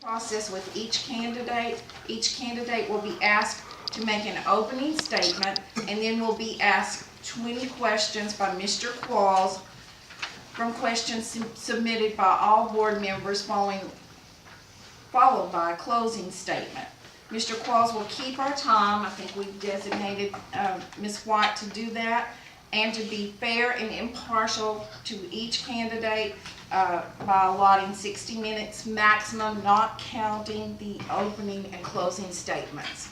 process with each candidate. Each candidate will be asked to make an opening statement, and then will be asked 20 questions by Mr. Qualls from questions submitted by all board members, followed by a closing statement. Mr. Qualls will keep our time. I think we've designated Ms. White to do that, and to be fair and impartial to each candidate by allotting 60 minutes maximum, not counting the opening and closing statements.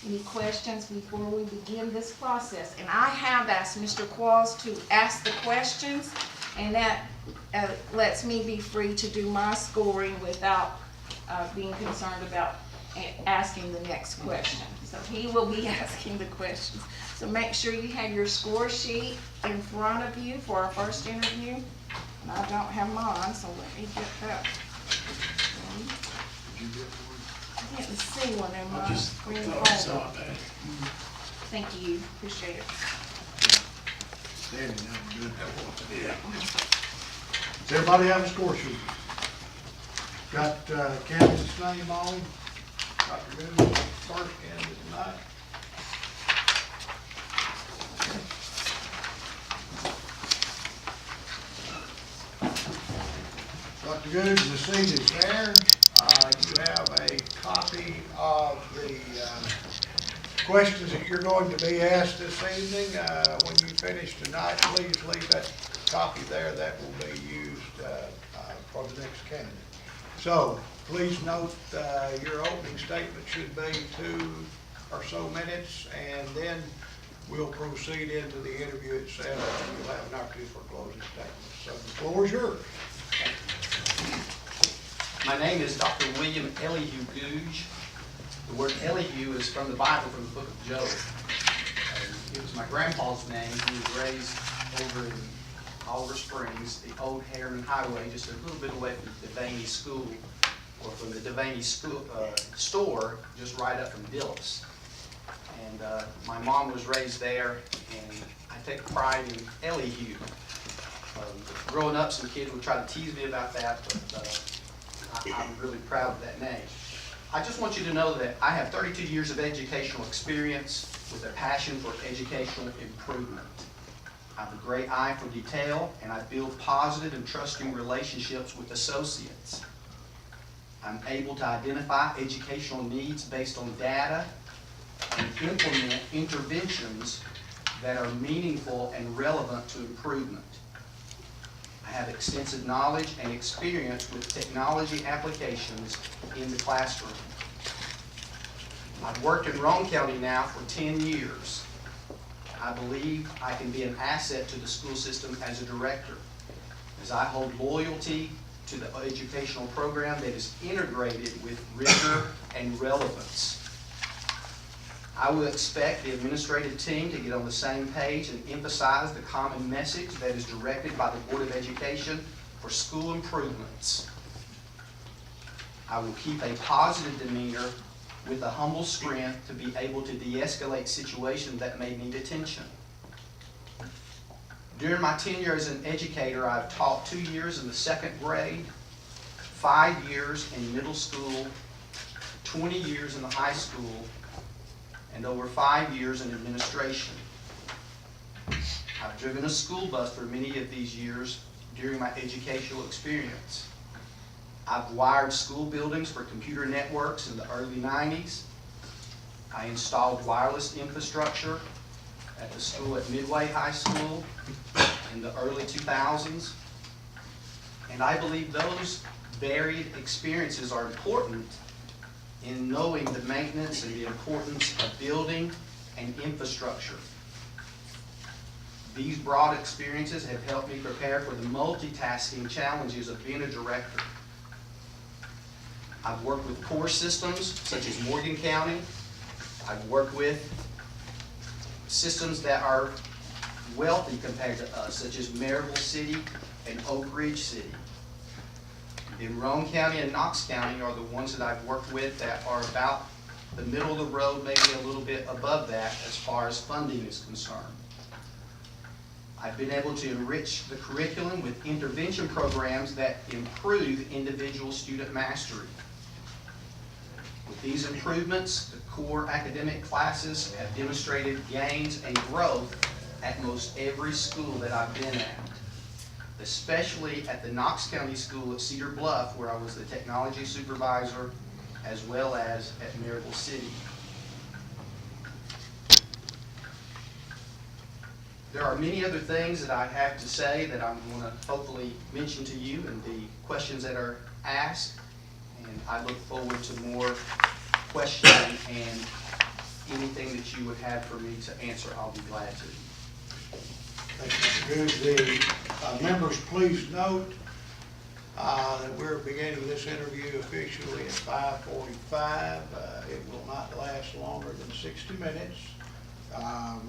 Any questions before we begin this process? And I have asked Mr. Qualls to ask the questions, and that lets me be free to do my scoring without being concerned about asking the next question. So he will be asking the questions. So make sure you have your score sheet in front of you for our first interview. And I don't have mine, so let me get that. Did you get one? I didn't see one in my screen thought I folder. saw that. Thank you, appreciate it. Danny, that was good. Yeah. Does everybody have a score sheet? Got candidate's name on? Dr. Gouge, first candidate tonight. Dr. Gouge, the seat is there. You have a copy of the questions that you're going to be asked this evening. When you finish tonight, please leave that copy there. That will be used for the next candidate. So please note your opening statement should be 2 or so minutes, and then we'll proceed into the interview itself, and you'll have an opportunity for closing statements. So the floor is yours. My name is Dr. William Gouge. The word Elihu is from the Bible, from the book of Job. It was my grandpa's name. He was raised over in Oliver Springs, the old Harriman Highway, just a little bit away from the Devaney School, or from the Devaney school, store, just right up from Dillis. And my mom was raised there, and I take pride in Elihu. Growing up, some kids would try to tease me about that, but I'm really proud of that name. I just want you to know that I have 32 years of educational experience with a passion for educational improvement. I have a great eye for detail, and I build positive and trusting relationships with associates. I'm able to identify educational needs based on data and implement interventions that are meaningful and relevant to improvement. I have extensive knowledge and experience with technology applications in the classroom. I've worked in Roane County now for 10 years. I believe I can be an asset to the school system as a director, as I hold loyalty to the educational program that is integrated with rigor and relevance. I will expect the administrative team to get on the same page and emphasize the common message that is directed by the Board of Education for school improvements. I will keep a positive demeanor with a humble strength to be able to de-escalate situations that may need attention. During my tenure as an educator, I've taught 2 years in the 2nd grade, 5 years in middle school, 20 years in the high school, and over 5 years in administration. I've driven a school bus for many of these years during my educational experience. I've wired school buildings for computer networks in the early 90s. I installed wireless infrastructure at the school at Midway High School in the early 2000s. And I believe those varied experiences are important in knowing the maintenance and the importance of building and infrastructure. These broad experiences have helped me prepare for the multitasking challenges of being a director. I've worked with core systems such as Morgan County. I've worked with systems that are wealthy compared to us, such as Maryville City and Oak Ridge City. In Roane County and Knox County are the ones that I've worked with that are about the middle of the road, maybe a little bit above that as far as funding is concerned. I've been able to enrich the curriculum with intervention programs that improve individual student mastery. With these improvements, the core academic classes have demonstrated gains and growth at most every school that I've been at, especially at the Knox County School at Cedar Bluff, where I was the technology supervisor, as well as at Maryville City. There are many other things that I have to say that I'm going to hopefully mention to you in the questions that are asked, and I look forward to more questioning, and anything that you would have for me to answer, I'll be glad to. Thank you, Mr. Gouge. The members, please note that we're beginning this interview officially at 5:45. It will not last longer than 60 minutes.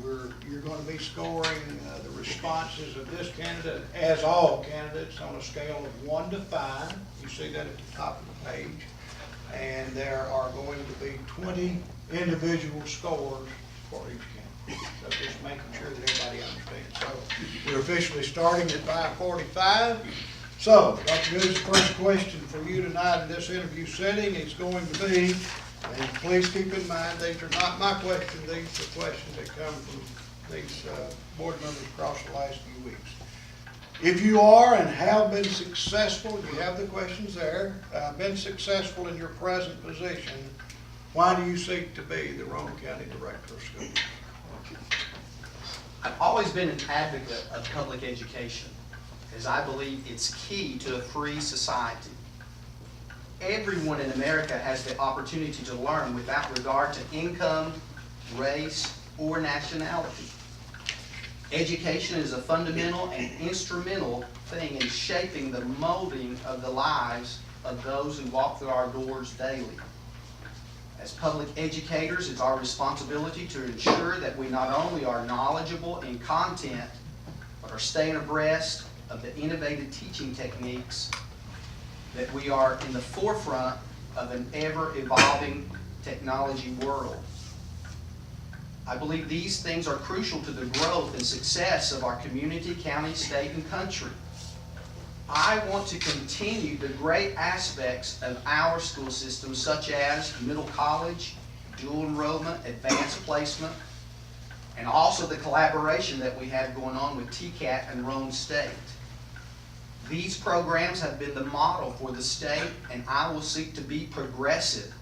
You're going to be scoring the responses of this candidate, as all candidates, on a scale of 1 to 5. You see that at the top of the page. And there are going to be 20 individual scores for each candidate. So just making sure that everybody understands. So we're officially starting at 5:45. So, Dr. Gouge, the first question for you tonight in this interview setting is going to be, and please keep in mind, these are not my questions, these are questions that come from these board members across the last few weeks. If you are and have been successful, you have the questions there, been successful in your present position, why do you seek to be the Roane County Director of Schools? I've always been an advocate of public education, as I believe it's key to a free society. Everyone in America has the opportunity to learn without regard to income, race, or nationality. Education is a fundamental and instrumental thing in shaping the molding of the lives of those who walk through our doors daily. As public educators, it's our responsibility to ensure that we not only are knowledgeable in content, but are staying abreast of the innovative teaching techniques, that we are in the forefront of an ever-evolving technology world. I believe these things are crucial to the growth and success of our community, county, state, and country. I want to continue the great aspects of our school system, such as middle college, dual enrollment, advanced placement, and also the collaboration that we have going on with TCAT and Roane State. These programs have been the model for the state, and I will seek to be progressive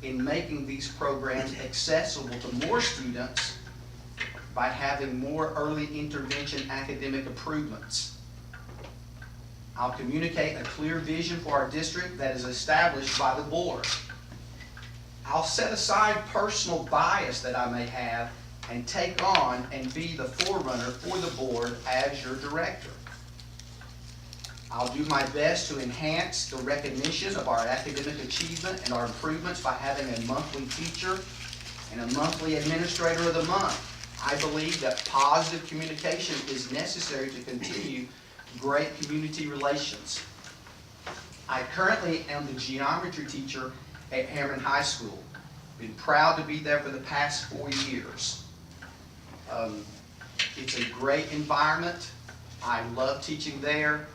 in making these programs accessible to more students by having more early intervention academic improvements. I'll communicate a clear vision for our district that is established by the board. I'll set aside personal bias that I may have and take on and be the forerunner for the board as your director. I'll do my best to enhance the recognition of our academic achievement and our improvements by having a monthly teacher and a monthly administrator of the month. I believe that positive communication is necessary to continue great community relations. I currently am the geometry teacher at Harriman High School. Been proud to be there for the past 4 years. It's a great environment. I love teaching there.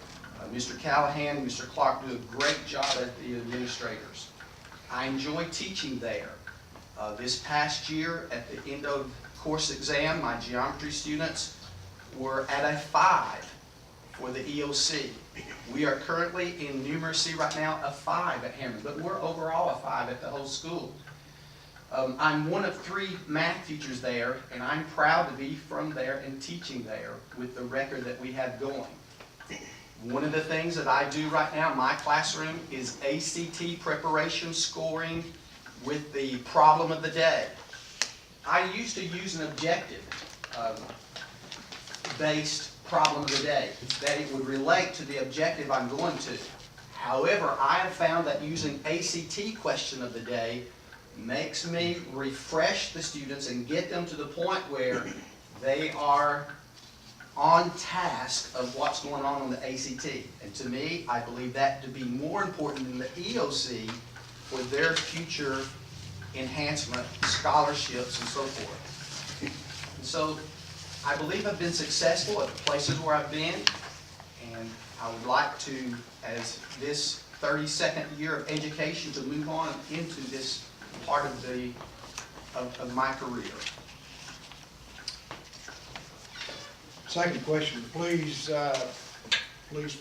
Mr. Callahan and Mr. Clark do a great job as the administrators. I enjoy teaching there. This past year, at the end of course exam, my geometry students were at a 5 for the EOC. We are currently in numeracy right now, a 5 at Harriman, but we're overall a 5 at the whole school. I'm one of 3 math teachers there, and I'm proud to be from there and teaching there with the record that we have going. One of the things that I do right now in my classroom is ACT preparation scoring with the problem of the day. I used to use an objective based problem of the day, that it would relate to the objective I'm going to. However, I have found that using ACT question of the day makes me refresh the students and get them to the point where they are on task of what's going on the ACT. And to me, I believe that to be more important than the EOC for their future enhancement, scholarships, and so forth. And so I believe I've been successful at the places where I've been, and I would like to, as this 32nd year of education, to move on into this part of my career. Second question, please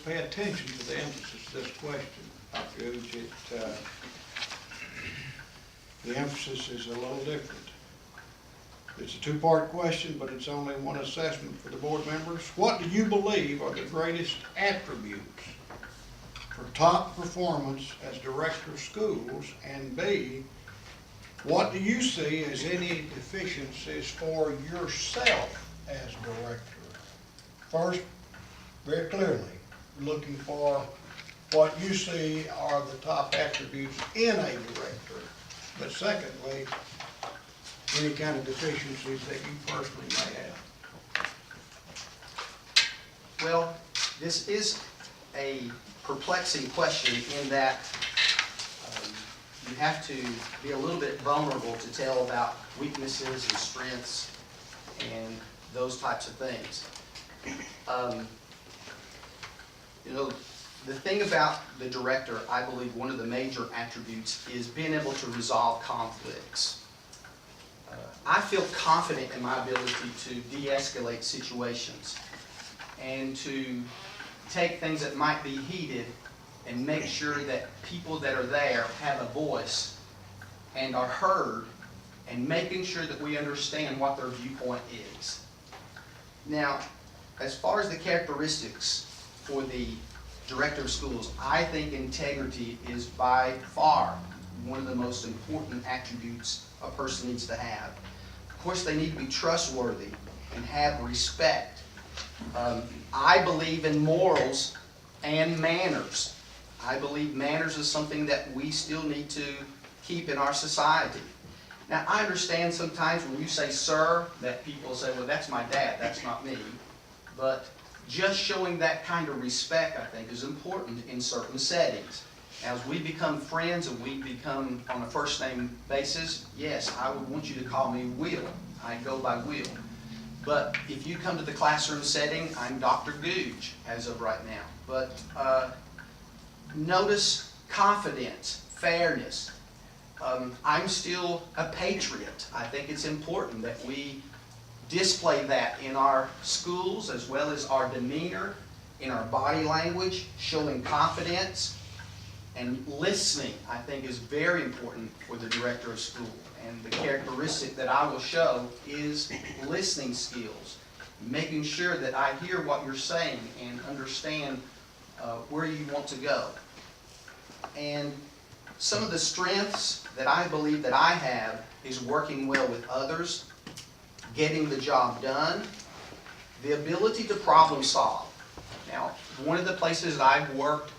pay attention to the emphasis of this question, Dr. Gouge. The emphasis is a little different. It's a two-part question, but it's only one assessment for the board members. What do you believe are the greatest attributes for top performance as director of schools? And B, what do you see as any deficiencies for yourself as director? First, very clearly, looking for what you see are the top attributes in a director. But secondly, any kind of deficiencies that you personally may have. Well, this is a perplexing question in that you have to be a little bit vulnerable to tell about weaknesses and strengths and those types of things. You know, the thing about the director, I believe one of the major attributes is being able to resolve conflicts. I feel confident in my ability to de-escalate situations and to take things that might be heated and make sure that people that are there have a voice and are heard, and making sure that we understand what their viewpoint is. Now, as far as the characteristics for the director of schools, I think integrity is by far one of the most important attributes a person needs to have. Of course, they need to be trustworthy and have respect. I believe in morals and manners. I believe manners is something that we still need to keep in our society. Now, I understand sometimes when you say sir, that people say, well, that's my dad, that's not me. But just showing that kind of respect, I think, is important in certain settings. As we become friends and we become on a first name basis, yes, I would want you to call me Will. I go by Will. But if you come to the classroom setting, I'm Dr. Gouge as of right now. But notice confidence, fairness. I'm still a patriot. I think it's important that we display that in our schools as well as our demeanor, in our body language, showing confidence. And listening, I think, is very important for the director of school. And the characteristic that I will show is listening skills, making sure that I hear what you're saying and understand where you want to go. And some of the strengths that I believe that I have is working well with others, getting the job done, the ability to problem solve. Now, one of the places that I've worked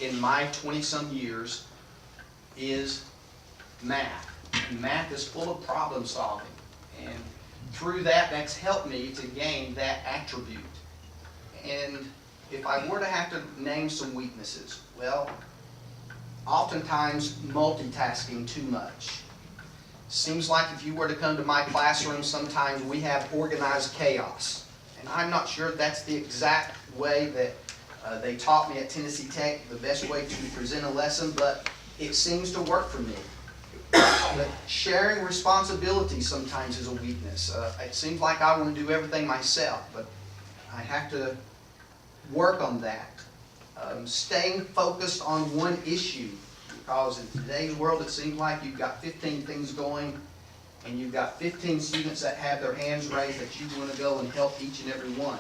in my 20-some years is math. And math is full of problem solving. And through that, that's helped me to gain that attribute. And if I were to have to name some weaknesses, well, oftentimes multitasking too much. Seems like if you were to come to my classroom, sometimes we have organized chaos. And I'm not sure if that's the exact way that they taught me at Tennessee Tech, the best way to present a lesson, but it seems to work for me. But sharing responsibility sometimes is a weakness. It seems like I want to do everything myself, but I have to work on that. Staying focused on one issue, because in today's world it seems like you've got 15 things going and you've got 15 students that have their hands raised that you want to go and help each and every one.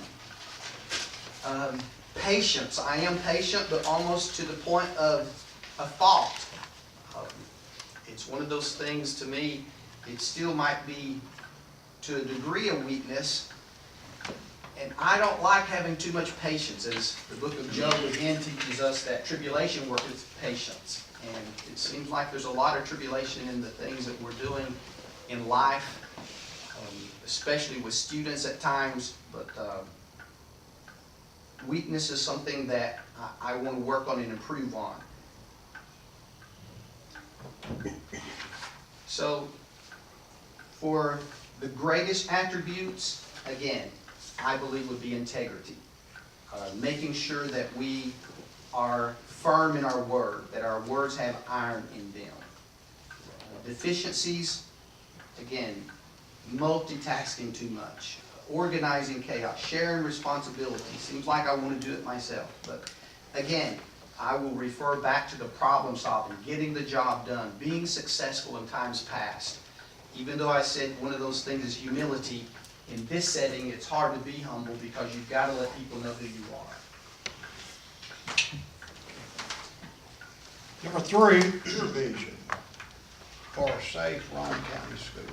Patience. I am patient, but almost to the point of a fault. It's one of those things to me, it still might be to a degree a weakness. And I don't like having too much patience, as the book of Job again teaches us that tribulation worketh patience. And it seems like there's a lot of tribulation in the things that we're doing in life, especially with students at times. But weakness is something that I want to work on and improve on. So, for the greatest attributes, again, I believe would be integrity. Making sure that we are firm in our word, that our words have iron in them. Deficiencies, again, multitasking too much, organizing chaos, sharing responsibility. Seems like I want to do it myself, but again, I will refer back to the problem solving, getting the job done, being successful in times past. Even though I said one of those things is humility, in this setting it's hard to be humble because you've got to let people know who you are. Number 3, your vision for safe Roane County schools.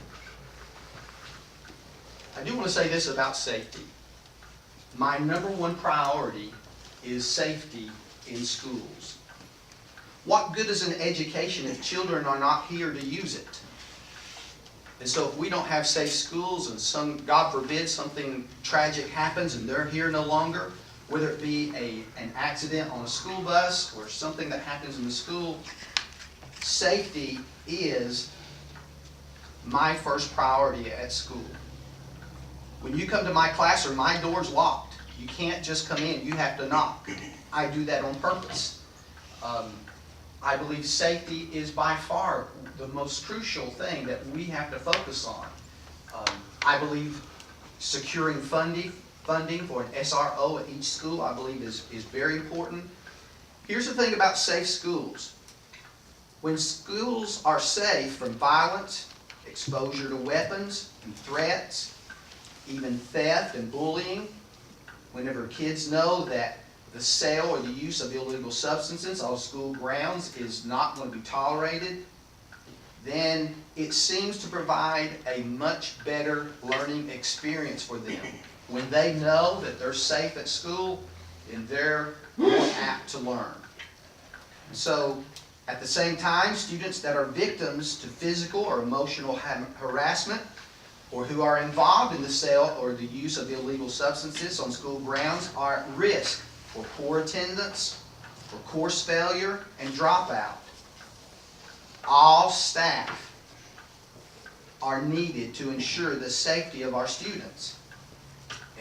I do want to say this about safety. My number one priority is safety in schools. What good is an education if children are not here to use it? And so if we don't have safe schools and God forbid, something tragic happens and they're here no longer, whether it be an accident on a school bus or something that happens in the school, safety is my first priority at school. When you come to my classroom, my door's locked. You can't just come in, you have to knock. I do that on purpose. I believe safety is by far the most crucial thing that we have to focus on. I believe securing funding for an SRO at each school, I believe is very important. Here's the thing about safe schools. When schools are safe from violence, exposure to weapons and threats, even theft and bullying, whenever kids know that the sale or the use of illegal substances on school grounds is not going to be tolerated, then it seems to provide a much better learning experience for them. When they know that they're safe at school, then they're more apt to learn. So, at the same time, students that are victims to physical or emotional harassment, or who are involved in the sale or the use of illegal substances on school grounds, are at risk for poor attendance, for course failure, and dropout. All staff are needed to ensure the safety of our students.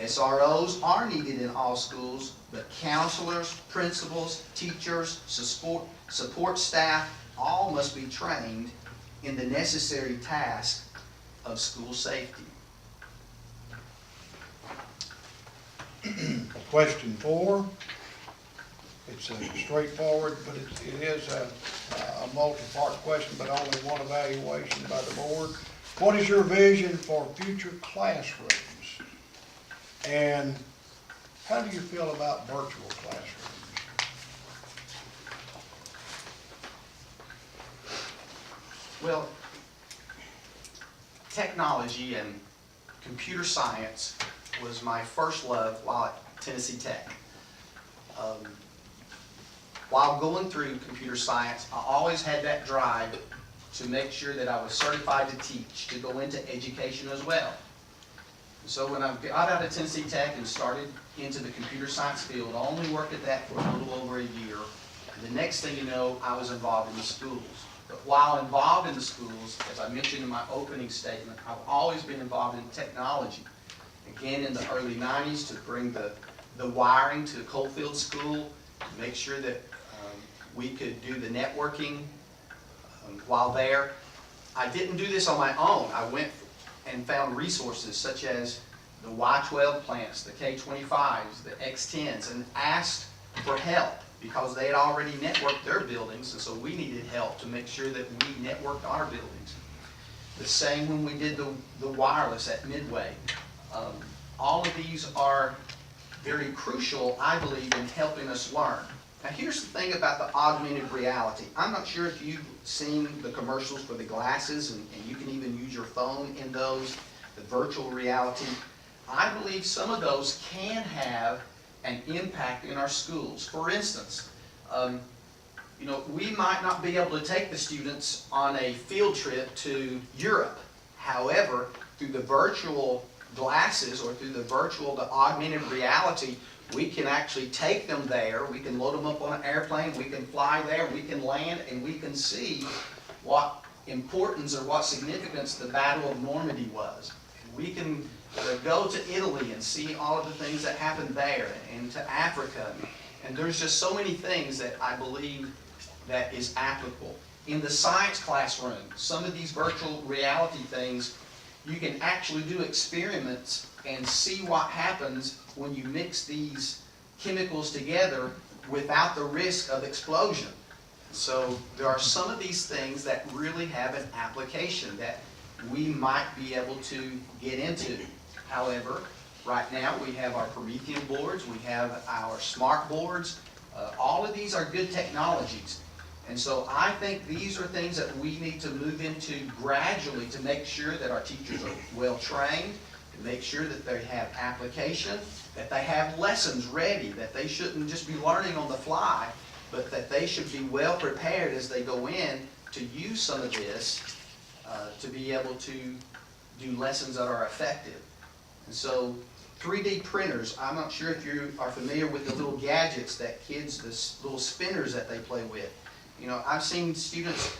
SROs are needed in all schools, but counselors, principals, teachers, support staff, all must be trained in the necessary task of school safety. Question 4. It's straightforward, but it is a multi-part question, but only one evaluation by the board. What is your vision for future classrooms? And how do you feel about virtual classrooms? Well, technology and computer science was my first love while at Tennessee Tech. While going through computer science, I always had that drive to make sure that I was certified to teach, to go into education as well. So when I got out of Tennessee Tech and started into the computer science field, I only worked at that for a little over a year. And the next thing you know, I was involved in the schools. But while involved in the schools, as I mentioned in my opening statement, I've always been involved in technology. Again, in the early 90s, to bring the wiring to Coalfield School, to make sure that we could do the networking while there. I didn't do this on my own. I went and found resources such as the Y12 plants, the K25s, the X10s, and asked for help because they had already networked their buildings, and so we needed help to make sure that we networked our buildings. The same when we did the wireless at Midway. All of these are very crucial, I believe, in helping us learn. Now here's the thing about the augmented reality. I'm not sure if you've seen the commercials for the glasses, and you can even use your phone in those, the virtual reality. I believe some of those can have an impact in our schools. For instance, we might not be able to take the students on a field trip to Europe. However, through the virtual glasses or through the augmented reality, we can actually take them there. We can load them up on an airplane. We can fly there. We can land, and we can see what importance or what significance the Battle of Normandy was. We can go to Italy and see all of the things that happen there, and to Africa. And there's just so many things that I believe that is applicable. In the science classroom, some of these virtual reality things, you can actually do experiments and see what happens when you mix these chemicals together without the risk of explosion. So there are some of these things that really have an application that we might be able to get into. However, right now we have our Promethean boards, we have our smart boards. All of these are good technologies. And so I think these are things that we need to move into gradually to make sure that our teachers are well trained, to make sure that they have application, that they have lessons ready, that they shouldn't just be learning on the fly, but that they should be well prepared as they go in to use some of this to be able to do lessons that are effective. And so 3D printers, I'm not sure if you are familiar with the little gadgets that kids, the little spinners that they play with. You know, I've seen students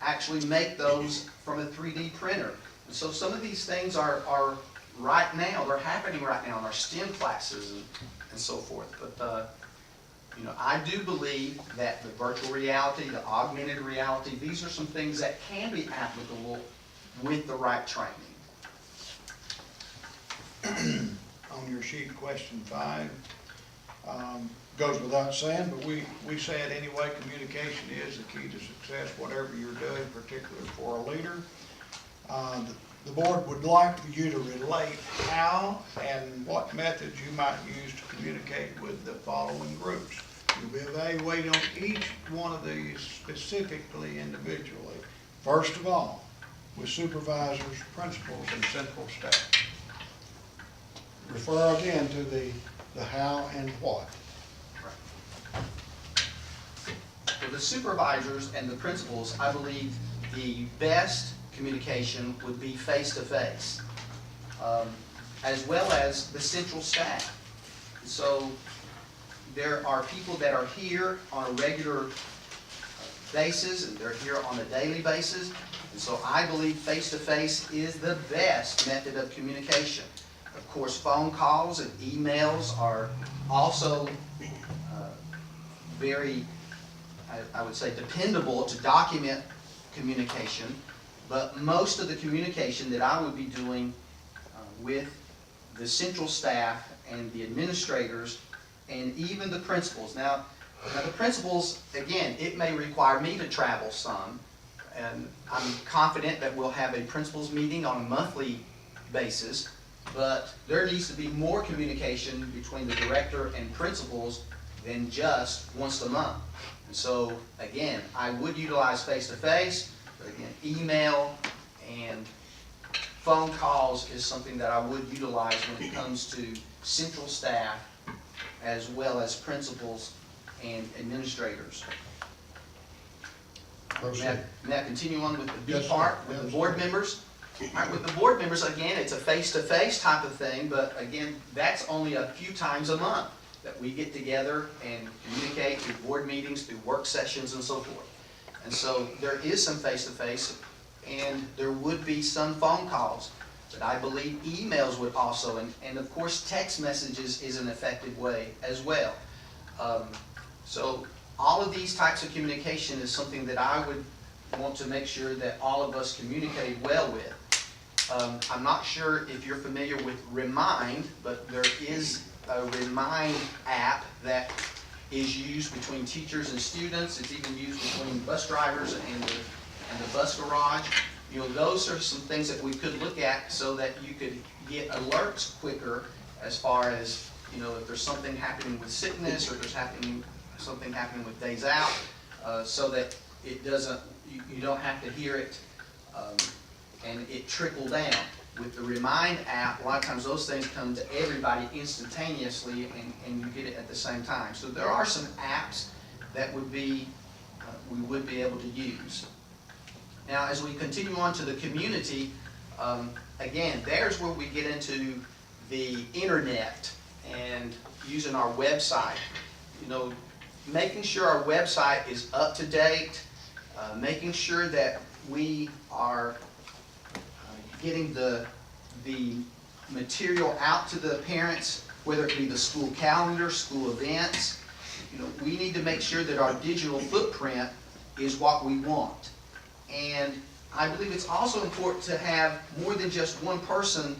actually make those from a 3D printer. And so some of these things are right now, they're happening right now in our STEM classes and so forth. But, you know, I do believe that the virtual reality, the augmented reality, these are some things that can be applicable with the right training. On your sheet, question 5, goes without saying, but we say it anyway, communication is the key to success, whatever you're doing, particularly for a leader. The board would like for you to relate how and what methods you might use to communicate with the following groups. You'll be evaluating on each one of these specifically individually. First of all, with supervisors, principals, and central staff. Refer again to the how and what. For the supervisors and the principals, I believe the best communication would be face-to-face, as well as the central staff. So there are people that are here on a regular basis, and they're here on a daily basis. And so I believe face-to-face is the best method of communication. Of course, phone calls and emails are also very, I would say, dependable to document communication. But most of the communication that I would be doing with the central staff and the administrators and even the principals. Now the principals, again, it may require me to travel some, and I'm confident that we'll have a principals meeting on a monthly basis, but there needs to be more communication between the director and principals than just once a month. And so, again, I would utilize face-to-face, but again, email and phone calls is something that I would utilize when it comes to central staff as well as principals and administrators. May I continue on with the B part, with the board members? All right, with the board members, again, it's a face-to-face type of thing, but again, that's only a few times a month that we get together and communicate through board meetings, through work sessions, and so forth. And so there is some face-to-face, and there would be some phone calls, but I believe emails would also, and of course text messages is an effective way as well. So all of these types of communication is something that I would want to make sure that all of us communicate well with. I'm not sure if you're familiar with Remind, but there is a Remind app that is used between teachers and students. It's even used between bus drivers and the bus garage. You know, those are some things that we could look at so that you could get alerts quicker as far as, you know, if there's something happening with sickness or if there's something happening with days out, so that it doesn't, you don't have to hear it and it trickle down. With the Remind app, a lot of times those things come to everybody instantaneously and you get it at the same time. So there are some apps that would be, we would be able to use. Now as we continue on to the community, again, there's where we get into the internet and using our website. You know, making sure our website is up to date, making sure that we are getting the material out to the parents, whether it be the school calendar, school events. We need to make sure that our digital footprint is what we want. And I believe it's also important to have more than just one person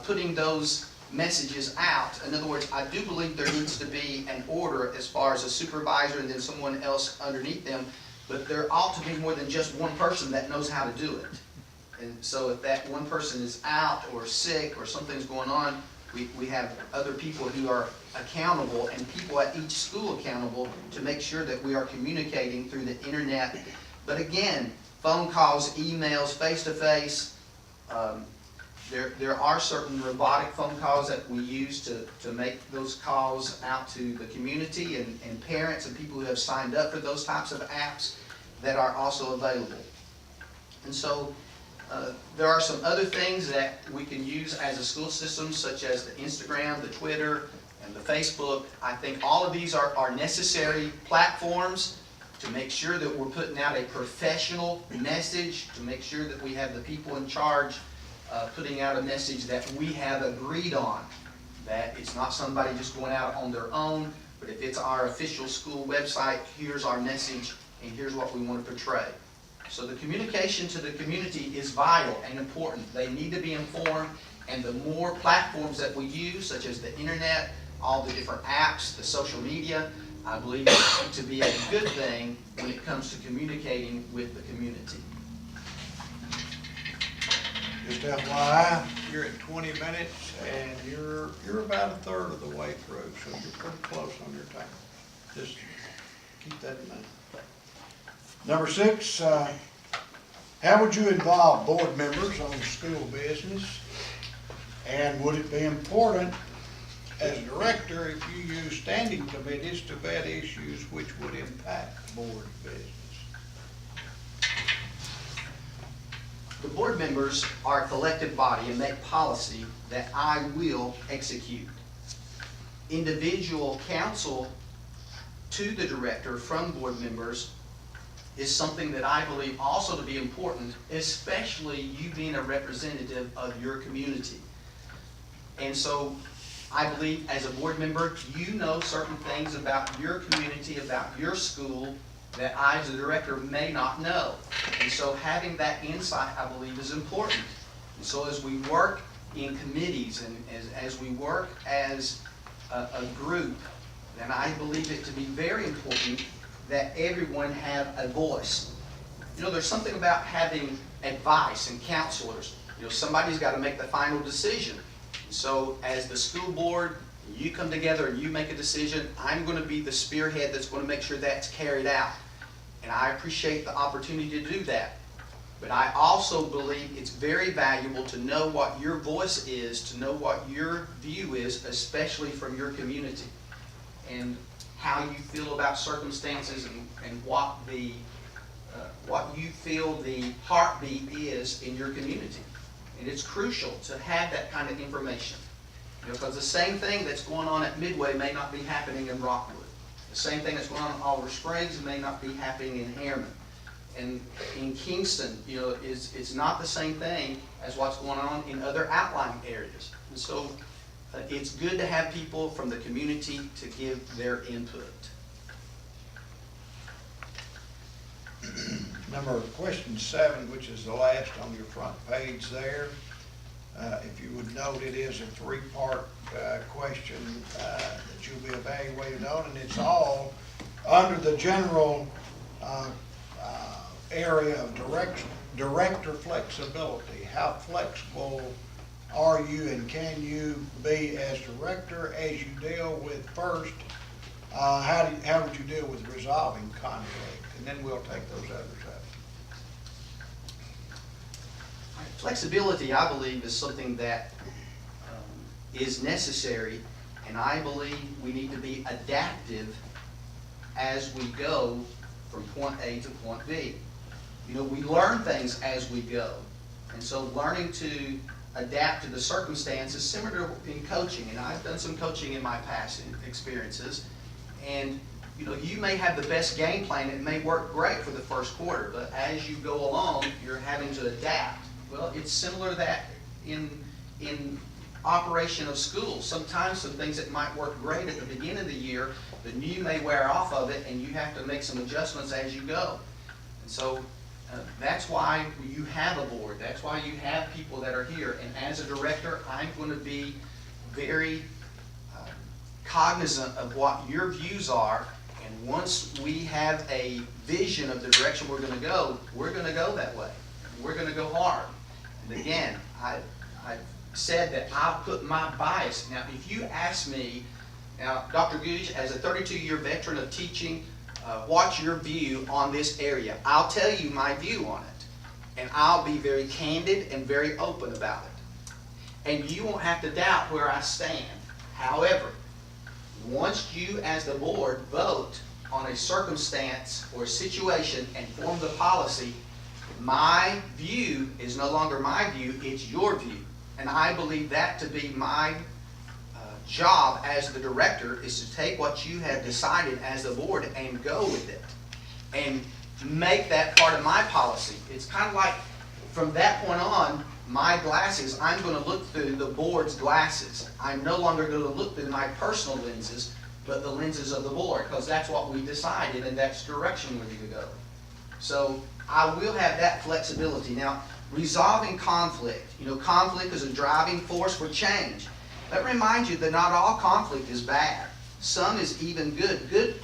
putting those messages out. In other words, I do believe there needs to be an order as far as a supervisor and then someone else underneath them, but there ought to be more than just one person that knows how to do it. And so if that one person is out or sick or something's going on, we have other people who are accountable and people at each school accountable to make sure that we are communicating through the internet. But again, phone calls, emails, face-to-face. There are certain robotic phone calls that we use to make those calls out to the community and parents and people who have signed up for those types of apps that are also available. And so there are some other things that we can use as a school system, such as the Instagram, the Twitter, and the Facebook. I think all of these are necessary platforms to make sure that we're putting out a professional message, to make sure that we have the people in charge putting out a message that we have agreed on, that it's not somebody just going out on their own, but if it's our official school website, here's our message and here's what we want to portray. So the communication to the community is vital and important. They need to be informed, and the more platforms that we use, such as the internet, all the different apps, the social media, I believe it to be a good thing when it comes to communicating with the community. Just FYI, you're at 20 minutes and you're about a third of the way through, so you're pretty close on your time. Just keep that in mind. Number 6, how would you involve board members on school business? And would it be important as a director if you use standing committees to vet issues which would impact board business? The board members are a collective body and make policy that I will execute. Individual counsel to the director from board members is something that I believe also to be important, especially you being a representative of your community. And so I believe as a board member, you know certain things about your community, about your school, that I as a director may not know. And so having that insight, I believe, is important. And so as we work in committees and as we work as a group, then I believe it to be very important that everyone have a voice. There's something about having advice and counselors. Somebody's got to make the final decision. So as the school board, you come together and you make a decision, I'm going to be the spearhead that's going to make sure that's carried out. And I appreciate the opportunity to do that. But I also believe it's very valuable to know what your voice is, to know what your view is, especially from your community, and how you feel about circumstances and what you feel the heartbeat is in your community. And it's crucial to have that kind of information. Because the same thing that's going on at Midway may not be happening in Rockwood. The same thing that's going on in Oliver Springs may not be happening in Harriman. And in Kingston, it's not the same thing as what's going on in other outlying areas. And so it's good to have people from the community to give their input. Question 7, which is the last on your front page there. If you would note, it is a 3-part question that you'll be evaluated on, and it's all under the general area of director flexibility. How flexible are you and can you be as director as you deal with first? How would you deal with resolving conflict? And then we'll take those others up. Flexibility, I believe, is something that is necessary, and I believe we need to be adaptive as we go from point A to point B. We learn things as we go, and so learning to adapt to the circumstances, similar to in coaching, and I've done some coaching in my past experiences, and you may have the best game plan, it may work great for the first quarter, but as you go along, you're having to adapt. Well, it's similar that in operation of schools. Sometimes some things that might work great at the beginning of the year, the new may wear off of it, and you have to make some adjustments as you go. And so that's why you have a board. That's why you have people that are here. And as a director, I'm going to be very cognizant of what your views are. And once we have a vision of the direction we're going to go that way. We're going to go hard. And again, I said that I'll put my bias. Now, if you ask me, now, Dr. Gouge, as a 32-year veteran of teaching, what's your view on this area? I'll tell you my view on it. And I'll be very candid and very open about it. And you won't have to doubt where I stand. However, once you as the board vote on a circumstance or situation and form the policy, my view is no longer my view, it's your view. And I believe that to be my job as the director, is to take what you have decided as the board and go with it. And make that part of my policy. It's kind of like, from that point on, my glasses, I'm going to look through the board's glasses. I'm no longer going to look through my personal lenses, but the lenses of the board, because that's what we decided, and that's the direction we're going to go. So I will have that flexibility. Now, resolving conflict. You know, conflict is a driving force for change. Let me remind you that not all conflict is bad. Some is even good. Good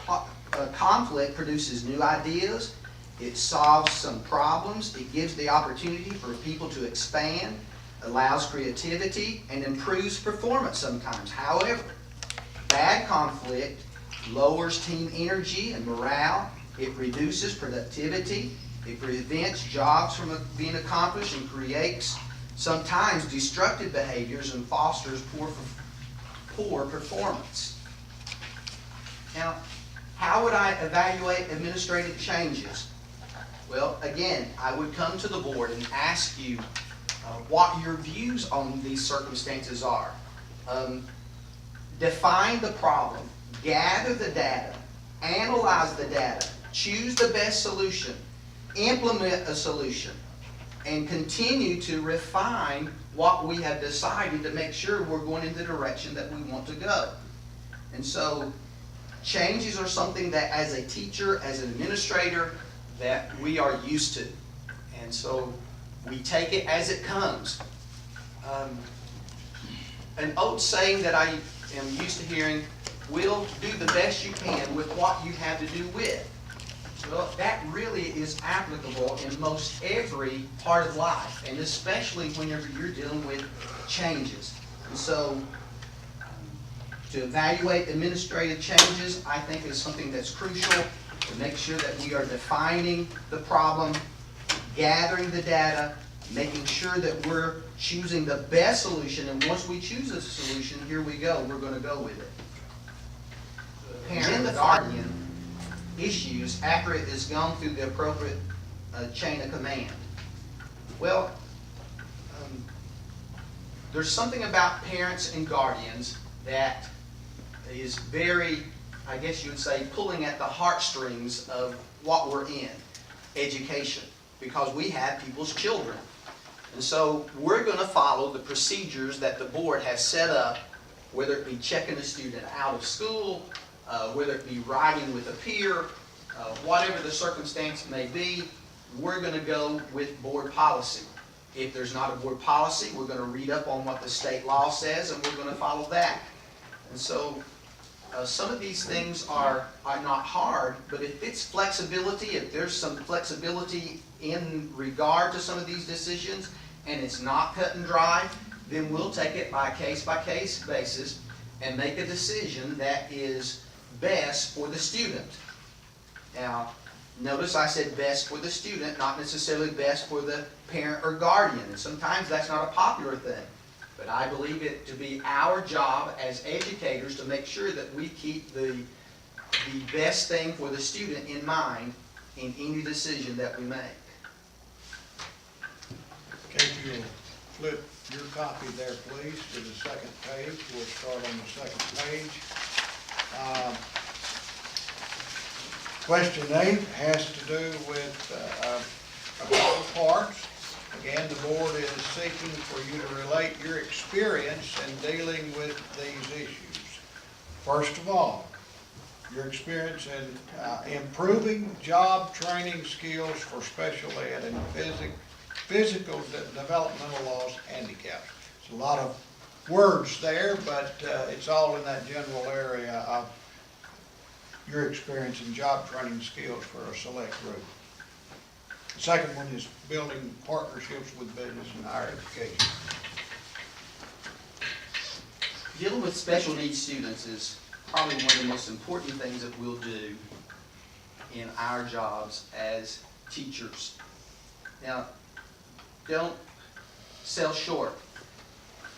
conflict produces new ideas. It solves some problems. It gives the opportunity for people to expand, allows creativity, and improves performance sometimes. However, bad conflict lowers team energy and morale. It reduces productivity. It prevents jobs from being accomplished and creates sometimes destructive behaviors and fosters poor performance. Now, how would I evaluate administrative changes? Well, again, I would come to the board and ask you what your views on these circumstances are. Define the problem, gather the data, analyze the data, choose the best solution, implement a solution, and continue to refine what we have decided to make sure we're going in the direction that we want to go. And so changes are something that as a teacher, as an administrator, that we are used to. And so we take it as it comes. An old saying that I am used to hearing, will do the best you can with what you have to do with. Well, that really is applicable in most every part of life, and especially whenever you're dealing with changes. And so, to evaluate administrative changes, I think is something that's crucial to make sure that we are defining the problem, gathering the data, making sure that we're choosing the best solution, and once we choose a solution, here we go, we're going to go with it. Parent, the guardian, issues after it has gone through the appropriate chain of command. Well, there's something about parents and guardians that is very, I guess you would say, pulling at the heartstrings of what we're in, education, because we have people's children. And so we're going to follow the procedures that the board has set up, whether it be checking a student out of school, whether it be riding with a peer, whatever the circumstance may be, we're going to go with board policy. If there's not a board policy, we're going to read up on what the state law says, and we're going to follow that. And so some of these things are not hard, but if it's flexibility, if there's some flexibility in regard to some of these decisions, and it's not cut and dry, then we'll take it by case-by-case basis and make a decision that is best for the student. Now, notice I said best for the student, not necessarily best for the parent or guardian. And sometimes that's not a popular thing. But I believe it to be our job as educators to make sure that we keep the best thing for the student in mind in any decision that we make. Okay, if you'll flip your copy there, please, to the second page. We'll start on the second page. Question 8 has to do with a couple parts. and the board is seeking for you to relate your experience in dealing with these issues. First of all, your experience in improving job training skills for special ed and physical developmental loss handicaps. It's a lot of words there, but it's all in that general area of your experience in job training skills for a select group. The second one is building partnerships with business and higher education. Dealing with special needs students is probably one of the most important things that we'll do in our jobs as teachers. Now, don't sell short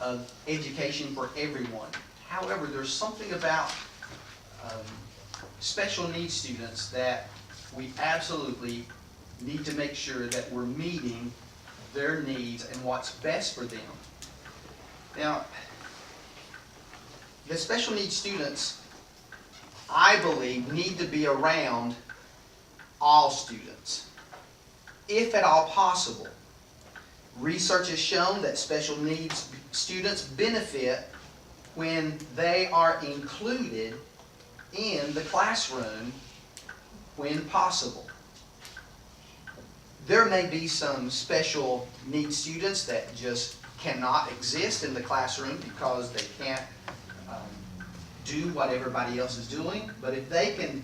of education for everyone. However, there's something about special needs students that we absolutely need to make sure that we're meeting their needs and what's best for them. Now, the special needs students, I believe, need to be around all students, if at all possible. Research has shown that special needs students benefit when they are included in the classroom when possible. There may be some special needs students that just cannot exist in the classroom because they can't do what everybody else is doing. But if they can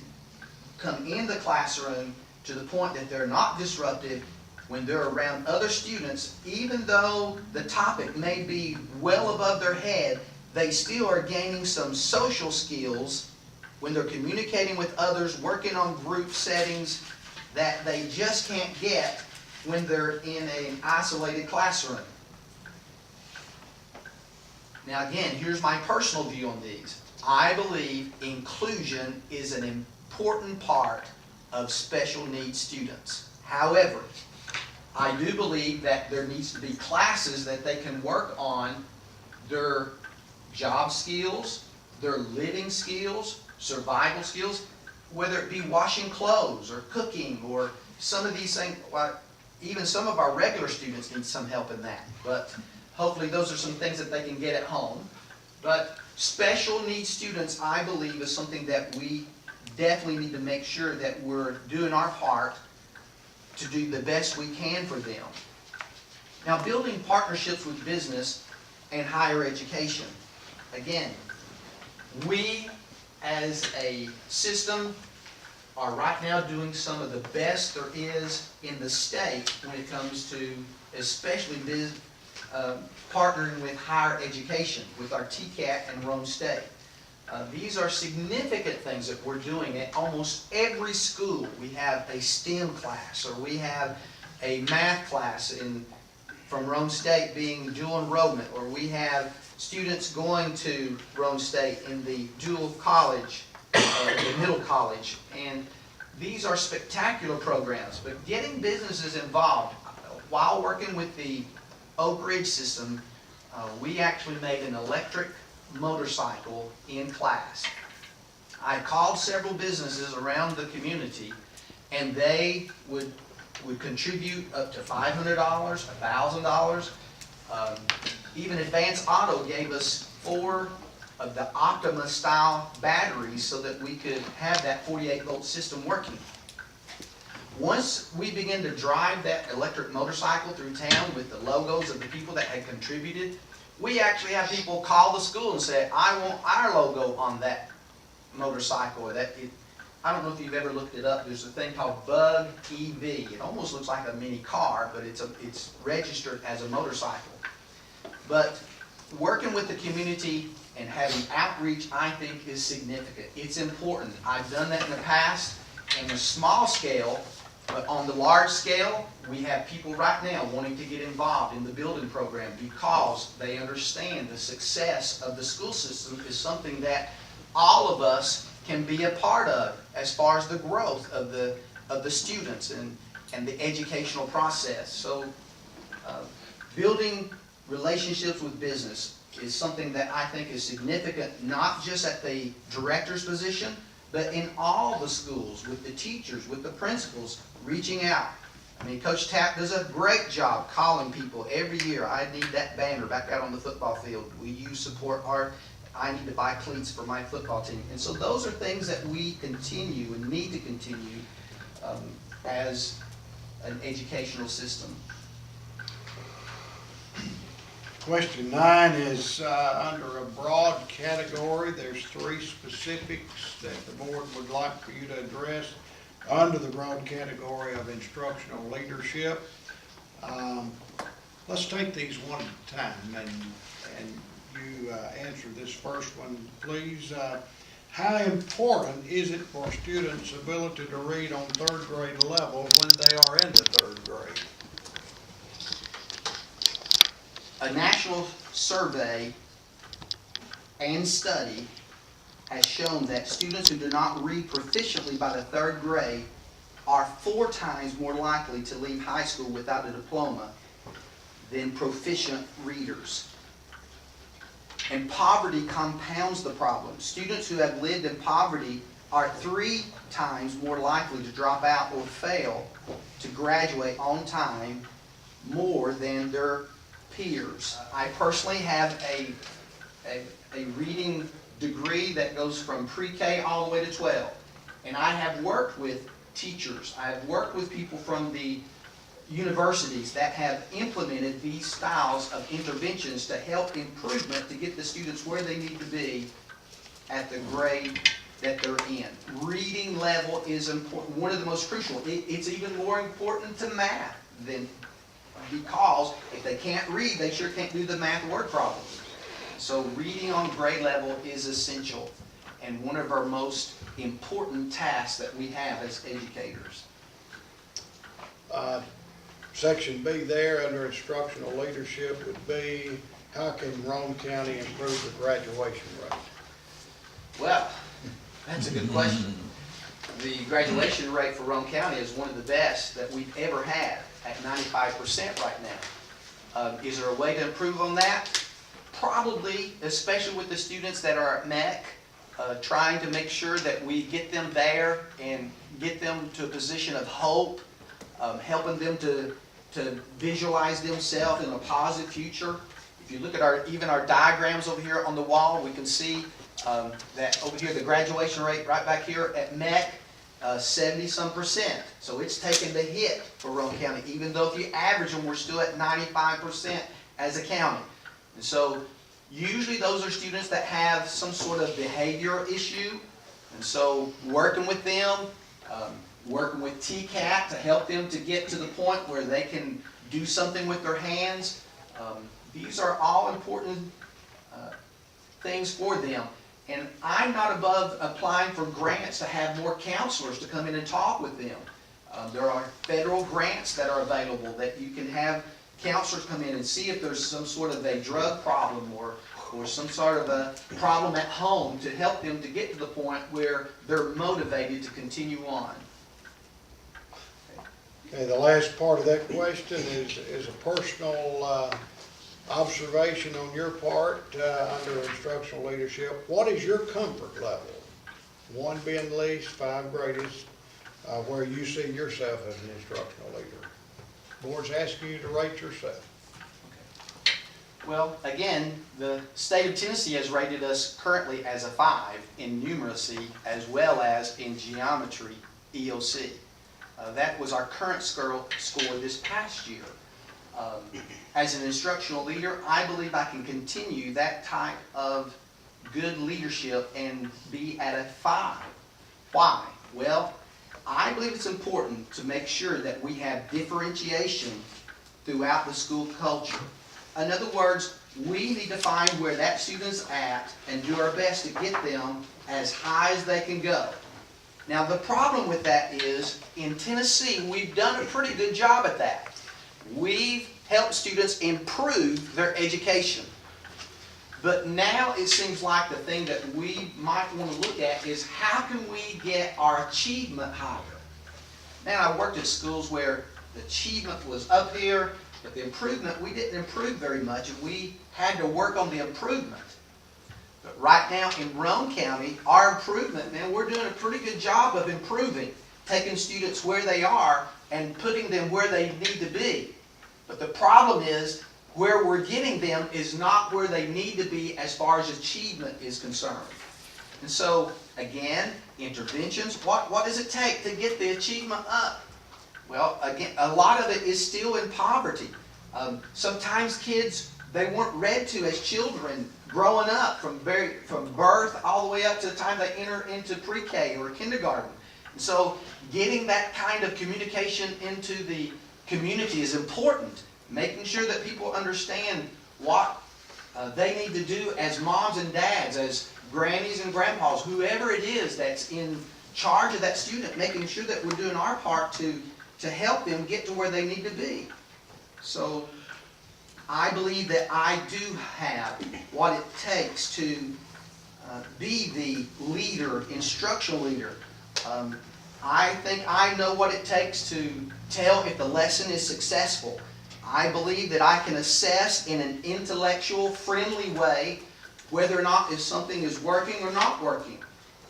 come in the classroom to the point that they're not disruptive when they're around other students, even though the topic may be well above their head, they still are gaining some social skills when they're communicating with others, working on group settings that they just can't get when they're in an isolated classroom. Now again, here's my personal view on these. I believe inclusion is an important part of special needs students. However, I do believe that there needs to be classes that they can work on their job skills, their living skills, survival skills, whether it be washing clothes or cooking or some of these things. Well, even some of our regular students need some help in that. But hopefully those are some things that they can get at home. But special needs students, I believe, is something that we definitely need to make sure that we're doing our part to do the best we can for them. Now, building partnerships with business and higher education. Again, we as a system are right now doing some of the best there is in the state when it comes to especially partnering with higher education, with our TCAT and Roane State. These are significant things that we're doing at almost every school. We have a STEM class, or we have a math class from Roane State being dual enrollment, or we have students going to Roane State in the dual college, the middle college. And these are spectacular programs, but getting businesses involved. While working with the Oak Ridge system, we actually made an electric motorcycle in class. I called several businesses around the community, and they would contribute up to $500, $1,000. Even Advance Auto gave us 4 of the Optima style batteries so that we could have that 48-volt system working. Once we began to drive that electric motorcycle through town with the logos of the people that had contributed, we actually have people call the school and say, I want our logo on that motorcycle. I don't know if you've ever looked it up. There's a thing called Bug EV. It almost looks like a mini car, but it's registered as a motorcycle. But working with the community and having outreach, I think, is significant. It's important. I've done that in the past in a small scale, but on the large scale, we have people right now wanting to get involved in the building program because they understand the success of the school system is something that all of us can be a part of as far as the growth of the students and the educational process. So building relationships with business is something that I think is significant, not just at the director's position, but in all the schools, with the teachers, with the principals, reaching out. I mean, Coach Tapp does a great job calling people every year. I need that banner back out on the football field. Will you support I need to buy cleats for my football team. And so those are things that we continue and need to continue as an educational system. Question 9 is under a broad category. There's 3 specifics that the board would like for you to address under the broad category of instructional leadership. Let's take these one at a time, and you answer this first one, please. How important is it for students' ability to read on 3rd grade level when they are in the 3rd grade? A national survey and study has shown that students who do not read proficiently by the 3rd grade are 4 times more likely to leave high school without a diploma than proficient readers. And poverty compounds the problem. Students who have lived in poverty are 3 times more likely to drop out or fail to graduate on time more than their peers. I personally have a reading degree that goes from pre-K all the way to 12. And I have worked with teachers. I have worked with people from the universities that have implemented these styles of interventions to help improvement to get the students where they need to be at the grade that they're in. Reading level is important, one of the most crucial. It's even more important to math than, because if they can't read, they sure can't do the math word problems. So reading on grade level is essential and one of our most important tasks that we have as educators. Section B there under instructional leadership would be, how can Roane County improve the graduation rate? Well, that's a good question. The graduation rate for Roane County is one of the best that we've ever had at 95% right now. Is there a way to improve on that? Probably, especially with the students that are at MEC, trying to make sure that we get them there and get them to a position of hope, helping them to visualize themselves in a positive future. If you look at even our diagrams over here on the wall, we can see that over here, the graduation rate right back here at MEC, 70-some%. So it's taken the hit for Roane County, even though if you average them, we're still at 95% as a county. And so usually those are students that have some sort of behavior issue. And so working with them, working with TCAT to help them to get to the point where they can do something with their hands. These are all important things for them. And I'm not above applying for grants to have more counselors to come in and talk with them. There are federal grants that are available that you can have counselors come in and see if there's some sort of a drug problem or some sort of a problem at home to help them to get to the point where they're motivated to continue on. Okay, the last part of that question is a personal observation on your part under instructional leadership. What is your comfort level? 1 being least, 5 greatest, where you see yourself as an instructional leader. Board's asking you to rate yourself. Well, again, the state of Tennessee has rated us currently as a 5 in numeracy as well as in geometry EOC. That was our current score this past year. As an instructional leader, I believe I can continue that type of good leadership and be at a 5. Why? Well, I believe it's important to make sure that we have differentiation throughout the school culture. In other words, we need to find where that student's at and do our best to get them as high as they can go. Now, the problem with that is, in Tennessee, we've done a pretty good job at that. We've helped students improve their education. But now it seems like the thing that we might want to look at is how can we get our achievement higher? Now, I worked at schools where the achievement was up here, but the improvement, we didn't improve very much, and we had to work on the improvement. But right now in Roane County, our improvement, man, we're doing a pretty good job of improving, taking students where they are and putting them where they need to be. But the problem is, where we're getting them is not where they need to be as far as achievement is concerned. And so, again, interventions, what does it take to get the achievement up? Well, again, a lot of it is still in poverty. Sometimes kids, they weren't read to as children growing up from birth all the way up to the time they enter into pre-K or kindergarten. And so getting that kind of communication into the community is important. Making sure that people understand what they need to do as moms and dads, as grannies and grandpas, whoever it is that's in charge of that student, making sure that we're doing our part to help them get to where they need to be. So I believe that I do have what it takes to be the leader, instructional leader. I think I know what it takes to tell if the lesson is successful. I believe that I can assess in an intellectual, friendly way whether or not if something is working or not working.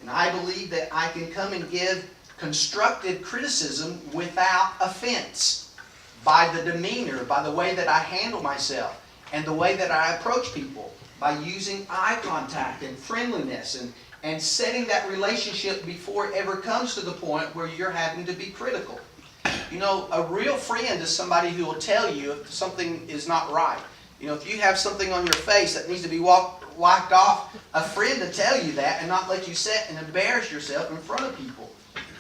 And I believe that I can come and give constructive criticism without offense, by the demeanor, by the way that I handle myself, and the way that I approach people, by using eye contact and friendliness, and setting that relationship before it ever comes to the point where you're having to be critical. You know, a real friend is somebody who will tell you if something is not right. You know, if you have something on your face that needs to be wiped off, a friend to tell you that and not let you sit and embarrass yourself in front of people.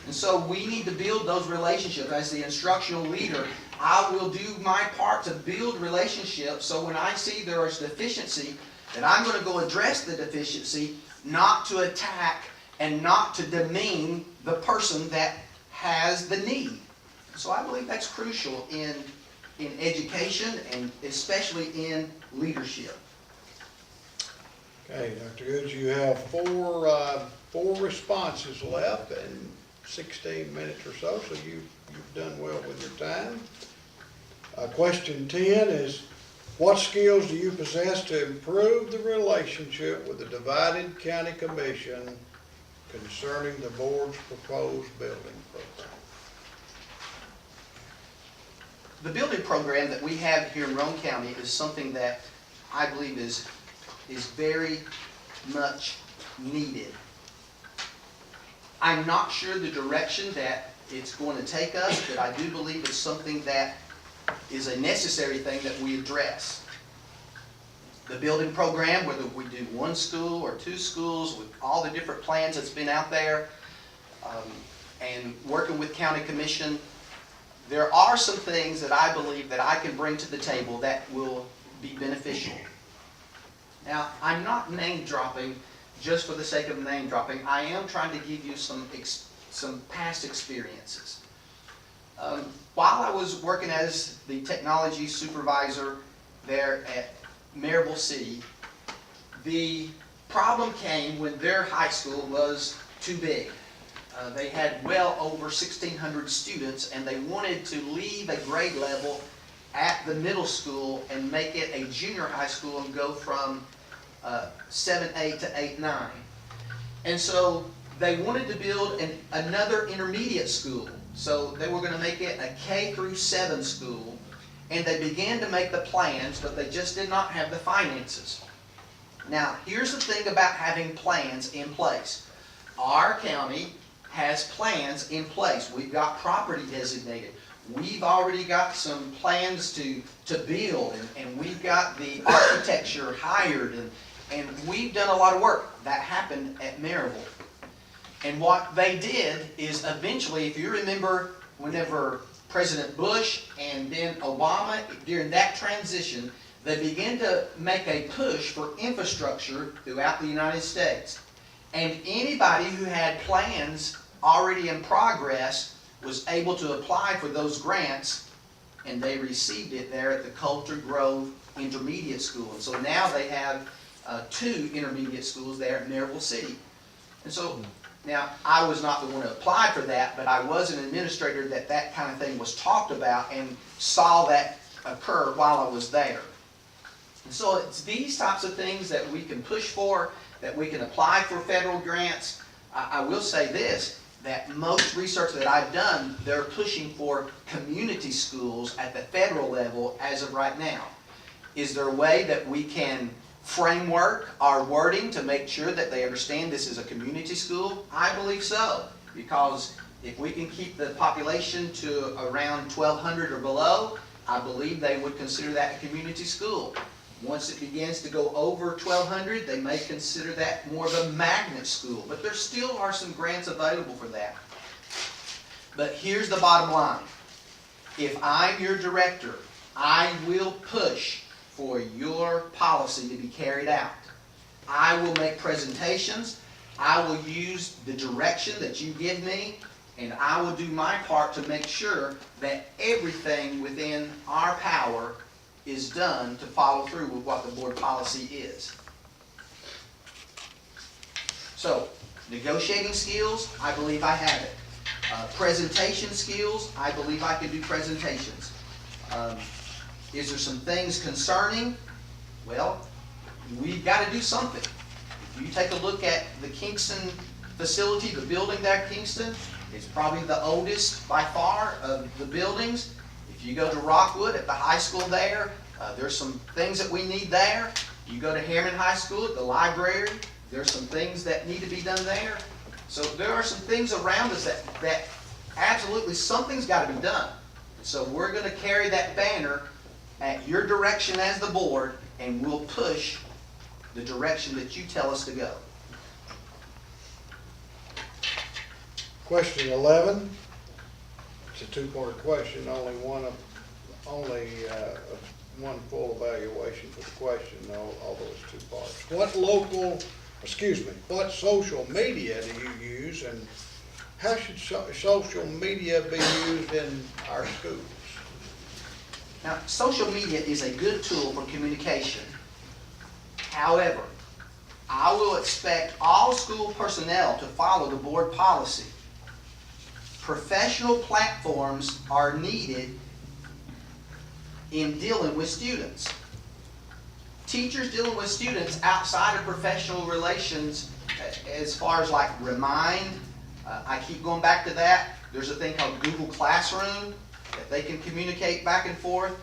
And so we need to build those relationships. As the instructional leader, I will do my part to build relationships so when I see there is deficiency, that I'm going to go address the deficiency, not to attack and not to demean the person that has the need. So I believe that's crucial in education and especially in leadership. Okay, Dr. Gouge, you have four responses left in 16 minutes or so you've done well with your time. Question 10 is, what skills do you possess to improve the relationship with the divided county commission concerning the board's proposed building program? The building program that we have here in Roane County is something that I believe is very much needed. I'm not sure the direction that it's going to take us, but I do believe it's something that is a necessary thing that we address. The building program, whether we do one school or two schools, with all the different plans that's been out there, and working with county commission, there are some things that I believe that I can bring to the table that will be beneficial. Now, I'm not name dropping just for the sake of name dropping. I am trying to give you some past experiences. While I was working as the technology supervisor there at Maryville City, the problem came when their high school was too big. They had well over 1,600 students, and they wanted to leave a grade level at the middle school and make it a junior high school and go from 7A to 8-9. And so they wanted to build another intermediate school. So they were going to make it a K through 7 school, and they began to make the plans, but they just did not have the finances. Now, here's the thing about having plans in place. Our county has plans in place. We've got property designated. We've already got some plans to build, and we've got the architecture hired, and we've done a lot of work. That happened at Maryville. And what they did is eventually, if you remember, whenever President Bush and then Obama, during that transition, they began to make a push for infrastructure throughout the United States. And anybody who had plans already in progress was able to apply for those grants, and they received it there at the Coulter Grove Intermediate School. And so now they have 2 intermediate schools there at Maryville City. And so now I was not the one to apply for that, but I was an administrator that kind of thing was talked about and saw that occur while I was there. And so it's these types of things that we can push for, that we can apply for federal grants. I will say this, that most research that I've done, they're pushing for community schools at the federal level as of right now. Is there a way that we can framework our wording to make sure that they understand this is a community school? I believe so, because if we can keep the population to around 1,200 or below, I believe they would consider that a community school. Once it begins to go over 1,200, they may consider that more of a magnet school, but there still are some grants available for that. But here's the bottom line. If I'm your director, I will push for your policy to be carried out. I will make presentations, I will use the direction that you give me, and I will do my part to make sure that everything within our power is done to follow through with what the board policy is. So, negotiating skills, I believe I have it. Presentation skills, I believe I can do presentations. Is there some things concerning? Well, we've got to do something. If you take a look at the Kingston facility, the building there at Kingston, it's probably the oldest by far of the buildings. If you go to Rockwood at the high school there, there's some things that we need there. You go to Harriman High School at the library, there's some things that need to be done there. So there are some things around us that absolutely something's got to be done. So we're going to carry that banner at your direction as the board, and we'll push the direction that you tell us to go. Question 11. It's a two-part question, only one full evaluation for the question, although it's two parts. What social media do you use, and how should social media be used in our schools? Now, social media is a good tool for communication. However, I will expect all school personnel to follow the board policy. Professional platforms are needed in dealing with students. Teachers dealing with students outside of professional relations, as far as like Remind, I keep going back to that. There's a thing called Google Classroom that they can communicate back and forth.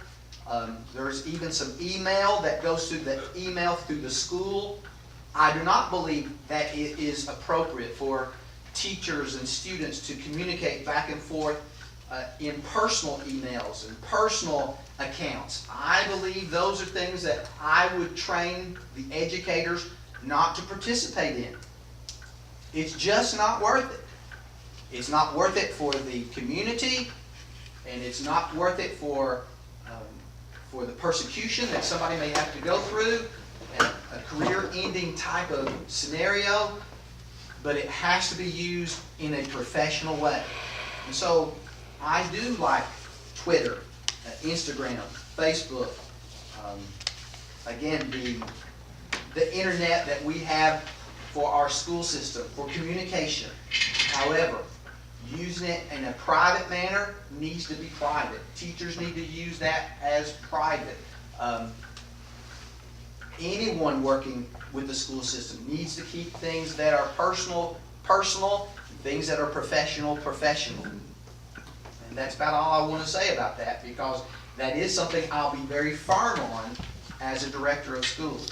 There's even some email that goes through the school. I do not believe that it is appropriate for teachers and students to communicate back and forth in personal emails and personal accounts. I believe those are things that I would train the educators not to participate in. It's just not worth it. It's not worth it for the community, and it's not worth it for the persecution that somebody may have to go through, a career-ending type of scenario, but it has to be used in a professional way. And so I do like Twitter, Instagram, Facebook, again, the internet that we have for our school system, for communication. However, using it in a private manner needs to be private. Teachers need to use that as private. Anyone working with the school system needs to keep things that are personal, and things that are professional. And that's about all I want to say about that, because that is something I'll be very firm on as a director of schools.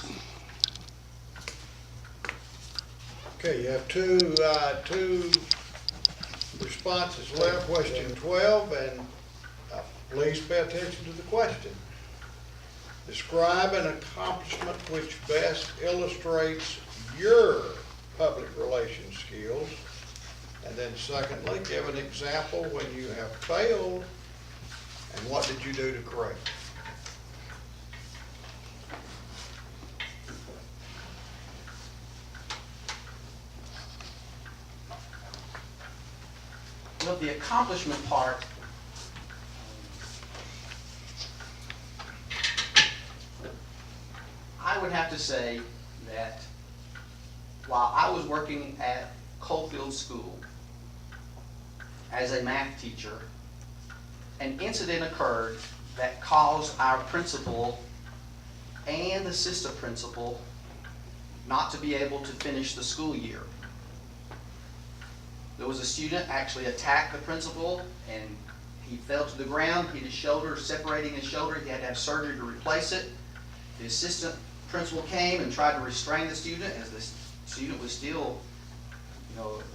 Okay, you have two responses left. Question 12, and please pay attention to the question. Describe an accomplishment which best illustrates your public relations skills. And then secondly, give an example when you have failed, and what did you do to correct it? Well, the accomplishment part, I would have to say that while I was working at Coalfield School as a math teacher, an incident occurred that caused our principal and assistant principal not to be able to finish the school year. there was a student actually attacked the principal, and he fell to the ground, hit his shoulder, separating his shoulder. He had to have surgery to replace it. The assistant principal came and tried to restrain the student, as the student was still,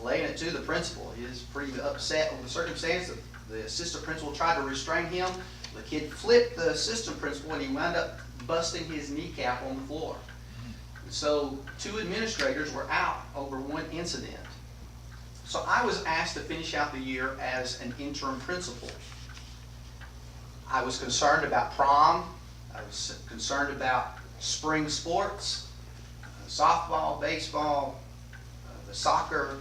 laying it to the principal. He was pretty upset over the circumstance. The assistant principal tried to restrain him. The kid flipped the assistant principal, and he wound up busting his kneecap on the floor. So 2 administrators were out over one incident. So I was asked to finish out the year as an interim principal. I was concerned about prom. I was concerned about spring sports, softball, baseball, the soccer,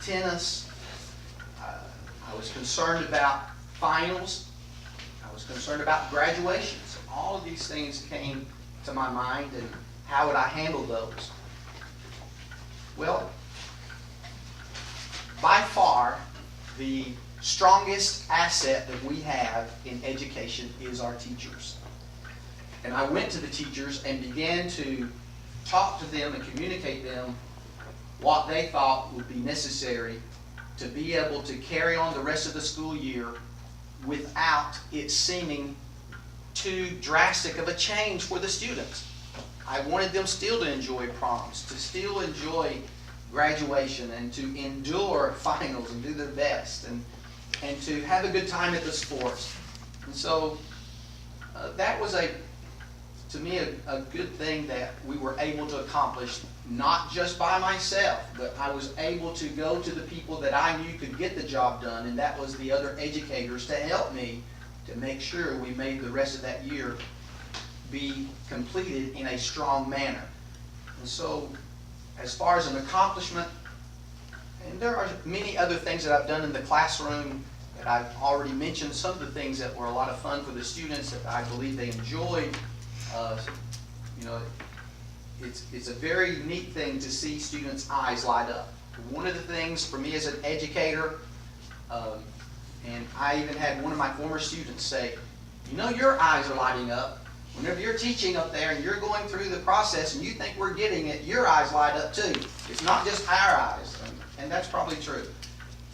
tennis. I was concerned about finals. I was concerned about graduations. All of these things came to my mind, and how would I handle those? Well, by far, the strongest asset that we have in education is our teachers. And I went to the teachers and began to talk to them and communicate them what they thought would be necessary to be able to carry on the rest of the school year without it seeming too drastic of a change for the students. I wanted them still to enjoy proms, to still enjoy graduation, and to endure finals and do their best, and to have a good time at the sports. And so that was, to me, a good thing that we were able to accomplish, not just by myself, but I was able to go to the people that I knew could get the job done, and that was the other educators, to help me to make sure we made the rest of that year be completed in a strong manner. And so, as far as an accomplishment, and there are many other things that I've done in the classroom that I've already mentioned, some of the things that were a lot of fun for the students that I believe they enjoyed. It's a very neat thing to see students' eyes light up. One of the things for me as an educator, and I even had one of my former students say, your eyes are lighting up. Whenever you're teaching up there and you're going through the process and you think we're getting it, your eyes light up too. It's not just our eyes, and that's probably true.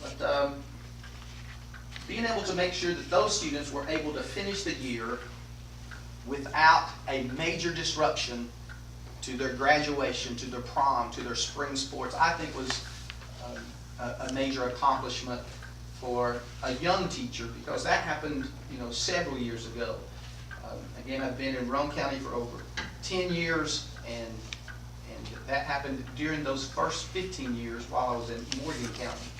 But being able to make sure that those students were able to finish the year without a major disruption to their graduation, to their prom, to their spring sports, I think was a major accomplishment for a young teacher, because that happened, several years ago. Again, I've been in Roane County for over 10 years, and that happened during those first 15 years while I was in Morgan County.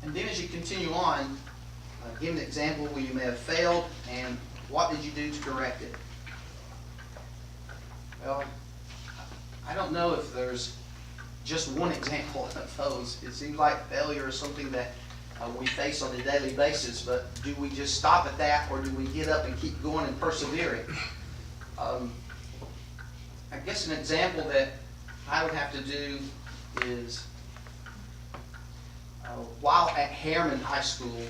And then as you continue on, give an example where you may have failed, and what did you do to correct it? Well, I don't know if there's just one example of those. It seems like failure is something that we face on a daily basis, but do we just stop at that, or do we get up and keep going and persevering? I guess an example that I would have to do is while at Harriman High School,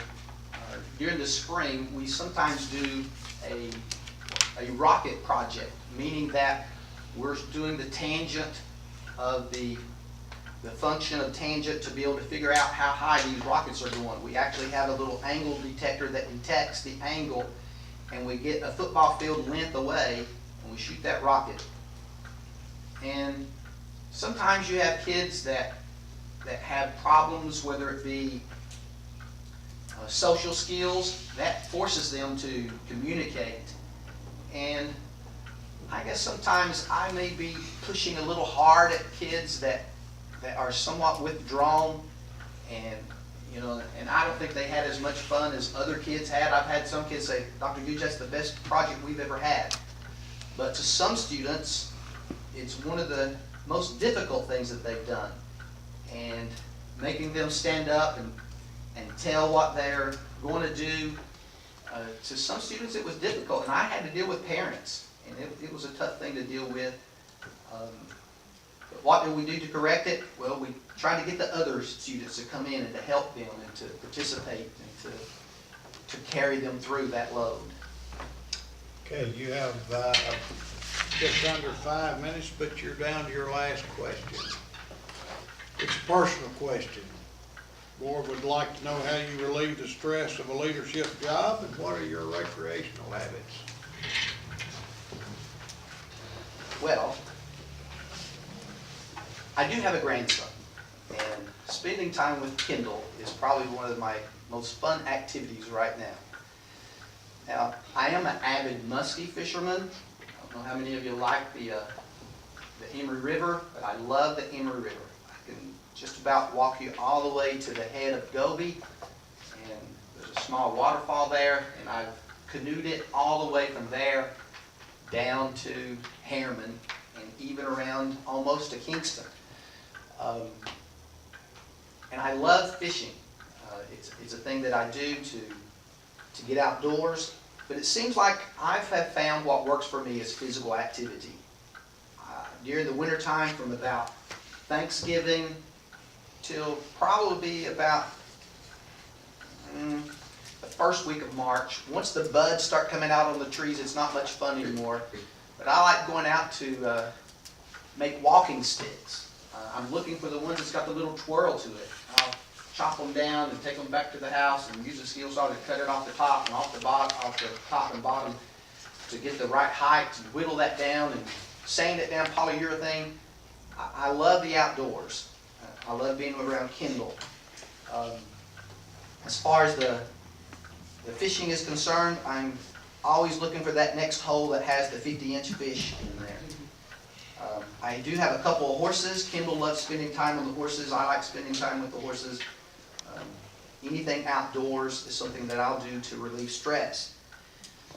during the spring, we sometimes do a rocket project, meaning that we're doing the tangent of the function of tangent to be able to figure out how high these rockets are going. We actually have a little angle detector that detects the angle, and we get a football field length away, and we shoot that rocket. And sometimes you have kids that have problems, whether it be social skills, that forces them to communicate. And I guess sometimes I may be pushing a little hard at kids that are somewhat withdrawn, and and I don't think they had as much fun as other kids had. I've had some kids say, "Dr. Gouge, that's the best project we've ever had." But to some students, it's one of the most difficult things that they've done. And making them stand up and tell what they're going to do, to some students it was difficult. And I had to deal with parents, and it was a tough thing to deal with. But what did we do to correct it? Well, we tried to get the other students to come in and to help them and to participate and to carry them through that load. Okay, you have just under 5 minutes, but you're down to your last question. It's a personal question. Board would like to know how you relieve the stress of a leadership job and what are your recreational habits? Well, I do have a grandson, and spending time with Kinkel is probably one of my most fun activities right now. Now, I am an avid muskie fisherman. I don't know how many of you like the Emory River, but I love the Emory River. I can just about walk you all the way to the head of Gobi, and there's a small waterfall there, and I've canoed it all the way from there down to Harriman and even around almost to Kingston. And I love fishing. It's a thing that I do to get outdoors, but it seems like I have found what works for me is physical activity. During the wintertime, from about Thanksgiving till probably about the first week of March, once the buds start coming out on the trees, it's not much fun anymore. But I like going out to make walking sticks. I'm looking for the ones that's got the little twirl to it. I'll chop them down and take them back to the house and use a skill saw to cut it off the top and off the top and bottom to get the right height and whittle that down and sand it down, polyurethane. I love the outdoors. I love being around Kinkel. As far as the fishing is concerned, I'm always looking for that next hole that has the 50-inch fish in there. I do have a couple of horses. Kinkel loves spending time on the horses. I like spending time with the horses. Anything outdoors is something that I'll do to relieve stress.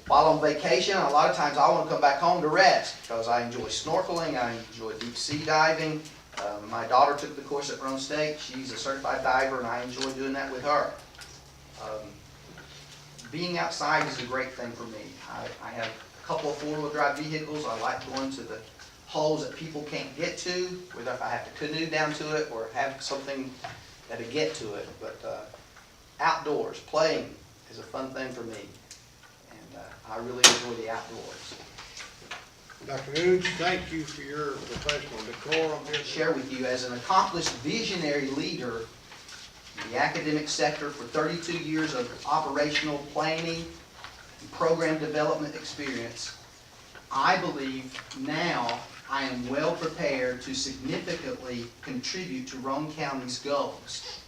While on vacation, a lot of times I want to come back home to rest because I enjoy snorkeling, I enjoy deep sea diving. My daughter took the course at Roane State. She's a certified diver, and I enjoy doing that with her. Being outside is a great thing for me. I have a couple of four-wheel drive vehicles. I like going to the holes that people can't get to, whether if I have to canoe down to it or have something to get to it. But outdoors, playing is a fun thing for me. And I really enjoy the outdoors. Dr. Gouge, thank you for your professional decorum here. Share with you, as an accomplished visionary leader in the academic sector for 32 years of operational planning and program development experience, I believe now I am well prepared to significantly contribute to Roane County's goals.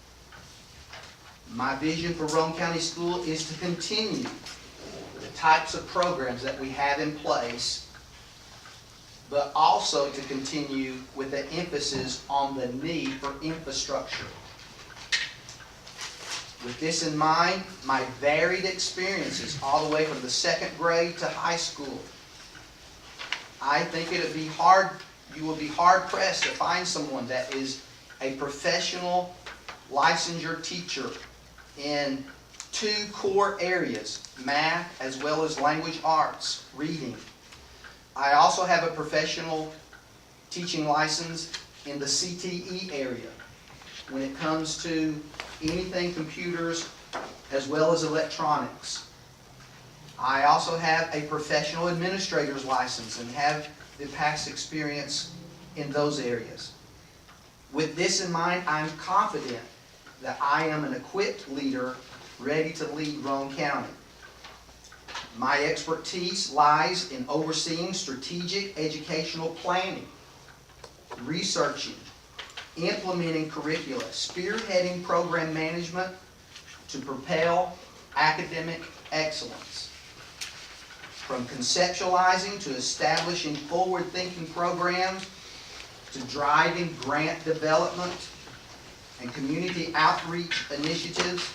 My vision for Roane County School is to continue the types of programs that we have in place, but also to continue with the emphasis on the need for infrastructure. With this in mind, my varied experiences all the way from the second grade to high school, I think you will be hard pressed to find someone that is a professional licensure teacher in two core areas, math as well as language arts, reading. I also have a professional teaching license in the CTE area when it comes to anything computers as well as electronics. I also have a professional administrator's license and have the past experience in those areas. With this in mind, I'm confident that I am an equipped leader ready to lead Roane County. My expertise lies in overseeing strategic educational planning, researching, implementing curricula, spearheading program management to propel academic excellence. From conceptualizing to establishing forward-thinking programs to driving grant development and community outreach initiatives,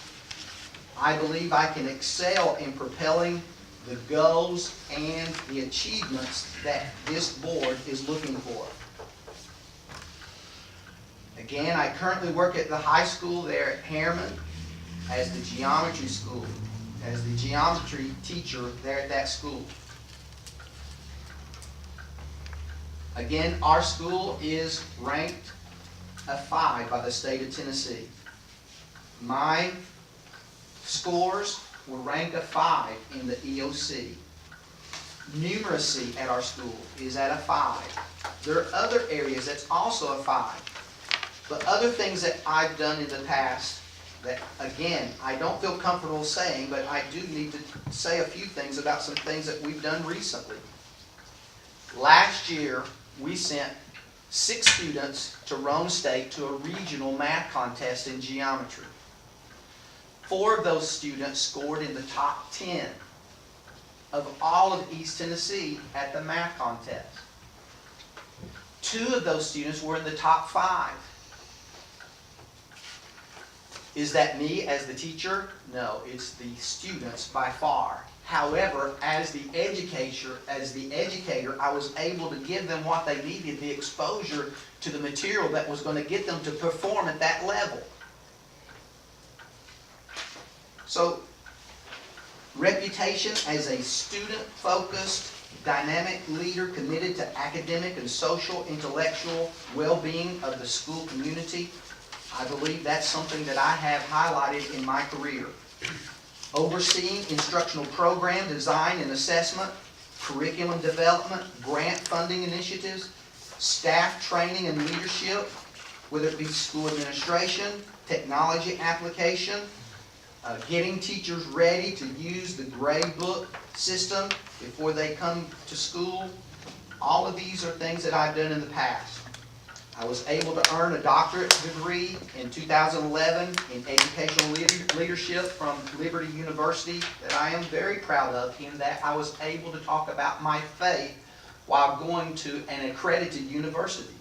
I believe I can excel in propelling the goals and the achievements that this board is looking for. Again, I currently work at the high school there at Harriman as the geometry school, as the geometry teacher there at that school. Again, our school is ranked a 5 by the state of Tennessee. My scores were ranked a 5 in the EOC. Numeracy at our school is at a 5. There are other areas that's also a 5. But other things that I've done in the past that, again, I don't feel comfortable saying, but I do need to say a few things about some things that we've done recently. Last year, we sent 6 students to Roane State to a regional math contest in geometry. 4 of those students scored in the top 10 of all of East Tennessee at the math contest. 2 of those students were in the top 5. Is that me as the teacher? No, it's the students by far. However, as the educator, I was able to give them what they needed, the exposure to the material that was going to get them to perform at that level. So, reputation as a student-focused, dynamic leader committed to academic and social, intellectual well-being of the school community. I believe that's something that I have highlighted in my career. Overseeing instructional program design and assessment, curriculum development, grant funding initiatives, staff training and leadership, whether it be school administration, technology application, getting teachers ready to use the grade book system before they come to school. All of these are things that I've done in the past. I was able to earn a doctorate degree in 2011 in educational leadership from Liberty University that I am very proud of, in that I was able to talk about my faith while going to an accredited university.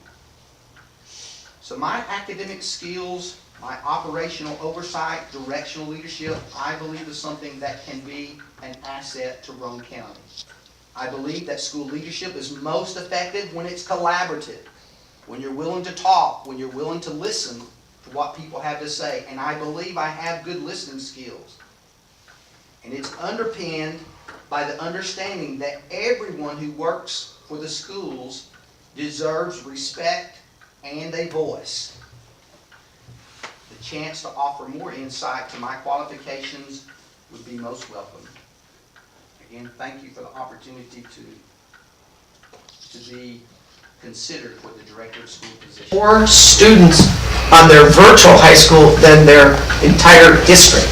So my academic skills, my operational oversight, directional leadership, I believe is something that can be an asset to Roane County. I believe that school leadership is most effective when it's collaborative, when you're willing to talk, when you're willing to listen to what people have to say. And I believe I have good listening skills. And it's underpinned by the understanding that everyone who works for the schools deserves respect and a voice. The chance to offer more insight to my qualifications would be most welcome. Again, thank you for the opportunity to be considered for the director of school position. More students on their virtual high school than their entire district.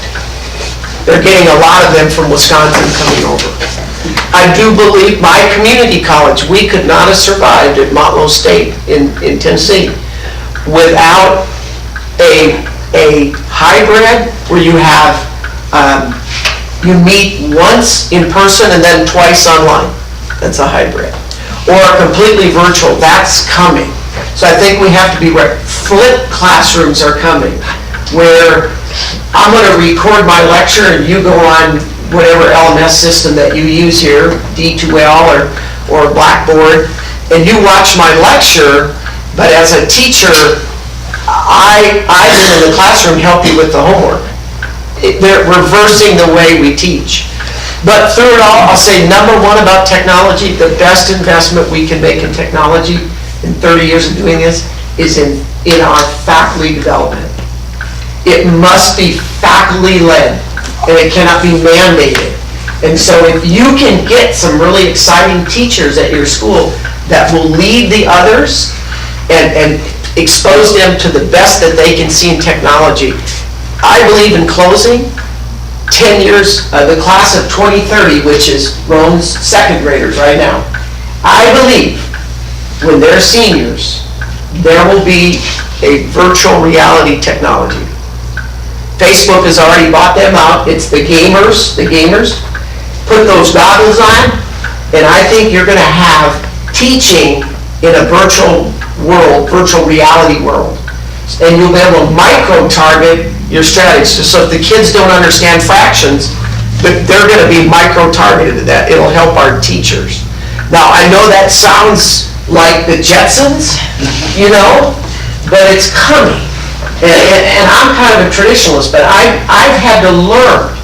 They're getting a lot of them from Wisconsin coming over. I do believe my community college, we could not have survived at Motlow State in Tennessee without a hybrid where you have, you meet once in person and then twice online. That's a hybrid. Or completely virtual, that's coming. So I think we have to be ready. Flip classrooms are coming, where I'm going to record my lecture and you go on whatever LMS system that you use here, D2L or Blackboard, and you watch my lecture, but as a teacher, I've been in the classroom to help you with the homework. They're reversing the way we teach. But through it all, I'll say number one about technology, the best investment we can make in technology in 30 years of doing this is in our faculty development. It must be faculty-led, and it cannot be mandated. And so if you can get some really exciting teachers at your school that will lead the others and expose them to the best that they can see in technology, I believe in closing 10 years, the class of 2030, which is Roane's second graders right now, I believe when they're seniors, there will be a virtual reality technology. Facebook has already bought them out. It's the gamers put those goggles on, and I think you're going to have teaching in a virtual world, virtual reality world. And you'll be able to micro-target your strategies. So if the kids don't understand fractions, they're going to be micro-targeted to that. It'll help our teachers. Now, I know that sounds like the Jetsons, but it's coming. And I'm kind of a traditionalist, but I've had to learn.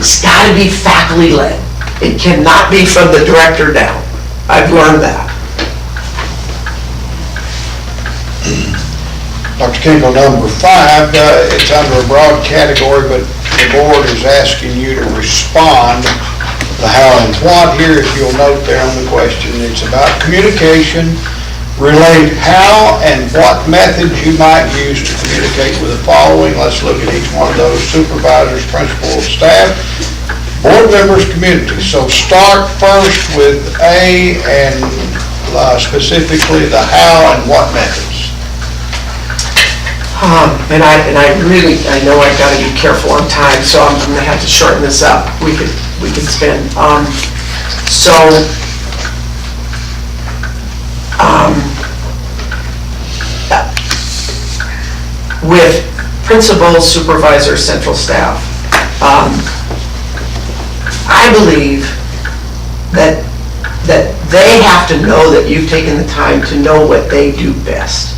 It's got to be faculty-led. It cannot be from the director down. I've learned that. Dr. Kinkel, number 5, it's under a broad category, but the board is asking you to respond the how and what here. If you'll note there on the question, it's about communication relate how and what methods you might use to communicate with the following. Let's look at each one of those: supervisors, principals, staff, board members, community. So start first with A, and specifically the how and what methods. And I really, I know I've got to be careful on time, so I'm gonna have to shorten this up. We could spend, with principals, supervisors, central staff, I believe that they have to know that you've taken the time to know what they do best.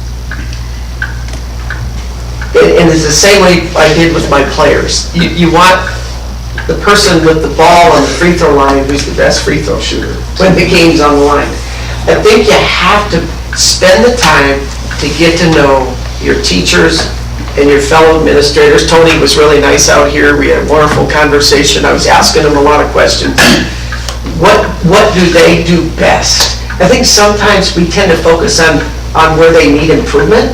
And it's the same way I did with my players. You want the person with the ball on the free throw line who's the best free throw shooter when the game's on the line. I think you have to spend the time to get to know your teachers and your fellow administrators. Tony was really nice out here. We had a wonderful conversation. I was asking him a lot of questions. What do they do best? I think sometimes we tend to focus on where they need improvement,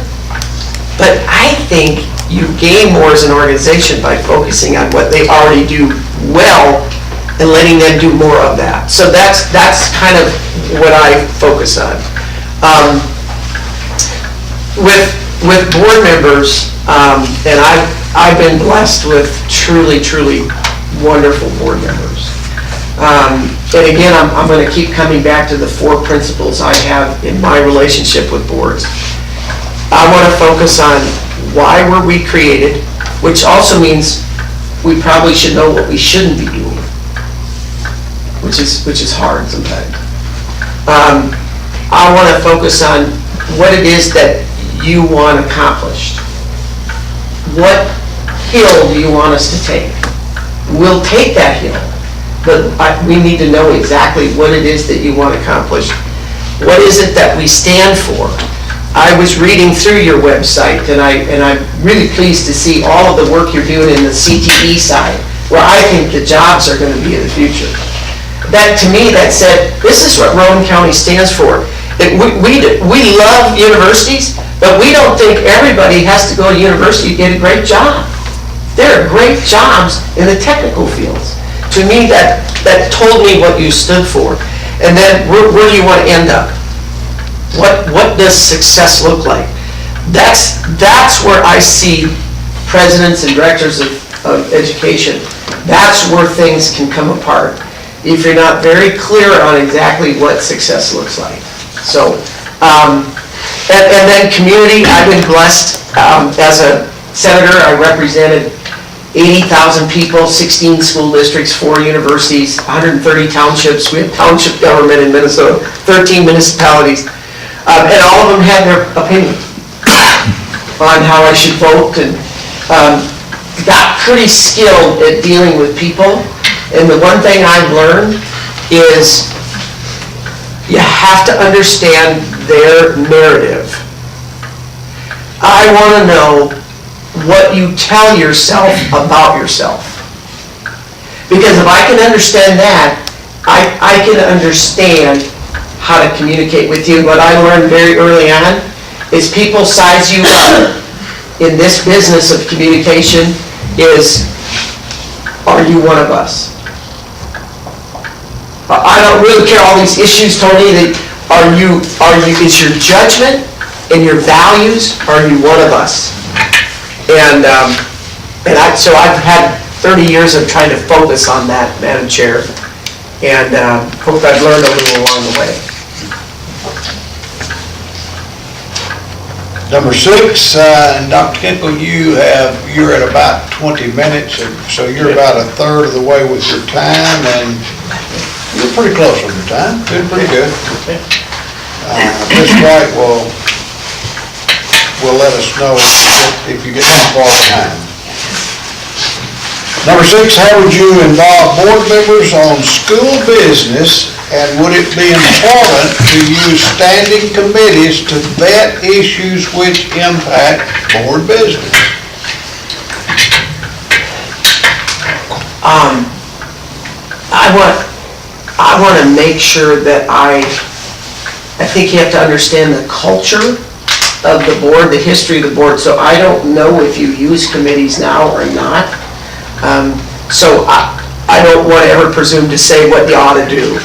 but I think you gain more as an organization by focusing on what they already do well and letting them do more of that. So that's kind of what I focus on. With board members, and I've been blessed with truly wonderful board members. And again, I'm going to keep coming back to the 4 principles I have in my relationship with boards. I want to focus on why were we created, which also means we probably should know what we shouldn't be doing, which is hard sometimes. I want to focus on what it is that you want accomplished. What hill do you want us to take? We'll take that hill, but we need to know exactly what it is that you want accomplished. What is it that we stand for? I was reading through your website, and I'm really pleased to see all of the work you're doing in the CTE side, where I think the jobs are going to be in the future. That, to me, that said, this is what Roane County stands for. We love universities, but we don't think everybody has to go to university to get a great job. There are great jobs in the technical fields. To me, that told me what you stood for. And then where do you want to end up? What does success look like? That's where I see presidents and directors of education. That's where things can come apart if you're not very clear on exactly what success looks like. So, and then community, I've been blessed. As a senator, I represented 80,000 people, 16 school districts, 4 universities, 130 townships. We have township government in Minnesota, 13 municipalities. And all of them had their opinion on how I should vote, and got pretty skilled at dealing with people. And the one thing I've learned is you have to understand their narrative. I want to know what you tell yourself about yourself. Because if I can understand that, I can understand how to communicate with you. What I learned very early on is people size you up in this business of communication is, are you one of us? I don't really care all these issues, Tony, that is your judgment and your values, are you one of us? So I've had 30 years of trying to focus on that, Madam Chair, and hope I've learned a little along the way. Number 6, Dr. Kinkel, you're at about 20 minutes, and so you're about a third of the way with your time, and you're pretty close on your time. Doing pretty good. Ms. White will let us know if you get too far behind. Number 6, how would you involve board members on school business, and would it be important to use standing committees to vet issues which impact board business? I want to make sure that I think you have to understand the culture of the board, the history of the board. So I don't know if you use committees now or not. So I don't want to ever presume to say what you ought to do.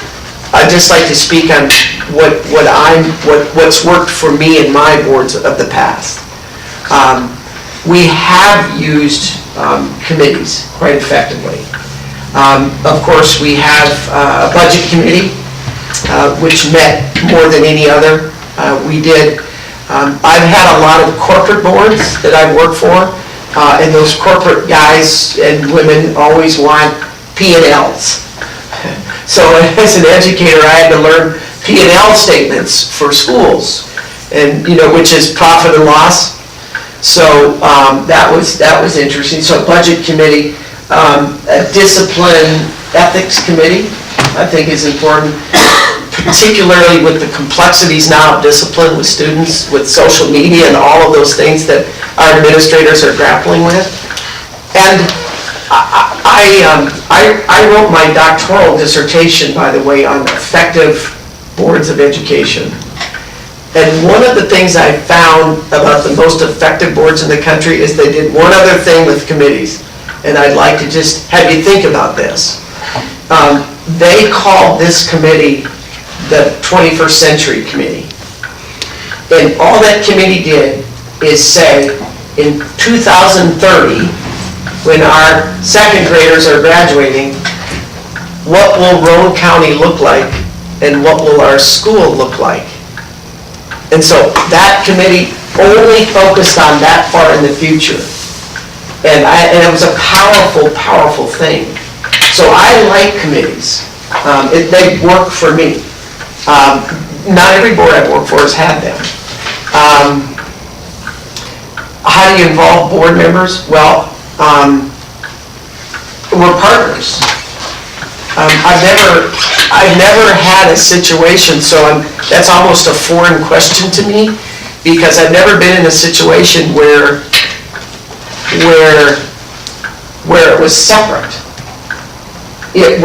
I'd just like to speak on what's worked for me and my boards of the past. We have used committees quite effectively. Of course, we have a budget committee, which met more than any other. We did. I've had a lot of corporate boards that I've worked for, and those corporate guys and women always want P&Ls. So as an educator, I had to learn P&L statements for schools, and which is profit and loss. So that was interesting. So budget committee, a discipline ethics committee, I think is important, particularly with the complexities now of discipline with students, with social media and all of those things that our administrators are grappling with. And I wrote my doctoral dissertation, by the way, on effective boards of education. And one of the things I found about the most effective boards in the country is they did one other thing with committees. And I'd like to just have you think about this. They called this committee the 21st Century Committee. And all that committee did is say, in 2030, when our second graders are graduating, what will Roane County look like and what will our school look like? And so that committee only focused on that far in the future. And it was a powerful, powerful thing. So I like committees. They work for me. Not every board I've worked for has had them. How do you involve board members? Well, we're partners. I've never had a situation, so that's almost a foreign question to me, because I've never been in a situation where it was separate. We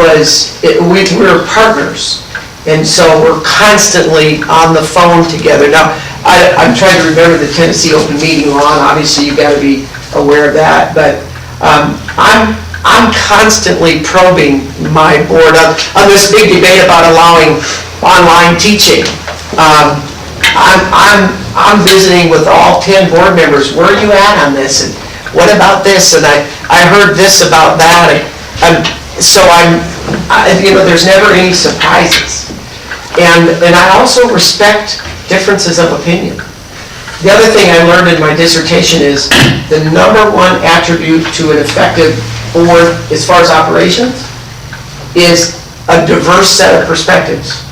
were partners, and so we're constantly on the phone together. Now, I'm trying to remember the Tennessee open meeting law, and obviously you've got to be aware of that, but I'm constantly probing my board on this big debate about allowing online teaching. I'm visiting with all 10 board members. Where are you at on this? And what about this? And I heard this about that. So there's never any surprises. And I also respect differences of opinion. The other thing I learned in my dissertation is the number one attribute to an effective board as far as operations is a diverse set of perspectives.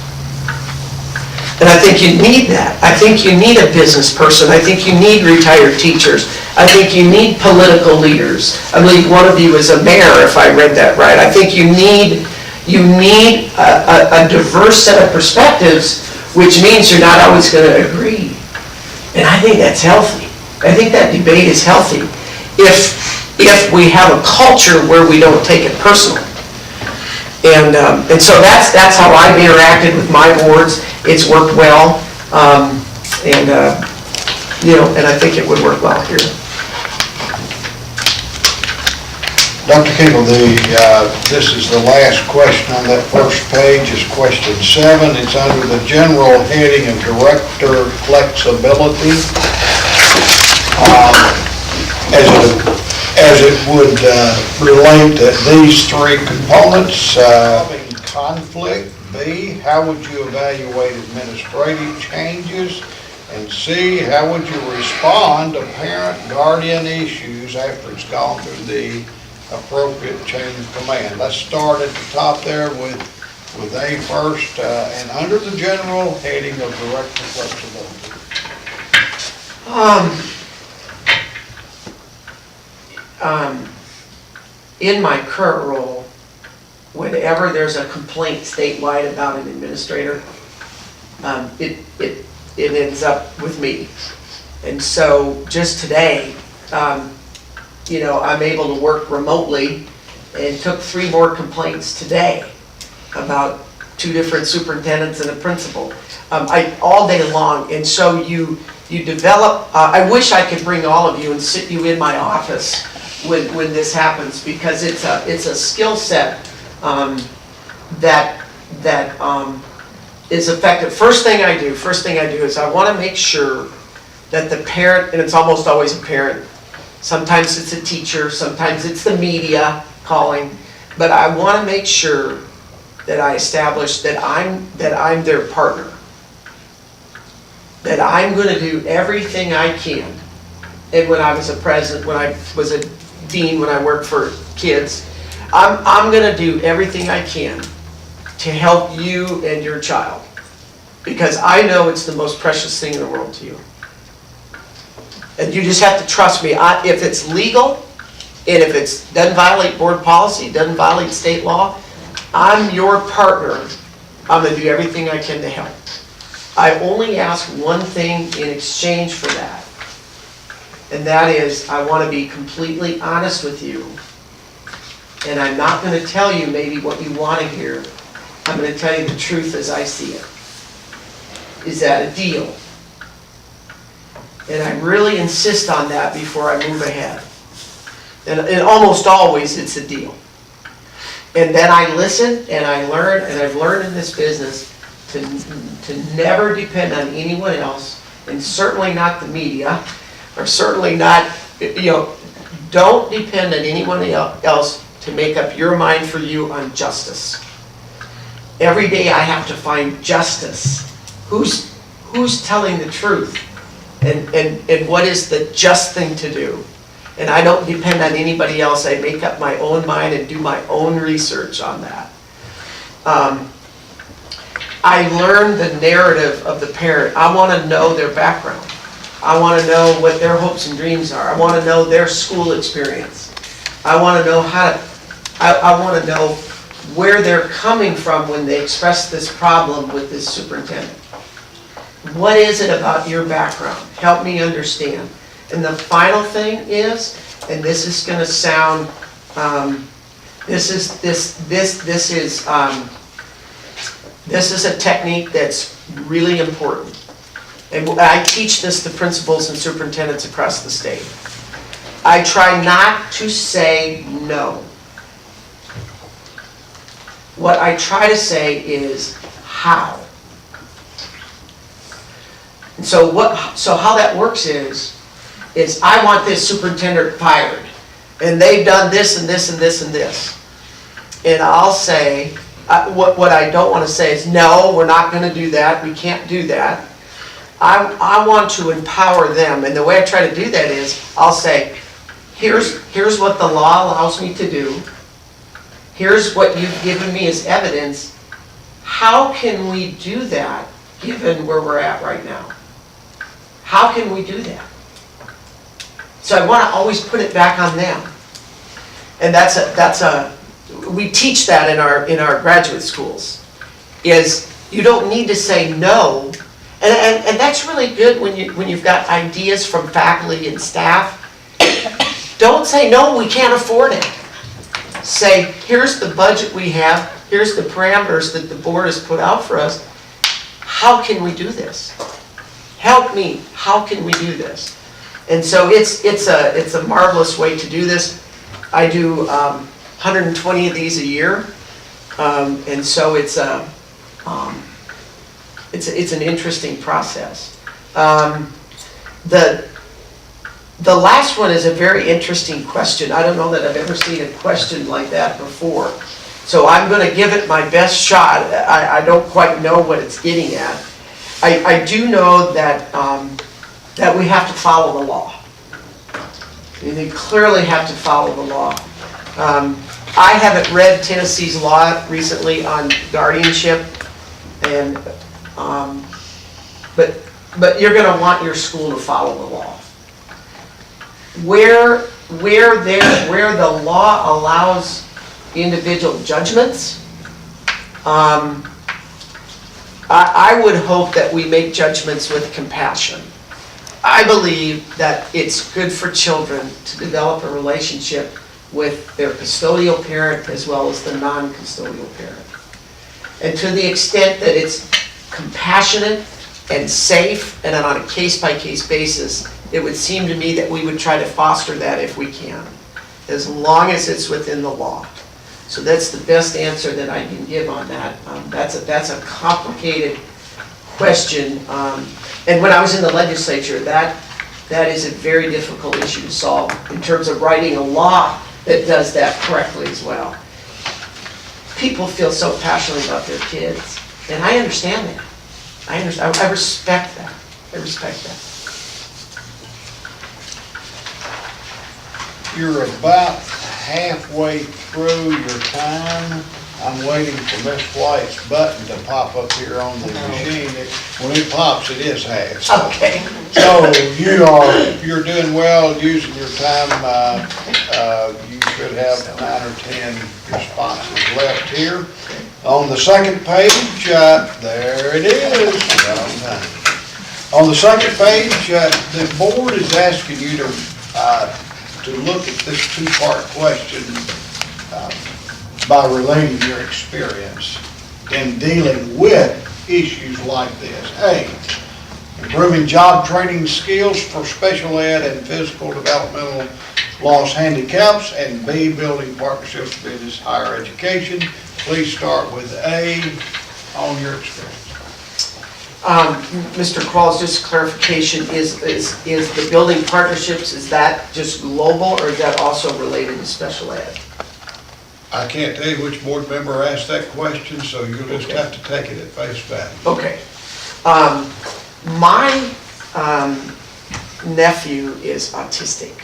And I think you need that. I think you need a business person. I think you need retired teachers. I think you need political leaders. I believe one of you is a mayor, if I read that right. I think you need a diverse set of perspectives, which means you're not always going to agree. And I think that's healthy. I think that debate is healthy if we have a culture where we don't take it personally. And so that's how I've interacted with my boards. It's worked well, and I think it would work well here. Dr. Kinkel, this is the last question on that first page, is question 7. It's under the general heading of director flexibility. As it would relate to these 3 components, having conflict. B, how would you evaluate administrative changes? And C, how would you respond to parent-guardian issues after it's gone through the appropriate chain of command? Let's start at the top there with A first, and under the general heading of director flexibility. In my current role, whenever there's a complaint statewide about an administrator, it ends up with me. And so just today, I'm able to work remotely, and took 3 more complaints today about 2 different superintendents and a principal, all day long. And so you develop, I wish I could bring all of you and sit you in my office when this happens, because it's a skill set that is effective. First thing I do is I want to make sure that the parent, and it's almost always a parent, sometimes it's a teacher, sometimes it's the media calling, but I want to make sure that I establish that I'm their partner, that I'm going to do everything I can. And when I was a president, when I was a dean, when I worked for kids, I'm going to do everything I can to help you and your child, because I know it's the most precious thing in the world to you. And you just have to trust me. If it's legal, and if it doesn't violate board policy, doesn't violate state law, I'm your partner. I'm going to do everything I can to help. I only ask one thing in exchange for that, and that is I want to be completely honest with you. And I'm not going to tell you maybe what you want to hear. I'm going to tell you the truth as I see it. Is that a deal? And I really insist on that before I move ahead. And almost always it's a deal. And then I listen and I learn, and I've learned in this business to never depend on anyone else, and certainly not the media, or certainly not, don't depend on anyone else to make up your mind for you on justice. Every day I have to find justice. Who's telling the truth? And what is the just thing to do? And I don't depend on anybody else. I make up my own mind and do my own research on that. I learn the narrative of the parent. I want to know their background. I want to know what their hopes and dreams are. I want to know their school experience. I want to know I want to know where they're coming from when they express this problem with this superintendent. What is it about your background? Help me understand. And the final thing is, and this is going to sound, this is a technique that's really important. And I teach this to principals and superintendents across the state. I try not to say no. What I try to say is how. And so how that works is I want this superintendent fired, and they've done this and this and this and this. And I'll say, what I don't want to say is, no, we're not going to do that, we can't do that. I want to empower them, and the way I try to do that is, I'll say, here's what the law allows me to do. Here's what you've given me as evidence. How can we do that given where we're at right now? How can we do that? So I want to always put it back on them. And we teach that in our graduate schools, is you don't need to say no. And that's really good when you've got ideas from faculty and staff. Don't say, no, we can't afford it. Say, here's the budget we have, here's the parameters that the board has put out for us. How can we do this? Help me, how can we do this? And so it's a marvelous way to do this. I do 120 of these a year, and so it's an interesting process. The last one is a very interesting question. I don't know that I've ever seen a question like that before. So I'm going to give it my best shot. I don't quite know what it's getting at. I do know that we have to follow the law. We clearly have to follow the law. I haven't read Tennessee's law recently on guardianship, and but you're going to want your school to follow the law. Where the law allows individual judgments, I would hope that we make judgments with compassion. I believe that it's good for children to develop a relationship with their custodial parent as well as the non-custodial parent. And to the extent that it's compassionate and safe and on a case-by-case basis, it would seem to me that we would try to foster that if we can, as long as it's within the law. So that's the best answer that I can give on that. That's a complicated question. And when I was in the legislature, that is a very difficult issue to solve in terms of writing a law that does that correctly as well. People feel so passionately about their kids, and I understand that. I respect that. I respect that. You're about halfway through your time. I'm waiting for Miss White's button to pop up here on the machine. When it pops, it is half. So- Okay. So you're doing well using your time. You should have 9 or 10 responses left here. On the second page, there it is. Right on time. On the second page, the board is asking you to look at this two-part question by relating your experience in dealing with issues like this. A, improving job training skills for special ed and physical developmental loss handicaps, and B, building partnerships for business higher education. Please start with A on your experience. Mr. Qualls, just clarification, is the building partnerships, is that just global or is that also related to special ed? I can't tell you which board member asked that question, so you'll just have to take it at face value. Okay. My nephew is autistic,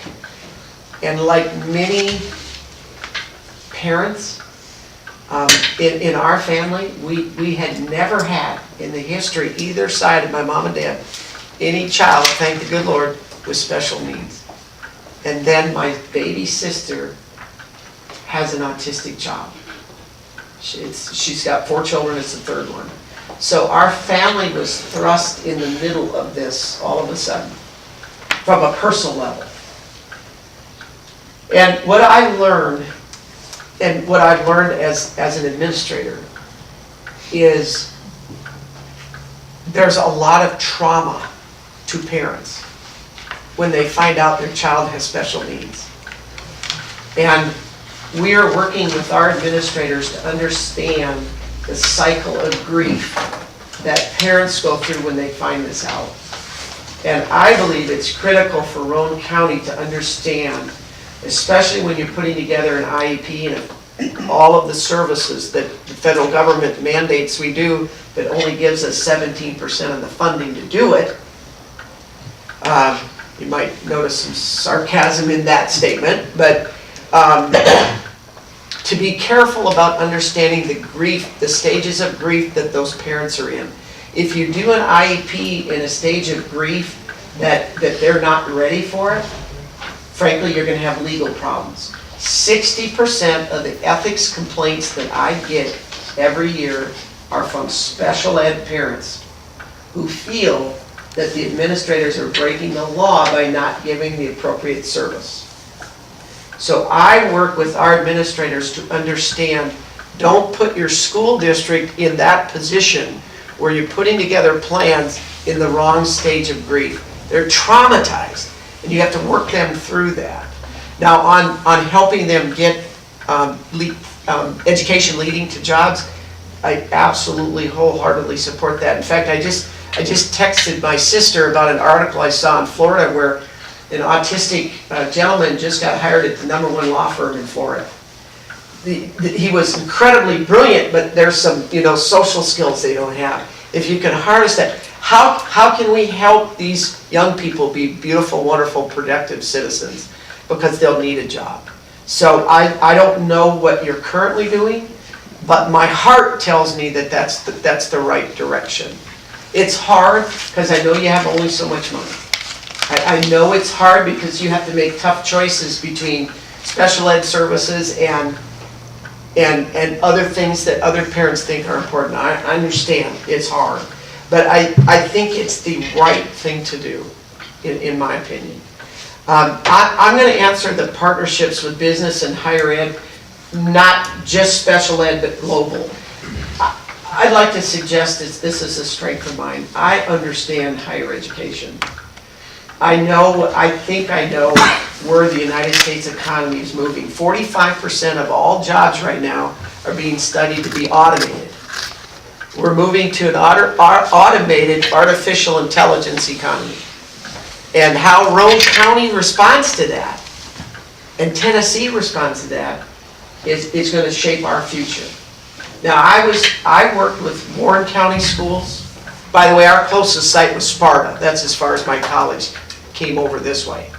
and like many parents, in our family, we had never had in the history, either side of my mom and dad, any child, thank the good Lord, with special needs. And then my baby sister has an autistic child. She's got 4 children, it's the third one. So our family was thrust in the middle of this all of a sudden, from a personal level. And what I learned, and what I've learned as an administrator, is there's a lot of trauma to parents when they find out their child has special needs. And we are working with our administrators to understand the cycle of grief that parents go through when they find this out. And I believe it's critical for Roane County to understand, especially when you're putting together an IEP and all of the services that the federal government mandates we do, that only gives us 17% of the funding to do it. You might notice some sarcasm in that statement, but to be careful about understanding the grief, the stages of grief that those parents are in. If you do an IEP in a stage of grief that they're not ready for it, frankly, you're going to have legal problems. 60% of the ethics complaints that I get every year are from special ed parents who feel that the administrators are breaking the law by not giving the appropriate service. So I work with our administrators to understand, don't put your school district in that position where you're putting together plans in the wrong stage of grief. They're traumatized, and you have to work them through that. Now, on helping them get education leading to jobs, I absolutely wholeheartedly support that. In fact, I just texted my sister about an article I saw in Florida where an autistic gentleman just got hired at the #1 law firm in Florida. He was incredibly brilliant, but there's some social skills they don't have. If you can harness that, how can we help these young people be beautiful, wonderful, productive citizens? Because they'll need a job. So I don't know what you're currently doing, but my heart tells me that that's the right direction. It's hard because I know you have only so much money. I know it's hard because you have to make tough choices between special ed services and other things that other parents think are important. I understand it's hard, but I think it's the right thing to do, in my opinion. I'm going to answer the partnerships with business and higher ed, not just special ed, but global. I'd like to suggest is, this is a strength of mine. I understand higher education. I think I know where the United States economy is moving. 45% of all jobs right now are being studied to be automated. We're moving to an automated artificial intelligence economy. And how Roane County responds to that, and Tennessee responds to that, is going to shape our future. Now, I worked with Warren County schools. By the way, our closest site was Sparta. That's as far as my college came over this way.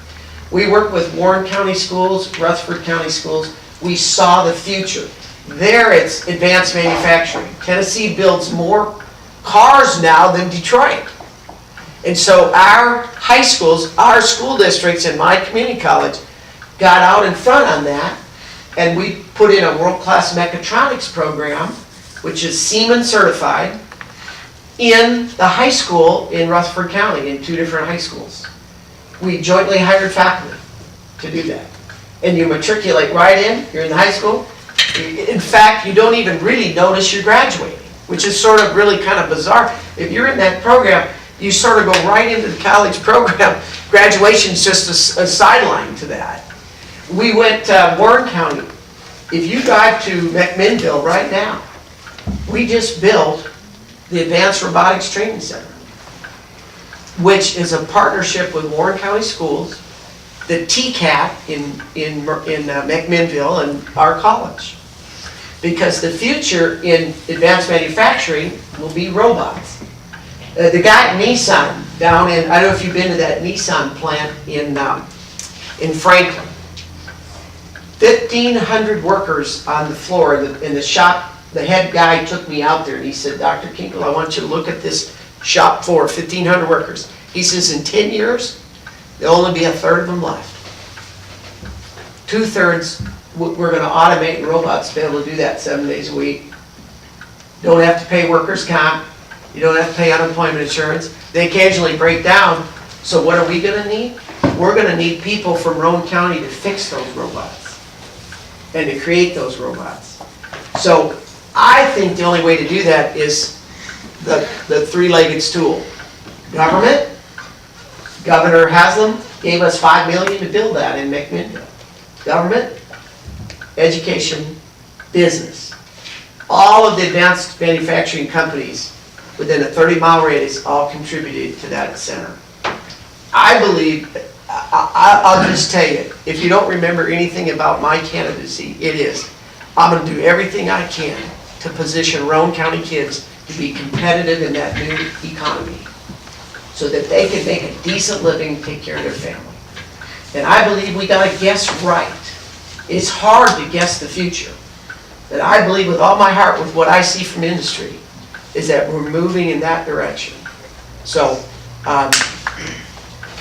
We worked with Warren County schools, Rutherford County schools. We saw the future. There it's advanced manufacturing. Tennessee builds more cars now than Detroit. And so our high schools, our school districts, and my community college got out in front on that, and we put in a world-class mechatronics program, which is Siemens certified, in the high school in Rutherford County, in 2 different high schools. We jointly hired faculty to do that. And you matriculate right in, you're in the high school. In fact, you don't even really notice you're graduating, which is sort of really kind of bizarre. If you're in that program, you sort of go right into the college program. Graduation's just a sideline to that. We went to Warren County. If you drive to McMinnville right now, we just built the Advanced Robotics Training Center, which is a partnership with Warren County Schools, the TCAT in McMinnville, and our college. Because the future in advanced manufacturing will be robots. The guy at Nissan down in, I don't know if you've been to that Nissan plant in Franklin. 1,500 workers on the floor in the shop. The head guy took me out there and he said, Dr. Kinkel, I want you to look at this shop floor, 1,500 workers. He says, in 10 years, there'll only be 1/3 of them left. 2/3, we're going to automate, and robots to be able to do that 7 days a week. Don't have to pay workers' comp. You don't have to pay unemployment insurance. They occasionally break down. So what are we going to need? We're going to need people from Roane County to fix those robots and to create those robots. So I think the only way to do that is the three-legged stool. Government. Governor Haslam gave us $5 million to build that in McMinnville. Government, education, business. All of the advanced manufacturing companies within a 30-mile radius all contributed to that center. I believe, I'll just tell you, if you don't remember anything about my candidacy, it is, I'm going to do everything I can to position Roane County kids to be competitive in that new economy so that they can make a decent living and take care of their family. And I believe we got to guess right. It's hard to guess the future. But I believe with all my heart, with what I see from industry, is that we're moving in that direction. So,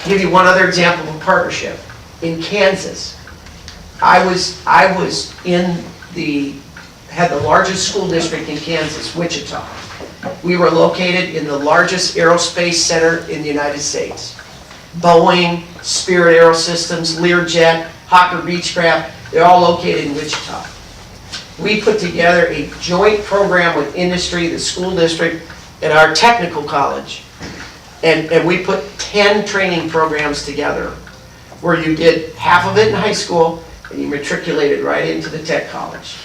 give you one other example of a partnership. In Kansas, I was in had the largest school district in Kansas, Wichita. We were located in the largest aerospace center in the United States. Boeing, Spirit Aerosystems, Learjet, Hawker Beechcraft, they're all located in Wichita. We put together a joint program with industry, the school district, and our technical college. And we put 10 training programs together where you did half of it in high school and you matriculated right into the tech college.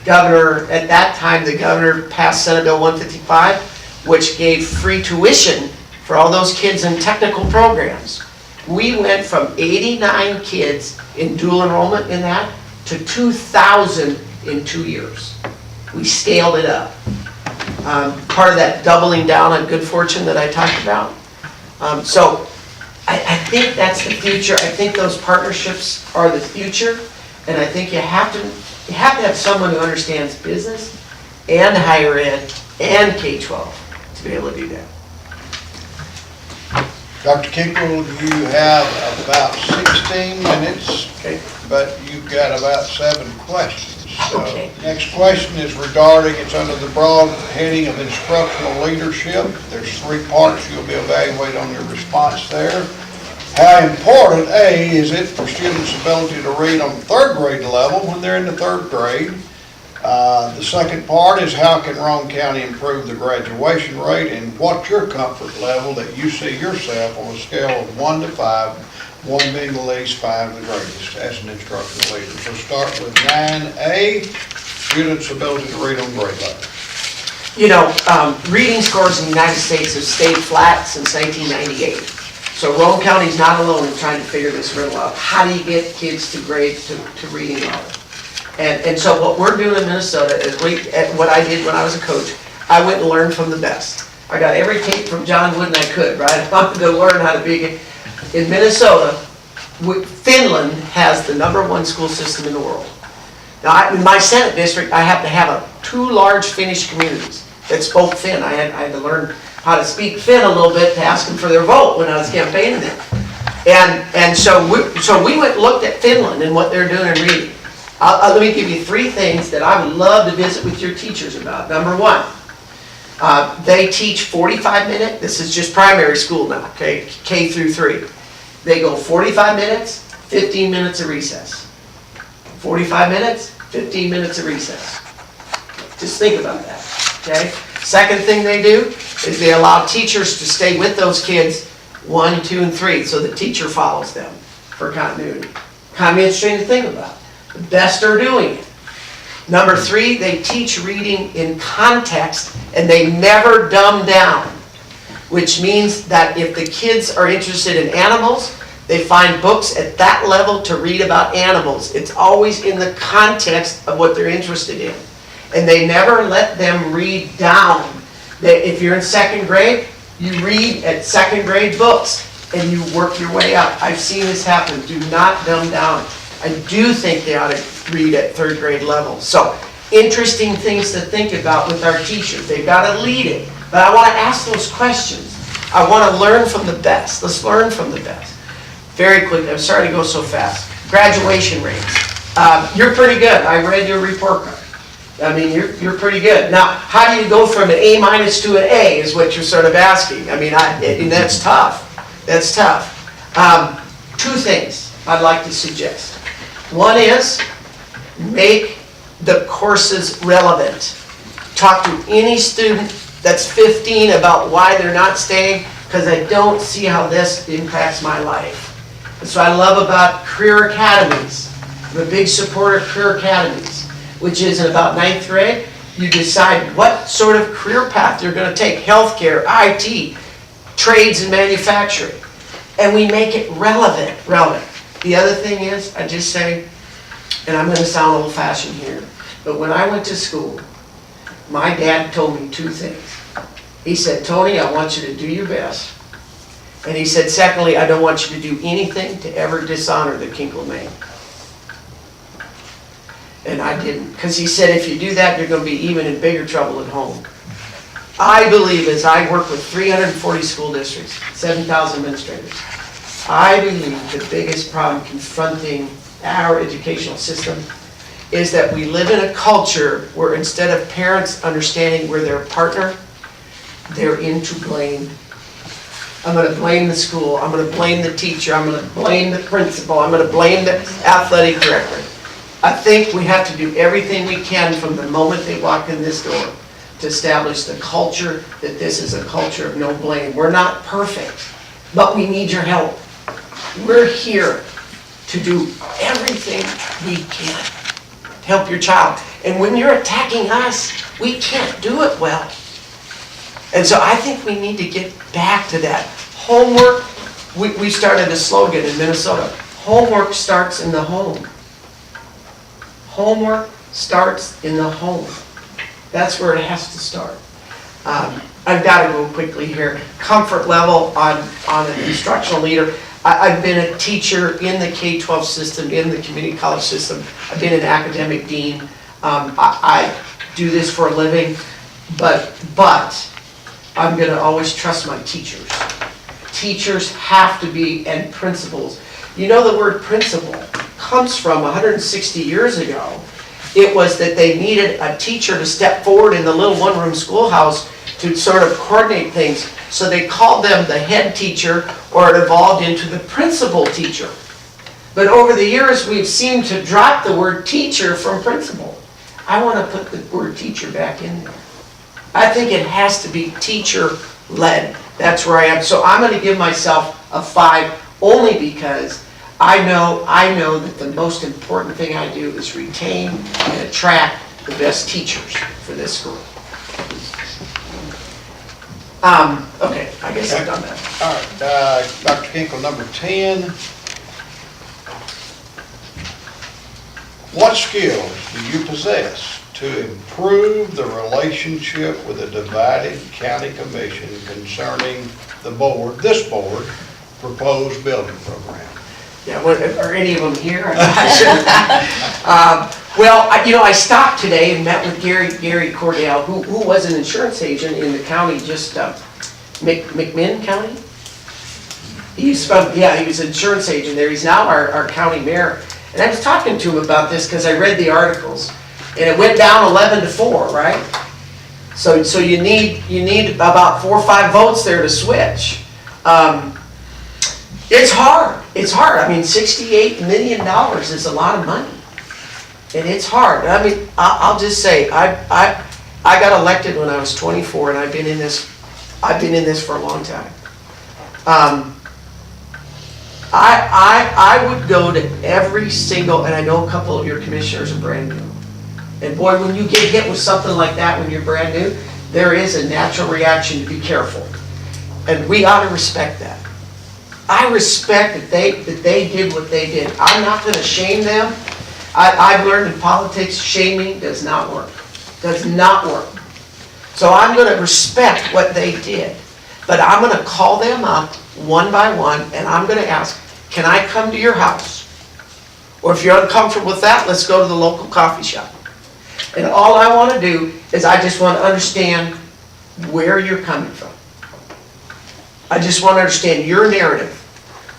Governor, at that time, the governor passed Senate Bill 155, which gave free tuition for all those kids in technical programs. We went from 89 kids in dual enrollment in that to 2,000 in 2 years. We scaled it up. Part of that doubling down on good fortune that I talked about. So I think that's the future. I think those partnerships are the future. And I think you have to have someone who understands business and higher ed and K-12 to be able to do that. Dr. Kinkel, you have about 16 minutes, Okay. but you've got about 7 questions. So Okay. next question is regarding, it's under the broad heading of instructional leadership. There's 3 parts you'll be evaluated on your response there. How important, A, is it for students' ability to read on the 3rd grade level when they're in the 3rd grade? The second part is how can Roane County improve the graduation rate, and what's your comfort level that you see yourself on a scale of 1 to 5, 1 being the least, 5 the greatest, as an instructional leader. So start with 9A, students' ability to read on grade level. You know, reading scores in the United States have stayed flat since 1998. So Roane County's not alone in trying to figure this riddle out. How do you get kids to grade to reading level? And so what we're doing in Minnesota is what I did when I was a coach, I went and learned from the best. I got every tape from John Wooden I could, right? I wanted to learn how to be. In Minnesota, Finland has the #1 school system in the world. Now, in my Senate district, I have to have 2 large Finnish communities that spoke Finn. I had to learn how to speak Finn a little bit to ask them for their vote when I was campaigning there. And so we went and looked at Finland and what they're doing in reading. Let me give you 3 things that I would love to visit with your teachers about. Number 1, they teach 45-minute, this is just primary school now, okay, K through 3. They go 45 minutes, 15 minutes of recess. 45 minutes, 15 minutes of recess. Just think about that, okay? Second thing they do is they allow teachers to stay with those kids 1, 2, and 3, so the teacher follows them for continuity. Kind of interesting to think about. The best are doing it. Number 3, they teach reading in context, and they never dumb down, which means that if the kids are interested in animals, they find books at that level to read about animals. It's always in the context of what they're interested in. And they never let them read down. If you're in 2nd grade, you read at 2nd grade books and you work your way up. I've seen this happen. Do not dumb down. I do think they ought to read at 3rd grade level. So, interesting things to think about with our teachers. They've got to lead it. But I want to ask those questions. I want to learn from the best. Let's learn from the best. Very quickly, I'm sorry to go so fast. Graduation rates. You're pretty good. I read your report card. I mean, you're pretty good. Now, how do you go from an A- to an A is what you're sort of asking. I mean, and that's tough. That's tough. 2 things I'd like to suggest. One is make the courses relevant. Talk to any student that's 15 about why they're not staying, because I don't see how this impacts my life. That's what I love about career academies. I'm a big supporter of career academies, which is in about 9th grade, you decide what sort of career path you're going to take, healthcare, IT, trades and manufacturing, and we make it relevant. The other thing is, I just say, and I'm going to sound old-fashioned here, but when I went to school, my dad told me 2 things. He said, Tony, I want you to do your best. And he said, secondly, I don't want you to do anything to ever dishonor the Kinkel name. And I didn't, because he said if you do that, you're going to be even in bigger trouble at home. I believe, as I work with 340 school districts, 7,000 administrators, I believe the biggest problem confronting our educational system is that we live in a culture where instead of parents understanding we're their partner, they're into blame. I'm going to blame the school, I'm going to blame the teacher, I'm going to blame the principal, I'm going to blame the athletic director. I think we have to do everything we can from the moment they walk in this door to establish the culture that this is a culture of no blame. We're not perfect, but we need your help. We're here to do everything we can to help your child. And when you're attacking us, we can't do it well. And so I think we need to get back to that. Homework, we started a slogan in Minnesota. Homework starts in the home. Homework starts in the home. That's where it has to start. I've got to go quickly here. Comfort level on an instructional leader. I've been a teacher in the K-12 system, in the community college system. I've been an academic dean. I do this for a living, but I'm going to always trust my teachers. Teachers have to be, and principals. You know, the word principal comes from 160 years ago. It was that they needed a teacher to step forward in the little one-room schoolhouse to sort of coordinate things. So they called them the head teacher, or it evolved into the principal teacher. But over the years, we've seemed to drop the word teacher from principal. I want to put the word teacher back in there. I think it has to be teacher-led. That's where I am. So I'm going to give myself a 5 only because I know that the most important thing I do is retain and attract the best teachers for this school. Okay, I guess I've done that. All right, Dr. Kinkel, number 10. What skills do you possess to improve the relationship with the divided county commission concerning this board proposed building program? Yeah, are any of them here? Well, I stopped today and met with Gary Cordell, who was an insurance agent in the county, just McMinn County? He was an insurance agent there. He's now our county mayor. And I was talking to him about this because I read the articles, and it went down 11-4, right? So you need about 4 or 5 votes there to switch. It's hard. It's hard. I mean, $68 million is a lot of money, and it's hard. I mean, I'll just say I got elected when I was 24, and I've been in this for a long time. I would go to every single, and I know a couple of your commissioners are brand new. And boy, when you get hit with something like that when you're brand new, there is a natural reaction to be careful. And we ought to respect that. I respect that they did what they did. I'm not going to shame them. I've learned in politics, shaming does not work. Does not work. So I'm going to respect what they did. But I'm going to call them up one by one, and I'm going to ask, can I come to your house? Or if you're uncomfortable with that, let's go to the local coffee shop. And all I want to do is I just want to understand where you're coming from. I just want to understand your narrative.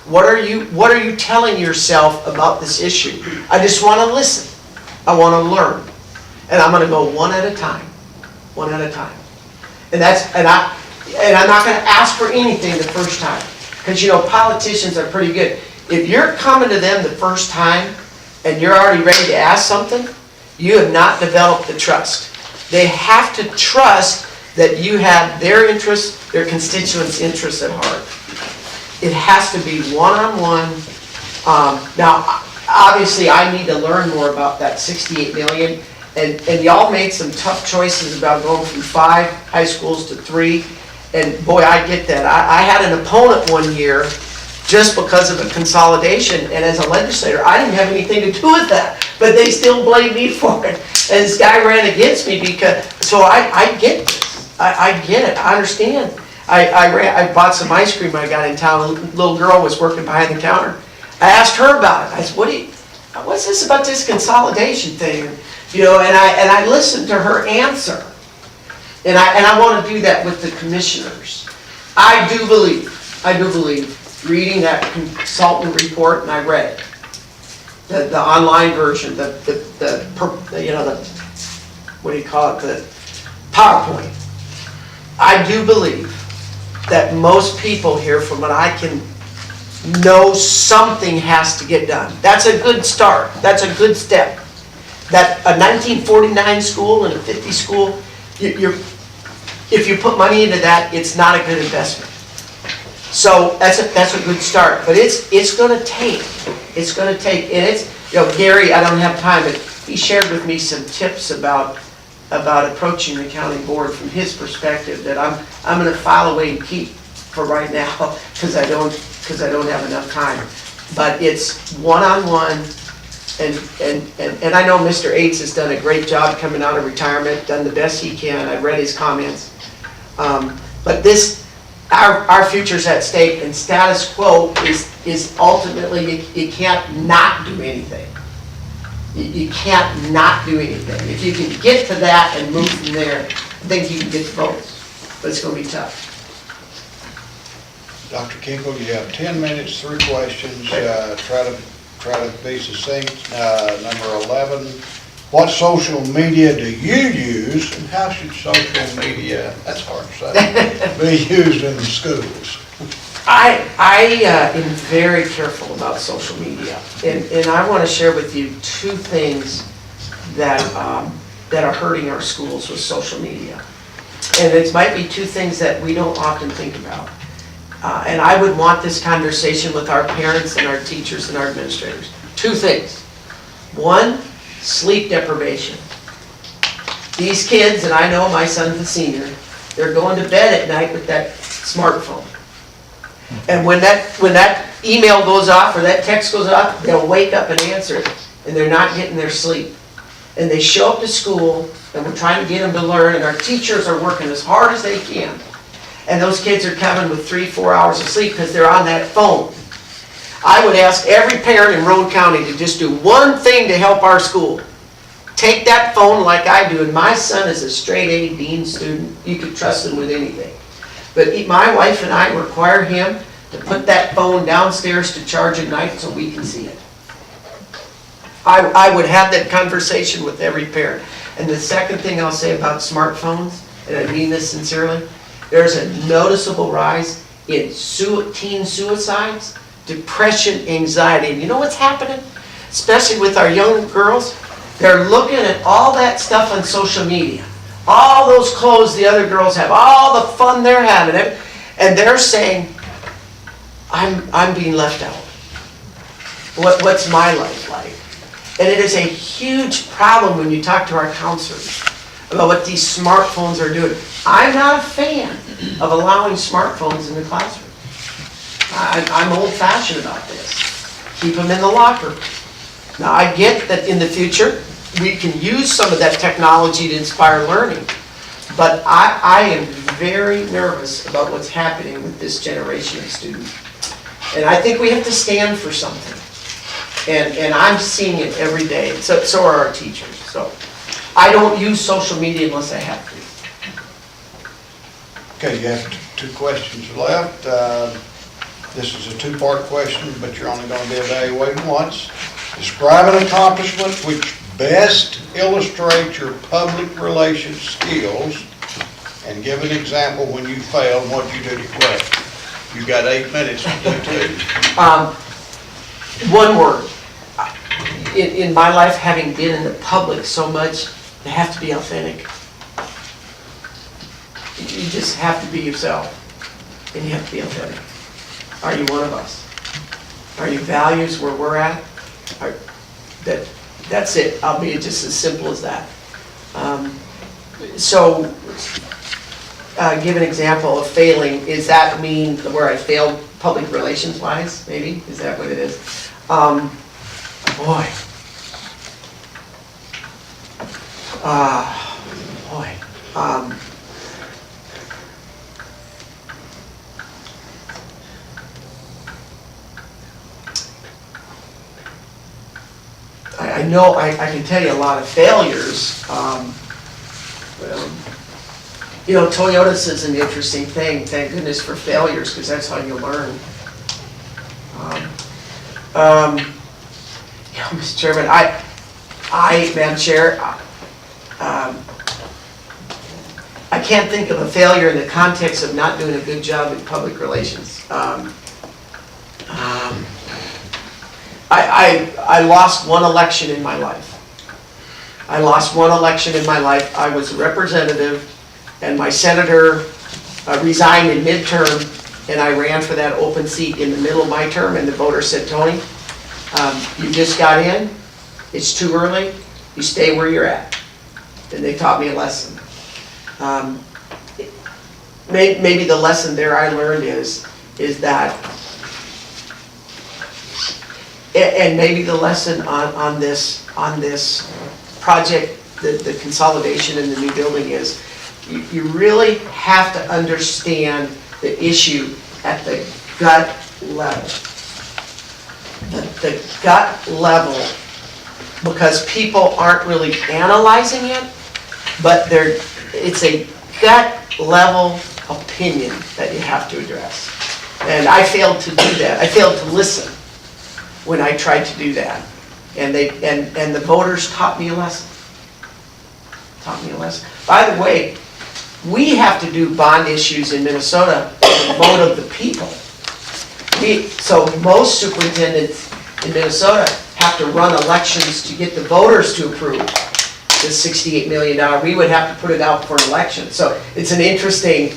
What are you telling yourself about this issue? I just want to listen. I want to learn. And I'm going to go one at a time. One at a time. And I'm not going to ask for anything the first time. Because politicians are pretty good. If you're coming to them the first time and you're already ready to ask something, you have not developed the trust. They have to trust that you have their interests, their constituents' interests at heart. It has to be one-on-one. Now, obviously, I need to learn more about that $68 million. And y'all made some tough choices about going from 5 high schools to 3. And boy, I get that. I had an opponent one year just because of a consolidation. And as a legislator, I didn't have anything to do with that. But they still blamed me for it. And this guy ran against me because, so I get this. I get it. I understand. I bought some ice cream I got in town. A little girl was working behind the counter. I asked her about it. I said, what's this about this consolidation thing? And I listened to her answer. And I want to do that with the commissioners. I do believe, reading that consultant report, and I read it, the online version, the what do you call it, the PowerPoint. I do believe that most people here, from what I can know, something has to get done. That's a good start. That's a good step. That a 1949 school and a 50 school, if you put money into that, it's not a good investment. So that's a good start. But it's going to take. It's going to take. And it's, Gary, I don't have time, but he shared with me some tips about approaching the county board from his perspective that I'm going to file away and keep for right now because I don't have enough time. But it's one-on-one. And I know Mr. Aites has done a great job coming out of retirement, done the best he can. I've read his comments. But our future's at stake, and status quo is ultimately, you can't not do anything. You can't not do anything. If you can get to that and move from there, I think you can get the votes. But it's going to be tough. Dr. Kinkel, you have 10 minutes, 3 questions. Try to be succinct. Number 11, what social media do you use, and how should social media, that's hard to say, be used in the schools? I am very careful about social media, and I want to share with you 2 things that that are hurting our schools with social media. And it might be two things that we don't often think about. And I would want this conversation with our parents and our teachers and our administrators. Two things. One, sleep deprivation. These kids, and I know my son's a senior, they're going to bed at night with that smartphone. And when that email goes off or that text goes off, they'll wake up and answer it, and they're not getting their sleep. And they show up to school, and we're trying to get them to learn, and our teachers are working as hard as they can. And those kids are coming with 3-4 hours of sleep because they're on that phone. I would ask every parent in Roane County to just do one thing to help our school. Take that phone like I do, and my son is a straight A dean student. You can trust him with anything. But my wife and I require him to put that phone downstairs to charge at night so we can see it. I would have that conversation with every parent. And the second thing I'll say about smartphones, and I mean this sincerely, there's a noticeable rise in teen suicides, depression, anxiety. And you know what's happening? Especially with our young girls, they're looking at all that stuff on social media. All those clothes the other girls have, all the fun they're having, and they're saying, I'm being left out. What's my life like? And it is a huge problem when you talk to our counselors about what these smartphones are doing. I'm not a fan of allowing smartphones in the classroom. I'm old-fashioned about this. Keep them in the locker. Now, I get that in the future, we can use some of that technology to inspire learning, but I am very nervous about what's happening with this generation of students. And I think we have to stand for something. And I'm seeing it every day. So are our teachers. So I don't use social media unless I have to. Okay, you have two questions left. This is a two-part question, but you're only going to be evaluated once. Describe an accomplishment which best illustrates your public relations skills, and give an example when you failed and what you do to correct. You've got 8 minutes to do two. One word. In my life, having been in the public so much, you have to be authentic. You just have to be yourself, and you have to be authentic. Are you one of us? Are your values where we're at? That's it. I'll be just as simple as that. Give an example of failing. Does that mean where I failed public relations wise? Maybe is that what it is? Boy. I know I can tell you a lot of failures. You know, Toyota's is an interesting thing. Thank goodness for failures, because that's how you learn. Mr. Chairman, Madam Chair, I can't think of a failure in the context of not doing a good job in public relations. I lost one election in my life. I was a representative, and my senator resigned in midterm, and I ran for that open seat in the middle of my term, and the voters said, Tony, you just got in, it's too early, you stay where you're at. And they taught me a lesson. Maybe the lesson there I learned is that, and maybe the lesson on this project, the consolidation in the new building is, you really have to understand the issue at the gut level. The gut level, because people aren't really analyzing it, but it's a gut level opinion that you have to address. And I failed to do that. I failed to listen when I tried to do that. And the voters taught me a lesson. By the way, we have to do bond issues in Minnesota with the vote of the people. So most superintendents in Minnesota have to run elections to get the voters to approve. this $68 million, we would have to put it out for an election. So it's an interesting,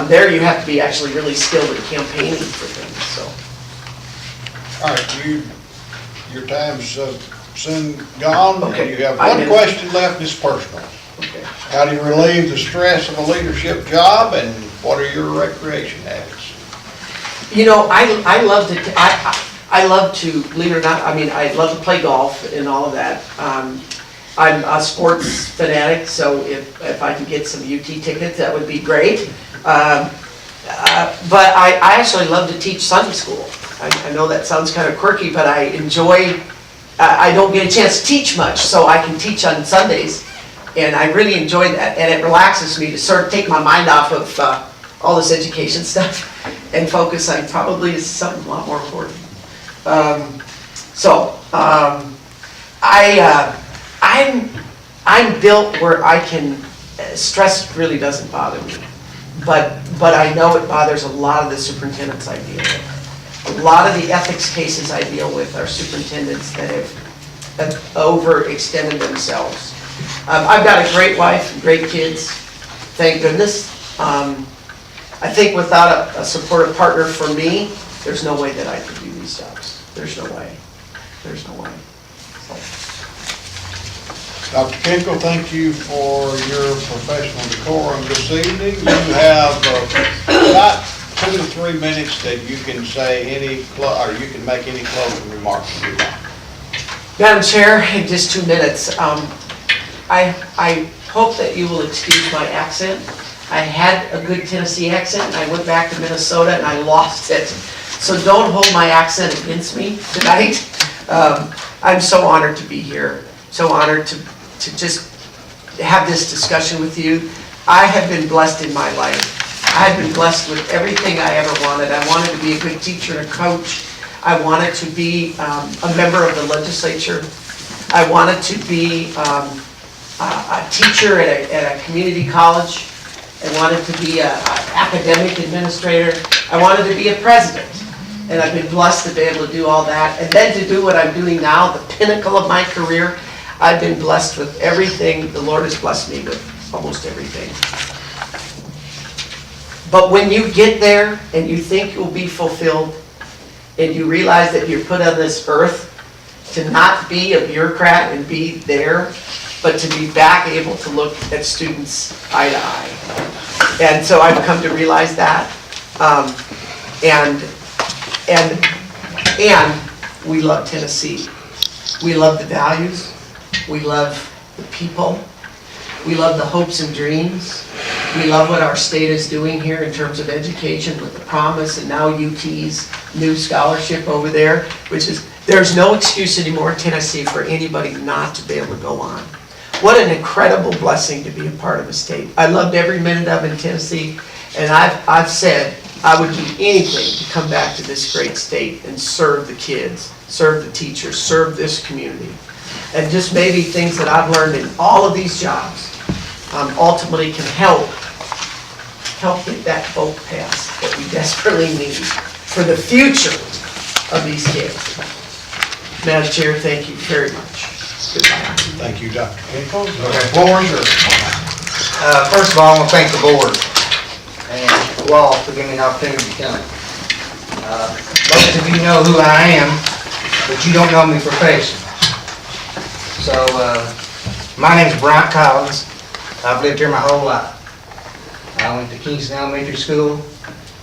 there you have to be actually really skilled in campaigning for things, so. All right, your time's soon gone, Okay. and you have I one did. question left, it's personal. Okay. How do you relieve the stress of a leadership job, and what are your recreation habits? You know, I love to, I love to, believe it or not, I mean, I love to play golf and all of that. I'm a sports fanatic, so if I could get some UT tickets, that would be great. But I actually love to teach Sunday school. I know that sounds kind of quirky, but I enjoy, I don't get a chance to teach much, so I can teach on Sundays. And I really enjoy that, and it relaxes me to sort of take my mind off of all this education stuff and focus on probably something a lot more important. I'm built where I can, stress really doesn't bother me. But I know it bothers a lot of the superintendents I deal with. A lot of the ethics cases I deal with are superintendents that have overextended themselves. I've got a great wife and great kids, thank goodness. I think without a supportive partner for me, there's no way that I could do these jobs. There's no way. There's no way. Dr. Kinkel, thank you for your professional decorum this evening. You have about 2 to 3 minutes that you can say or you can make any closing remarks if you like. Madam Chair, in just 2 minutes, I hope that you will excuse my accent. I had a good Tennessee accent, and I went back to Minnesota and I lost it. So don't hold my accent against me tonight. I'm so honored to be here, so honored to just have this discussion with you. I have been blessed in my life. I have been blessed with everything I ever wanted. I wanted to be a good teacher and a coach. I wanted to be a member of the legislature. I wanted to be a teacher at a community college. I wanted to be an academic administrator. I wanted to be a president. And I've been blessed to be able to do all that. And then to do what I'm doing now, the pinnacle of my career, I've been blessed with everything. The Lord has blessed me with almost everything. But when you get there and you think you'll be fulfilled, and you realize that you're put on this earth to not be a bureaucrat and be there, but to be back able to look at students eye to eye. And so I've come to realize that. And we love Tennessee. We love the values. We love the people. We love the hopes and dreams. We love what our state is doing here in terms of education with the Promise and now UT's new scholarship over there, which is, there's no excuse anymore in Tennessee for anybody not to be able to go on. What an incredible blessing to be a part of a state. I loved every minute of it in Tennessee, and I've said I would do anything to come back to this great state and serve the kids, serve the teachers, serve this community. And just maybe things that I've learned in all of these jobs ultimately can help get that vote passed that we desperately need for the future of these kids. Madam Chair, thank you very much. Goodbye. Thank you, Dr. Kinkel. The floor is yours. First of all, I want to thank the board and Wall for giving me an opportunity to come. Most of you know who I am, but you don't know me professionally. So, my name is Bryant Collins. I've lived here my whole life. I went to Kingston Elementary School,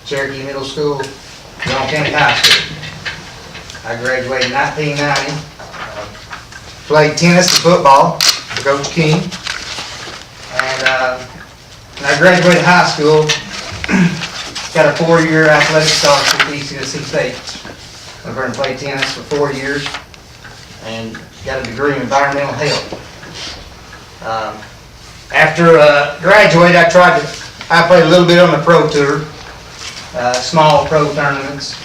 Cherokee Middle School, Roane County High School. I graduated in 1990. Played tennis and football for Coach King. And when I graduated high school, got a 4-year athletic scholarship to East Tennessee State. Went over and played tennis for 4 years and got a degree in environmental health. After graduating, I played a little bit on the pro tour, small pro tournaments,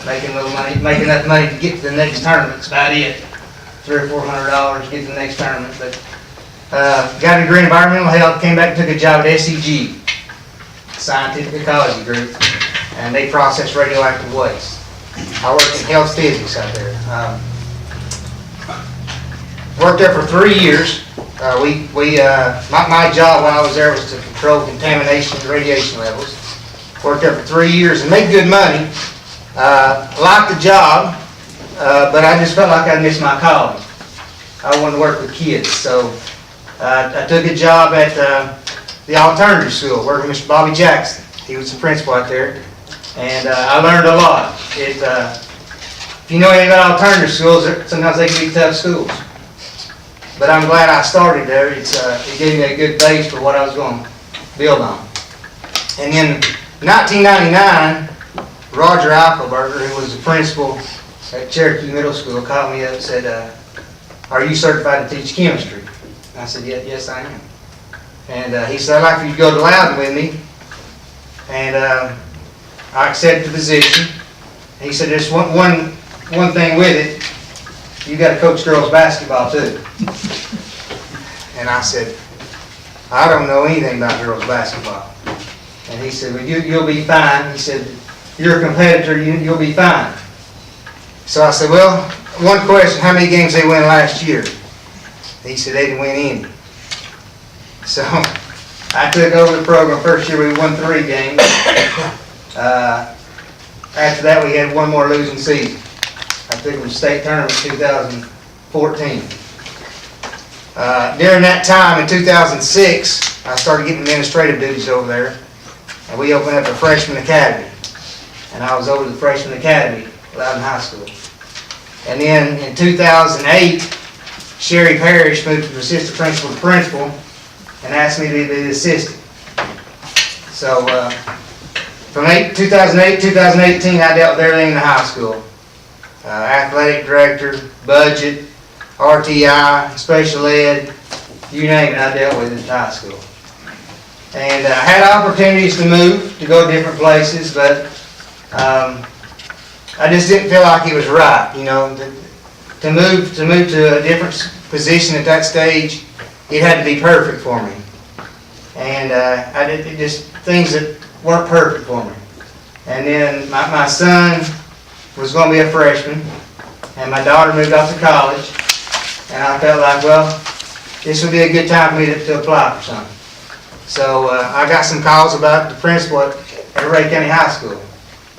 making a little money, making enough money to get to the next tournament. That's about it. $300 or $400 to get to the next tournament. But got a degree in environmental health, came back and took a job at SEG, Scientific Ecology Group, and they process radioactive waste. I worked in health physics out there. Worked there for 3 years. My job while I was there was to control contamination and radiation levels. Worked there for 3 years and made good money. Liked the job, but I just felt like I missed my calling. I wanted to work with kids, so I took a job at the alternative school, working with Mr. Bobby Jackson. He was the principal out there, and I learned a lot. If you know anything about alternative schools, sometimes they can be tough schools. But I'm glad I started there. It gave me a good base for what I was going to build on. And in 1999, Roger Eichelberger, who was the principal at Cherokee Middle School, called me up and said, "Are you certified to teach chemistry?" And I said, "Yes, I am." And he said, "I'd like for you to go to Loudon with me." And I accepted the position. He said, "There's one thing with it. You got to coach girls basketball too." And I said, "I don't know anything about girls basketball." And he said, "Well, you'll be fine." He said, "You're a competitor, you'll be fine." So I said, "Well, one question, how many games they win last year?" He said, "They didn't win any." So I took over the program. First year we won 3 games. After that we had one more losing season. I took them to state tournament in 2014. During that time in 2006, I started getting administrative duties over there, and we opened up a freshman academy. And I was over the freshman academy at Loudon High School. And then in 2008, Sherry Parrish moved from assistant principal to principal and asked me to be the assistant. So from 2008 to 2018, I dealt with everything in the high school. Athletic director, budget, RTI, special ed, you name it, I dealt with it at high school. And I had opportunities to move, to go different places, but I just didn't feel like it was right, you know, to move to a different position at that stage. It had to be perfect for me, and I did just things that weren't perfect for me. And then my son was going to be a freshman, and my daughter moved off to college, and I felt like, well, this would be a good time for me to apply for something. So I got some calls about the principal at Ray County High School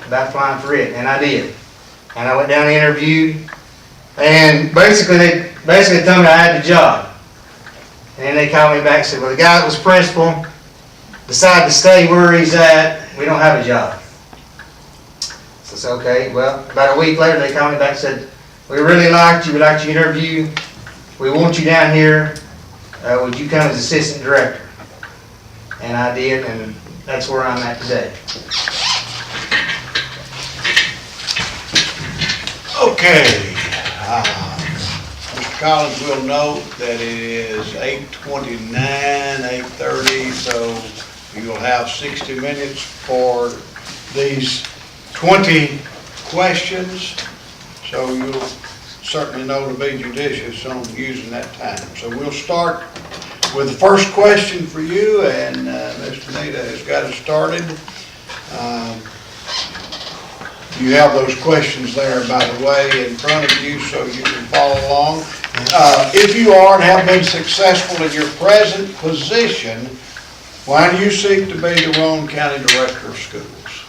about applying for it, and I did. And I went down and interviewed, and basically they told me I had the job. And then they called me back and said, "Well, the guy that was principal decided to stay where he's at. We don't have a job." So I said, "Okay." Well, about a week later they called me back and said, "We really liked you. We'd like you to interview. We want you down here. Would you come as assistant director?" And I did, and that's where I'm at today. Okay. Mr. Collins will note that it is 8:29, 8:30, so you'll have 60 minutes for these 20 questions. So you'll certainly know to be judicious on using that time. So we'll start with the first question for you, and Mr. Nita has got us started. You have those questions there, by the way, in front of you so you can follow along. If you are and have been successful in your present position, why do you seek to be the Roane County Director of Schools?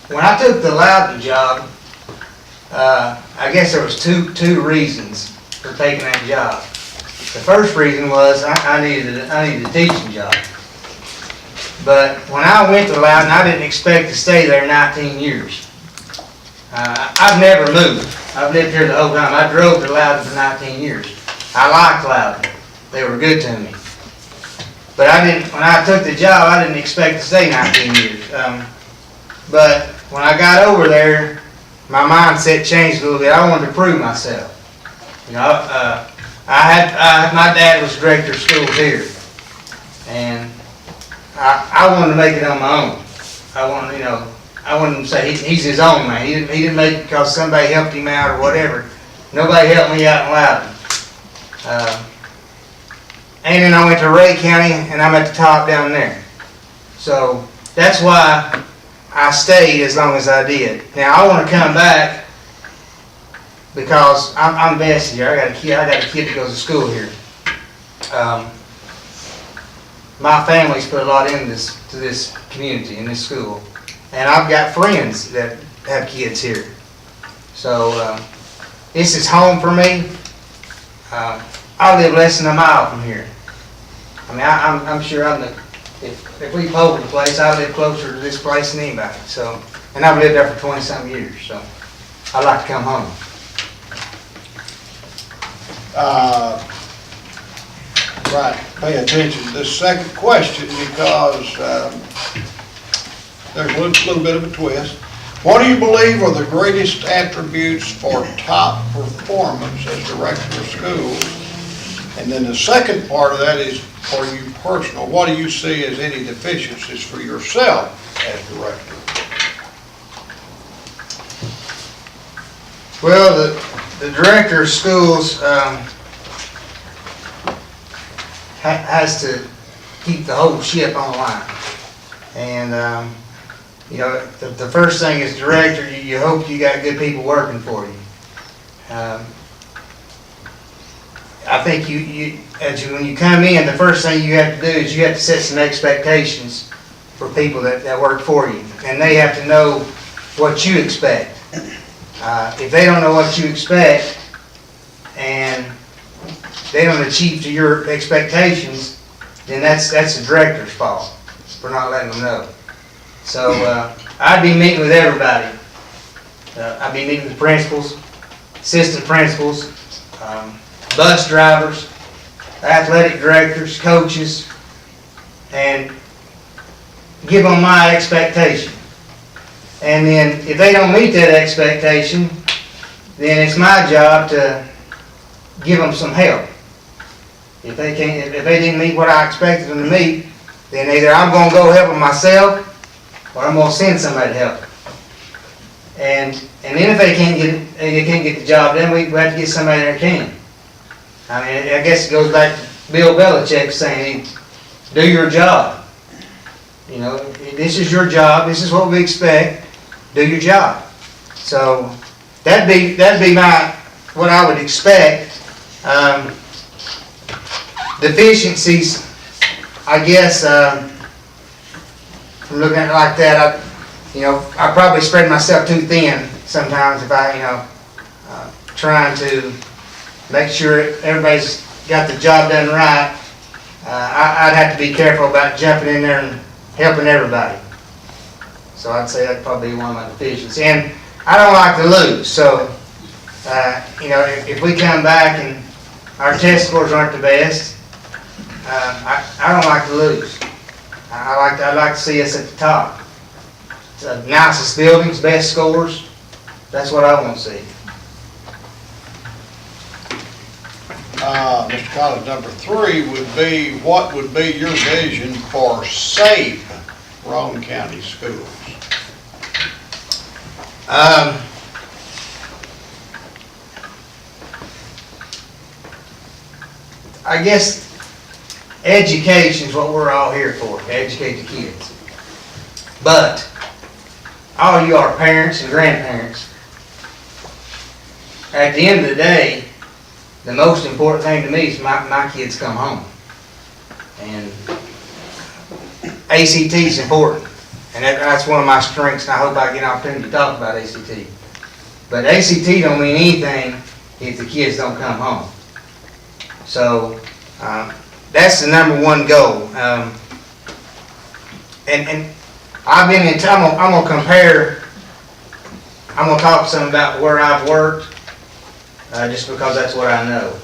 When I took the Loudon job, I guess there was two reasons for taking that job. The first reason was I needed a teaching job. But when I went to Loudon, I didn't expect to stay there 19 years. I've never moved. I've lived here the whole time. I drove to Loudon for 19 years. I liked Loudon. They were good to me. But when I took the job, I didn't expect to stay 19 years. But when I got over there, my mindset changed a little bit. I wanted to prove myself. You know, my dad was director of schools here, and I wanted to make it on my own. I wanted him to say he's his own man. He didn't make it because somebody helped him out or whatever. Nobody helped me out in Loudon. And then I went to Ray County, and I'm at the top down there. So that's why I stayed as long as I did. Now I want to come back because I'm vested here. I got a kid that goes to school here. My family's put a lot into this community, in this school. And I've got friends that have kids here. So, this is home for me. I live less than a mile from here. I mean, I'm sure if we pulled the place, I live closer to this place than anybody. So, and I've lived there for 20-some years, so I like to come home. Right, pay attention to this second question because there's a little bit of a twist. What do you believe are the greatest attributes for top performance as director of schools? And then the second part of that is for you personal. What do you see as any deficiencies for yourself as director? Well, the director of schools has to keep the whole ship on the line. And, you know, the first thing as director, you hope you got good people working for you. I think when you come in, the first thing you have to do is you have to set some expectations for people that work for you. And they have to know what you expect. If they don't know what you expect and they don't achieve to your expectations, then that's the director's fault for not letting them know. So I'd be meeting with everybody. I'd be meeting with principals, assistant principals, bus drivers, athletic directors, coaches, and give them my expectation. And then if they don't meet that expectation, then it's my job to give them some help. If they didn't meet what I expected them to meet, then either I'm going to go help them myself, or I'm going to send somebody to help them. And then if they can't get the job done, we have to get somebody that can. I mean, I guess it goes back to Bill Belichick saying, "Do your job." You know, this is your job. This is what we expect. Do your job. So that'd be what I would expect. Deficiencies, I guess, from looking at it like that, I probably spread myself too thin sometimes if I, trying to make sure everybody's got the job done right. I'd have to be careful about jumping in there and helping everybody. So I'd say that'd probably be one of my deficiencies. And I don't like to lose, so, if we come back and our test scores aren't the best, I don't like to lose. I'd like to see us at the top. The nicest buildings, best scores, that's what I want to see. Mr. Collins, number 3 would be, what would be your vision for safe Roane County schools? I guess education is what we're all here for, to educate the kids. But all you are parents and grandparents. At the end of the day, the most important thing to me is my kids come home. And ACT is important. And that's one of my strengths, and I hope I get an opportunity to talk about ACT. But ACT don't mean anything if the kids don't come home. So that's the number one goal. And I've been in, I'm going to compare, I'm going to talk some about where I've worked, just because that's what I know.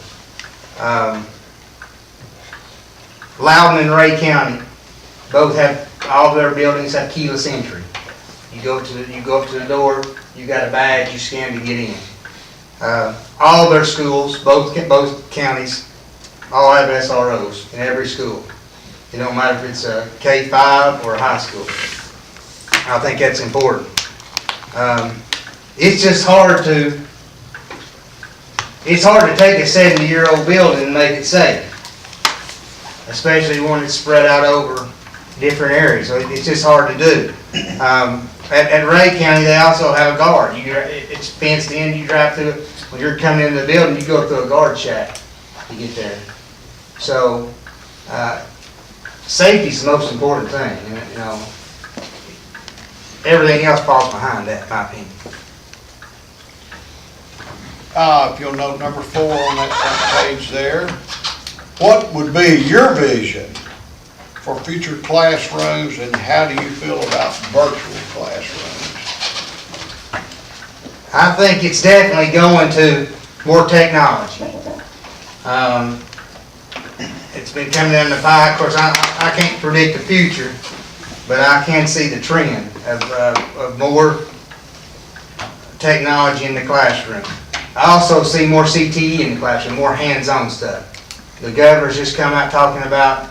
Loudon and Ray County both have, all of their buildings have keyless entry. You go up to the door, you got a badge, you scan to get in. All of their schools, both counties, all have SROs in every school. It don't matter if it's a K-5 or a high school. I think that's important. It's just hard to take a 70-year-old building and make it safe, especially when it's spread out over different areas. So it's just hard to do. At Ray County, they also have a guard. It's fenced in. You drive through it. When you're coming into the building, you go through a guard shack to get there. So, safety's the most important thing, you know. Everything else falls behind that, in my opinion. If you'll note number 4 on that front page there, what would be your vision for future classrooms, and how do you feel about virtual classrooms? I think it's definitely going to more technology. It's been coming down the pike. Of course, I can't predict the future, but I can see the trend of more technology in the classroom. I also see more CTE in the classroom, more hands-on stuff. The governor's just come out talking about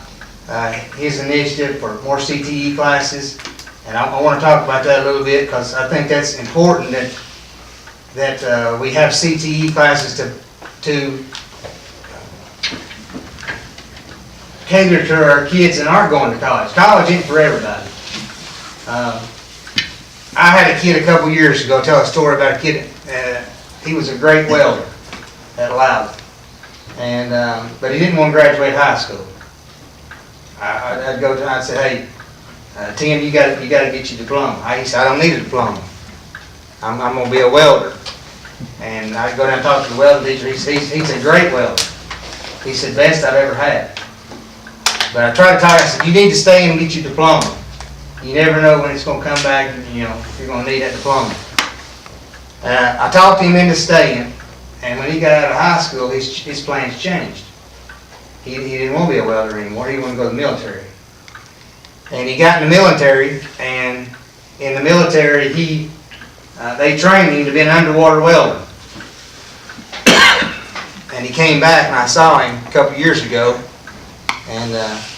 his initiative for more CTE classes, and I want to talk about that a little bit because I think that's important that we have CTE classes to cater to our kids that aren't going to college. College isn't for everybody. I had a kid a couple years ago tell a story about a kid. He was a great welder at Loudon, and but he didn't want to graduate high school. I'd go to him and say, "Hey, Tim, you got to get your diploma." He said, "I don't need a diploma. I'm going to be a welder." And I'd go down and talk to the welding teacher. He's a great welder. He said, "Best I've ever had." But I tried to tell him, I said, "You need to stay in and get your diploma. You never know when it's going to come back, you know, if you're going to need that diploma." I talked him into staying, and when he got out of high school, his plans changed. He didn't want to be a welder anymore. He wanted to go to the military. And he got in the military, and in the military, they trained him to be an underwater welder. And he came back, and I saw him a couple years ago, and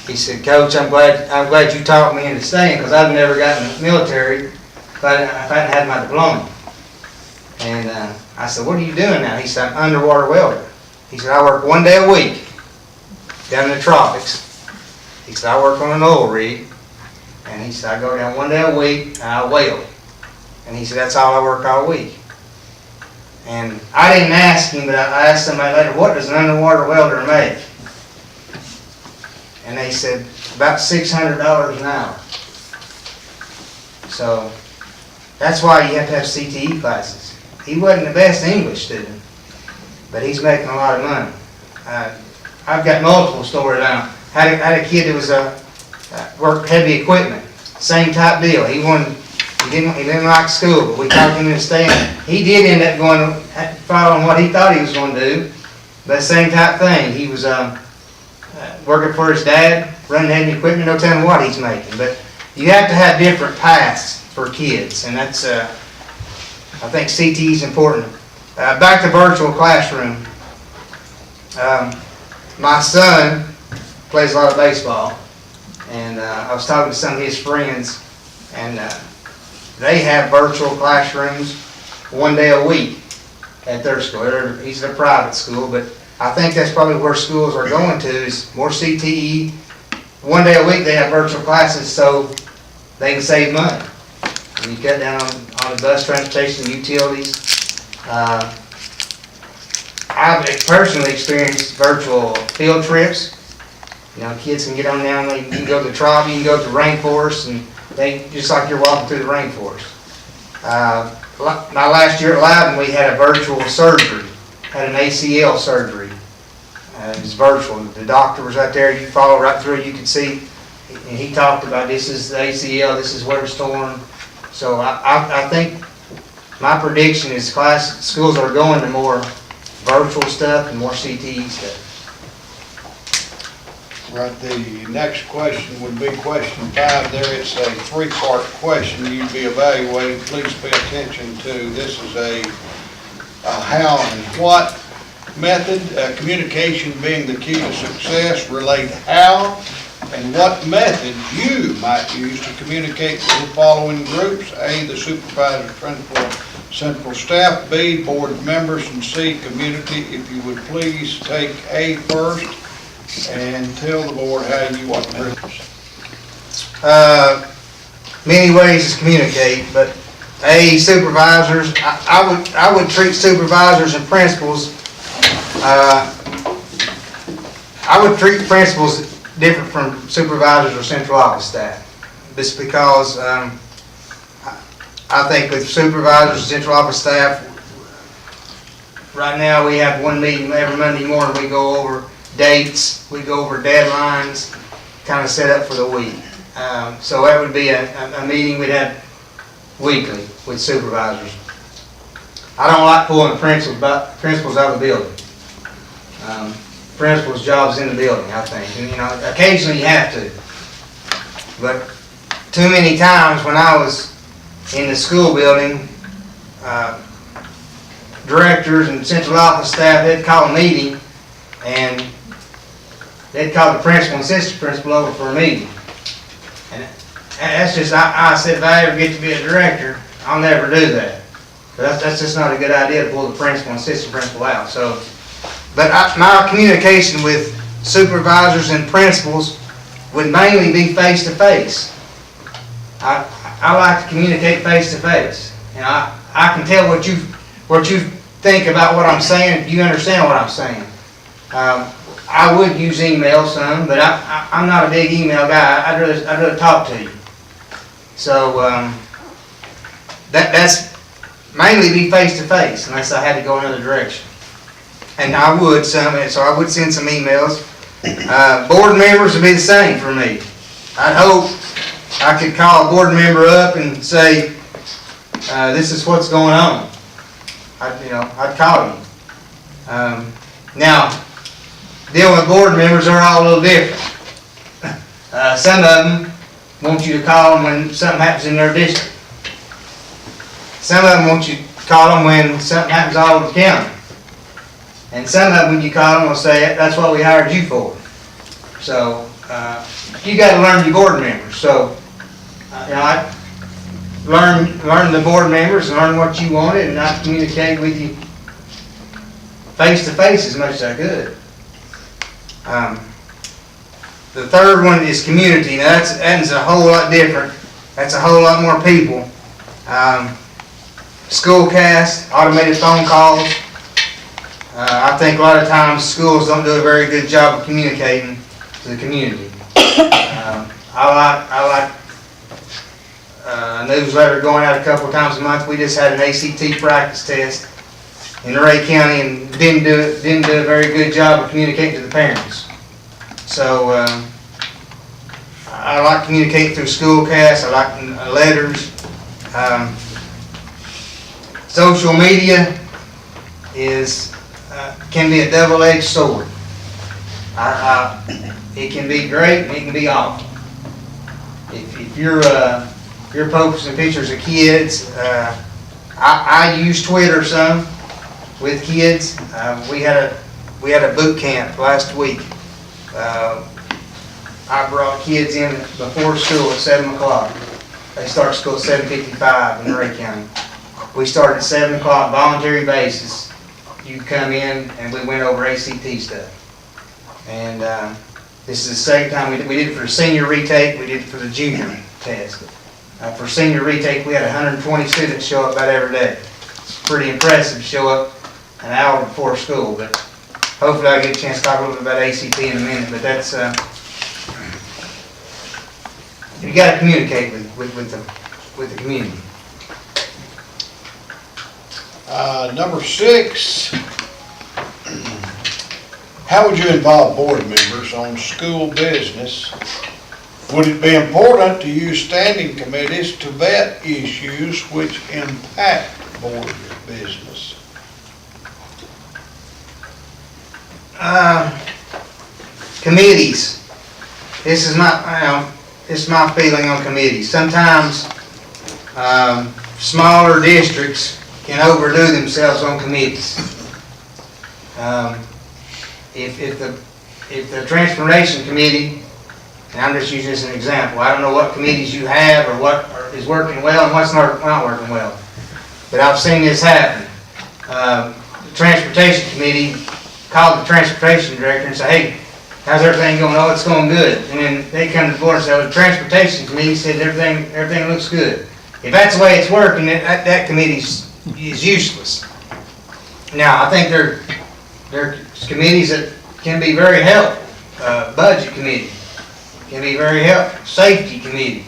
he said, "Coach, I'm glad you talked me into staying, because I've never gotten in the military if I hadn't had my diploma." And I said, "What are you doing now?" He said, "I'm an underwater welder." He said, "I work 1 day a week down in the tropics." He said, "I work on an oil rig." And he said, "I go down 1 day a week and I weld." And he said, "That's all I work all week." And I didn't ask him, but I asked somebody later, "What does an underwater welder make?" And they said, "About $600 an hour." So that's why you have to have CTE classes. He wasn't the best English student, but he's making a lot of money. I've got multiple stories now. Had a kid that was worked heavy equipment, same type deal. He didn't like school, but we talked him into staying. He did end up following what he thought he was going to do, but same type thing. He was working for his dad, running heavy equipment, no telling what he's making. But you have to have different paths for kids, and that's I think CTE is important. Back to virtual classroom. My son plays a lot of baseball, and I was talking to some of his friends, and they have virtual classrooms 1 day a week at their school. He's at a private school, but I think that's probably where schools are going to, is more CTE. 1 day a week they have virtual classes so they can save money. And you cut down on the bus transportation, utilities. I've personally experienced virtual field trips. You know, kids can get on down, you can go to the tribe, you can go to the rainforest, and just like you're walking through the rainforest. My last year at Loudon, we had a virtual surgery, had an ACL surgery. It was virtual. The doctor was right there, you follow right through, you could see, and he talked about this is the ACL, this is where it's torn. So I think my prediction is schools are going to more virtual stuff and more CTE stuff. Right, the next question would be question 5 there. It's a 3-part question you'd be evaluating. Please pay attention to. This is a how and what method, communication being the key to success. Relate how and what method you might use to communicate with the following groups: A, the supervisor, principal, central staff; B, board members; and C, community. If you would please take A first and tell the board how you want to do this. Many ways to communicate, but A, supervisors. I would treat supervisors and principals. I would treat principals different from supervisors or central office staff. Just because, I think with supervisors, central office staff, right now we have one meeting every Monday morning. We go over dates, we go over deadlines, kind of set up for the week. So that would be a meeting we'd have weekly with supervisors. I don't like pulling the principals out of the building. Principal's job's in the building, I think, and occasionally you have to. But too many times when I was in the school building, directors and central office staff, they'd call a meeting and they'd call the principal and assistant principal over for a meeting. And that's just, I said, if I ever get to be a director, I'll never do that. But that's just not a good idea to pull the principal and assistant principal out. So, but my communication with supervisors and principals would mainly be face to face. I like to communicate face to face, and I can tell what you think about what I'm saying. You understand what I'm saying. I would use email some, but I'm not a big email guy. I'd rather talk to you. So that's mainly be face to face, unless I had to go another direction. And I would so I would send some emails. Board members would be the same for me. I'd hope I could call a board member up and say, this is what's going on. I'd call you. Now, dealing with board members are all a little different. Some of them want you to call them when something happens in their district. Some of them want you to call them when something happens all over the county. And some of them, when you call them, will say, that's what we hired you for. So, you got to learn your board members. So, I learn the board members and learn what you wanted, and I communicate with you face to face as much as I could. The third one is community. Now that's a whole lot different. That's a whole lot more people. Schoolcast, automated phone calls. I think a lot of times schools don't do a very good job of communicating to the community. I like a newsletter going out a couple of times a month. We just had an ACT practice test in Roane County and didn't do a very good job of communicating to the parents. So I like communicating through Schoolcast. I like letters. Social media can be a double-edged sword. It can be great and it can be awful. If you're posting pictures of kids, I use Twitter some with kids. We had a boot camp last week. I brought kids in before school at 7 o'clock. They start school at 7:55 in Roane County. We started at 7 o'clock, voluntary basis. You come in and we went over ACT stuff. And this is the second time we did it for the senior retake. We did it for the junior test. For senior retake, we had 120 students show up about every day. It's pretty impressive to show up an hour before school, but hopefully I'll get a chance to talk a little bit about ACT in a minute. But that's you got to communicate with the community. Number 6, how would you involve board members on school business? Would it be important to use standing committees to vet issues which impact board business? Committees. This is my feeling on committees. Sometimes smaller districts can overdo themselves on committees. If the transportation committee, and I'm just using this as an example, I don't know what committees you have or what is working well and what's not working well, but I've seen this happen. The transportation committee called the transportation director and said, hey, how's everything going? Oh, it's going good. And then they come to the board and say, well, the transportation committee said everything looks good. If that's the way it's working, that committee is useless. Now, I think there are committees that can be very helpful. budget committee can be very helpful. Safety committee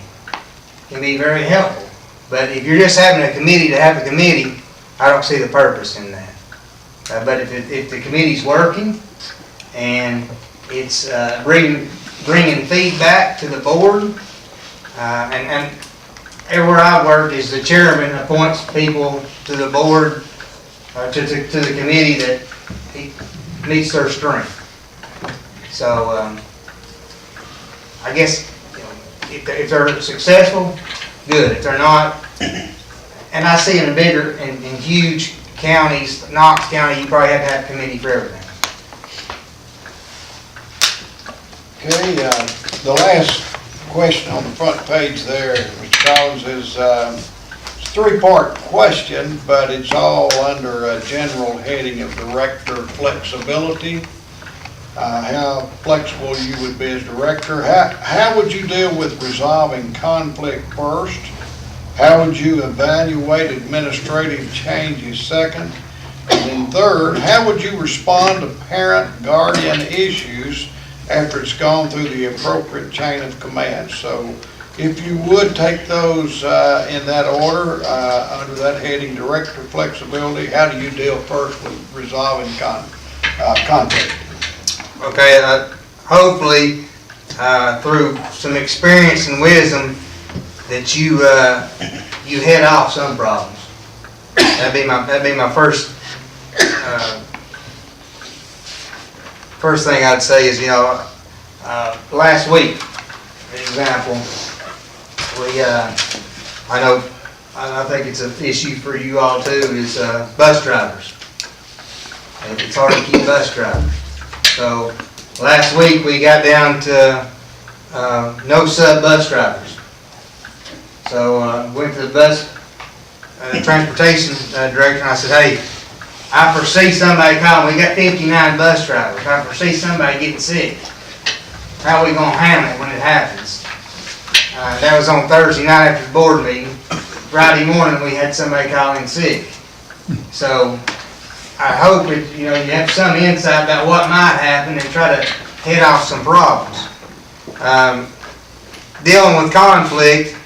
can be very helpful. But if you're just having a committee to have a committee, I don't see the purpose in that. But if the committee's working and it's bringing feedback to the board, and everywhere I work is the chairman appoints people to the board, to the committee that meets their strength. So I guess if they're successful, good. If they're not, and I see in bigger and huge counties, Knox County, you probably have to have a committee for everything. Okay, the last question on the front page there, Mr. Collins, is it's a three-part question, but it's all under a general heading of director flexibility. How flexible you would be as director. How would you deal with resolving conflict first? How would you evaluate administrative changes second? And then third, how would you respond to parent-guardian issues after it's gone through the appropriate chain of command? So if you would take those in that order, under that heading, director flexibility, how do you deal first with resolving conflict? Okay, hopefully through some experience and wisdom that you head off some problems. That'd be my first thing I'd say is, last week, for example, I think it's an issue for you all too, is bus drivers. It's hard to keep bus drivers. So last week we got down to no sub bus drivers. So went to the bus transportation director and I said, hey, I foresee somebody calling. We got 59 bus drivers. I foresee somebody getting sick. How are we going to handle it when it happens? That was on Thursday night after the board meeting. Friday morning we had somebody calling sick. So I hope that, you have some insight about what might happen and try to head off some problems. Dealing with conflict,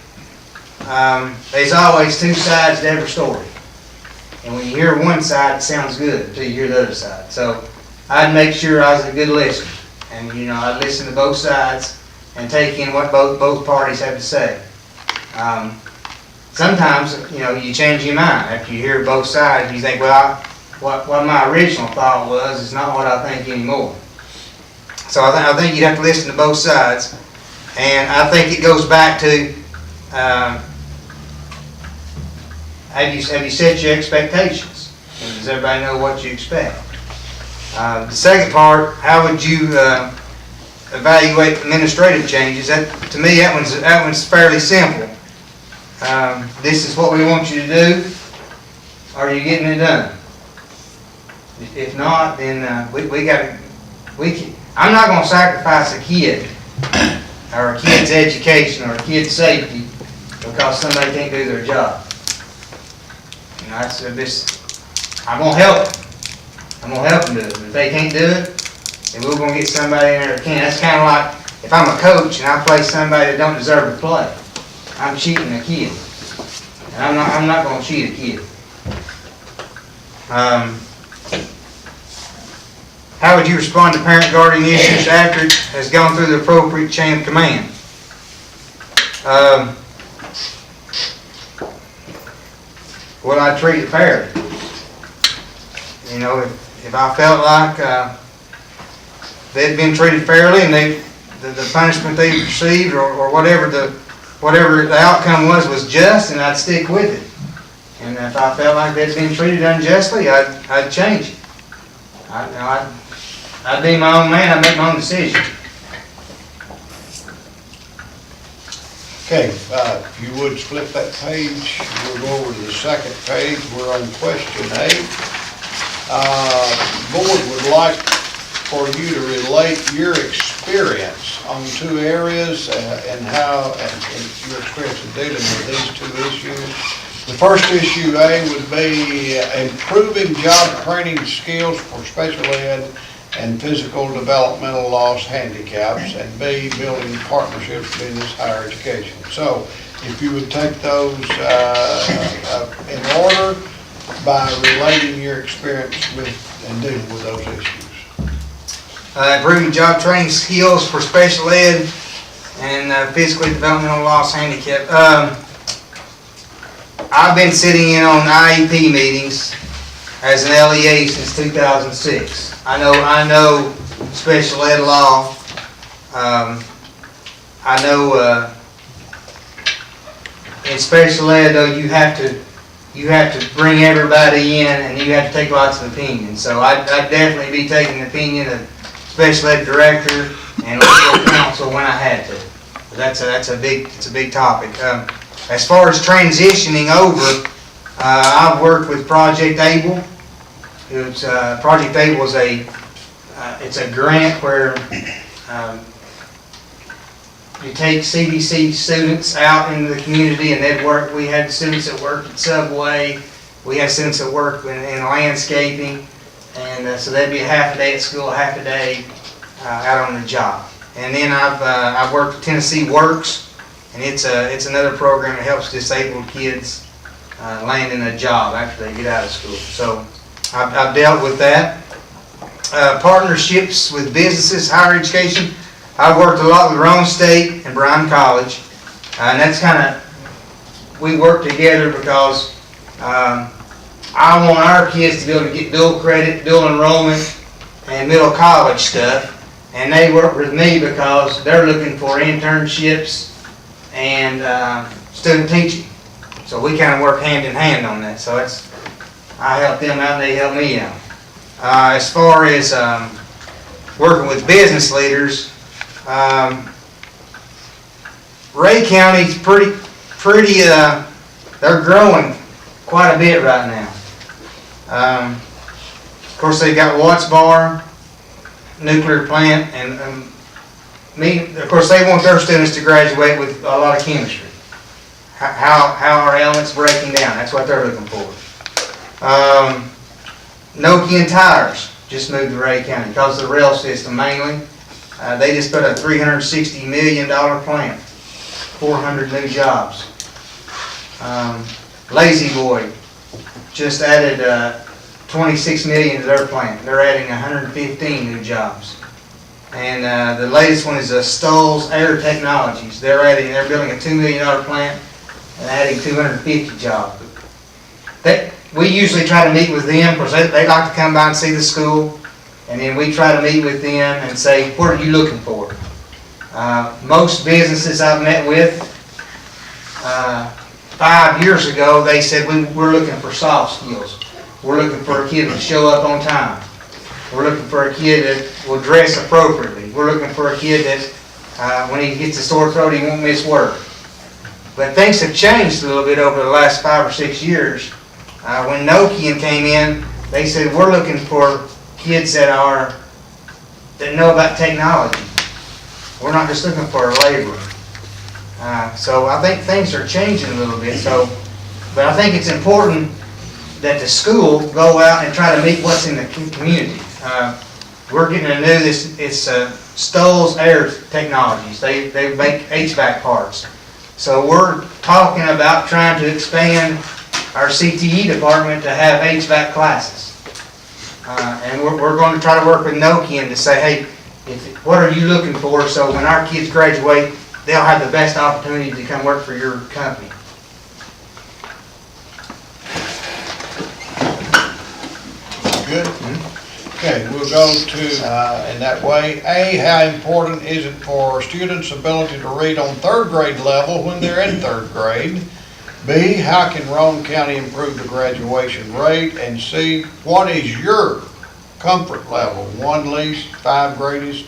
there's always two sides to every story. And when you hear one side, it sounds good until you hear the other side. So I'd make sure I was a good listener. And, I'd listen to both sides and take in what both parties have to say. Sometimes, you change your mind after you hear both sides. You think, well, what my original thought was is not what I think anymore. So I think you'd have to listen to both sides. And I think it goes back to, have you set your expectations? And does everybody know what you expect? The second part, how would you evaluate administrative changes? To me, that one's fairly simple. This is what we want you to do. Are you getting it done? If not, then I'm not going to sacrifice a kid or a kid's education or a kid's safety because somebody can't do their job. I'm going to help them. I'm going to help them do it. If they can't do it, then we're going to get somebody in there that can. That's kind of like if I'm a coach and I play somebody that don't deserve to play. I'm cheating a kid. And I'm not going to cheat a kid. How would you respond to parent-guardian issues after it has gone through the appropriate chain of command? Will I treat it fairly? If I felt like they'd been treated fairly and the punishment they received or whatever the outcome was just, and I'd stick with it. And if I felt like they'd been treated unjustly, I'd change it. I'd be my own man. I'd make my own decision. Okay, if you would flip that page, we'll go over to the second page. We're on question 8. The board would like for you to relate your experience on 2 areas and how and your experience in dealing with these 2 issues. The first issue, A, would be improving job training skills for special ed and physical developmental loss handicaps, and B, building partnerships, business, higher education. So if you would take those in order by relating your experience with and dealing with those issues. Improving job training skills for special ed and physically developmental loss handicap. I've been sitting in on IEP meetings as an LEA since 2006. I know special ed law. I know in special ed though you have to bring everybody in and you have to take lots of opinions. So I'd definitely be taking the opinion of special ed director and legal counsel when I had to. That's a big topic. As far as transitioning over, I've worked with Project Able. Project Able is it's a grant where you take CDC students out into the community and they'd work. We had students that worked at Subway. We had students that worked in landscaping. And so they'd be a half a day at school, a half a day out on the job. And then I've worked with Tennessee Works, and it's another program that helps disabled kids land in a job after they get out of school. So I've dealt with that. Partnerships with businesses, higher education. I've worked a lot with Roane State and Bryant College, and that's we work together because I want our kids to be able to get dual credit, dual enrollment, and middle college stuff. And they work with me because they're looking for internships and student teaching. So we kind of work hand in hand on that. So I help them out and they help me out. As far as working with business leaders, Ray County's pretty. They're growing quite a bit right now. Of course, they've got Watts Bar, nuclear plant, and of course, they want their students to graduate with a lot of chemistry. How are elements breaking down? That's what they're looking for. Nokian Tires just moved to Ray County because of the rail system mainly. They just put a $360 million plant, 400 new jobs. Lazy Boy just added $26 million to their plant. They're adding 115 new jobs. And the latest one is Stoll's Air Technologies. They're building a $2 million plant and adding 250 jobs. We usually try to meet with them because they like to come by and see the school. And then we try to meet with them and say, what are you looking for? Most businesses I've met with, 5 years ago, they said, we're looking for soft skills. We're looking for a kid to show up on time. We're looking for a kid that will dress appropriately. We're looking for a kid that when he gets a sore throat, he won't miss work. But things have changed a little bit over the last 5 or 6 years. When Nokian came in, they said, we're looking for kids that know about technology. We're not just looking for a laborer. So I think things are changing a little bit. But I think it's important that the school go out and try to meet what's in the community. We're getting a new, it's Stoll's Air Technologies. They make HVAC parts. So we're talking about trying to expand our CTE department to have HVAC classes. And we're going to try to work with Nokian to say, hey, what are you looking for so when our kids graduate, they'll have the best opportunity to come work for your company. Good. Okay, we'll go to, in that way, A, how important is it for students' ability to read on third grade level when they're in third grade? B, how can Roane County improve the graduation rate? And C, what is your comfort level, 1 least, 5 greatest,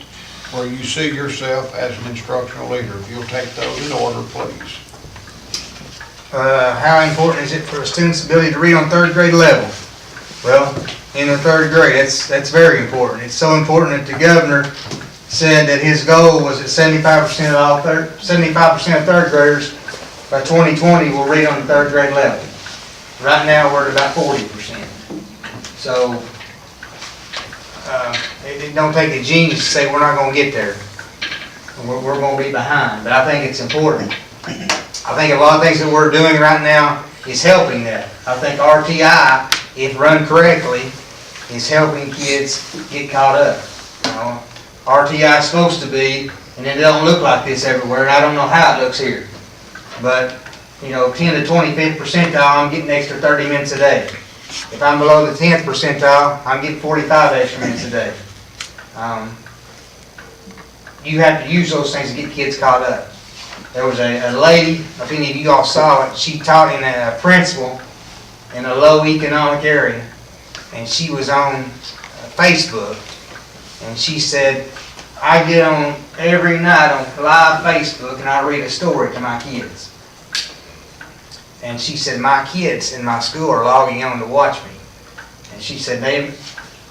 where you see yourself as an instructional leader? If you'll take those in order, please. How important is it for a student's ability to read on third grade level? Well, in the third grade, that's very important. It's so important that the governor said that his goal was that 75% of third graders by 2020 will read on the third grade level. Right now, we're at about 40%. So it don't take a genius to say we're not gonna get there. We're gonna be behind, but I think it's important. I think a lot of things that we're doing right now is helping that. I think RTI, if run correctly, is helping kids get caught up. You know, RTI is supposed to be, and it don't look like this everywhere, and I don't know how it looks here. But, you know, 10 to 25th percentile, I'm getting extra 30 minutes a day. If I'm below the 10th percentile, I'm getting 45 extra minutes a day. You have to use those things to get kids caught up. There was a lady, if any of you all saw it, she taught in a principal in a low economic area, and she was on Facebook, and she said, I get on every night on live Facebook and I read a story to my kids. And she said, my kids in my school are logging on to watch me. And she said,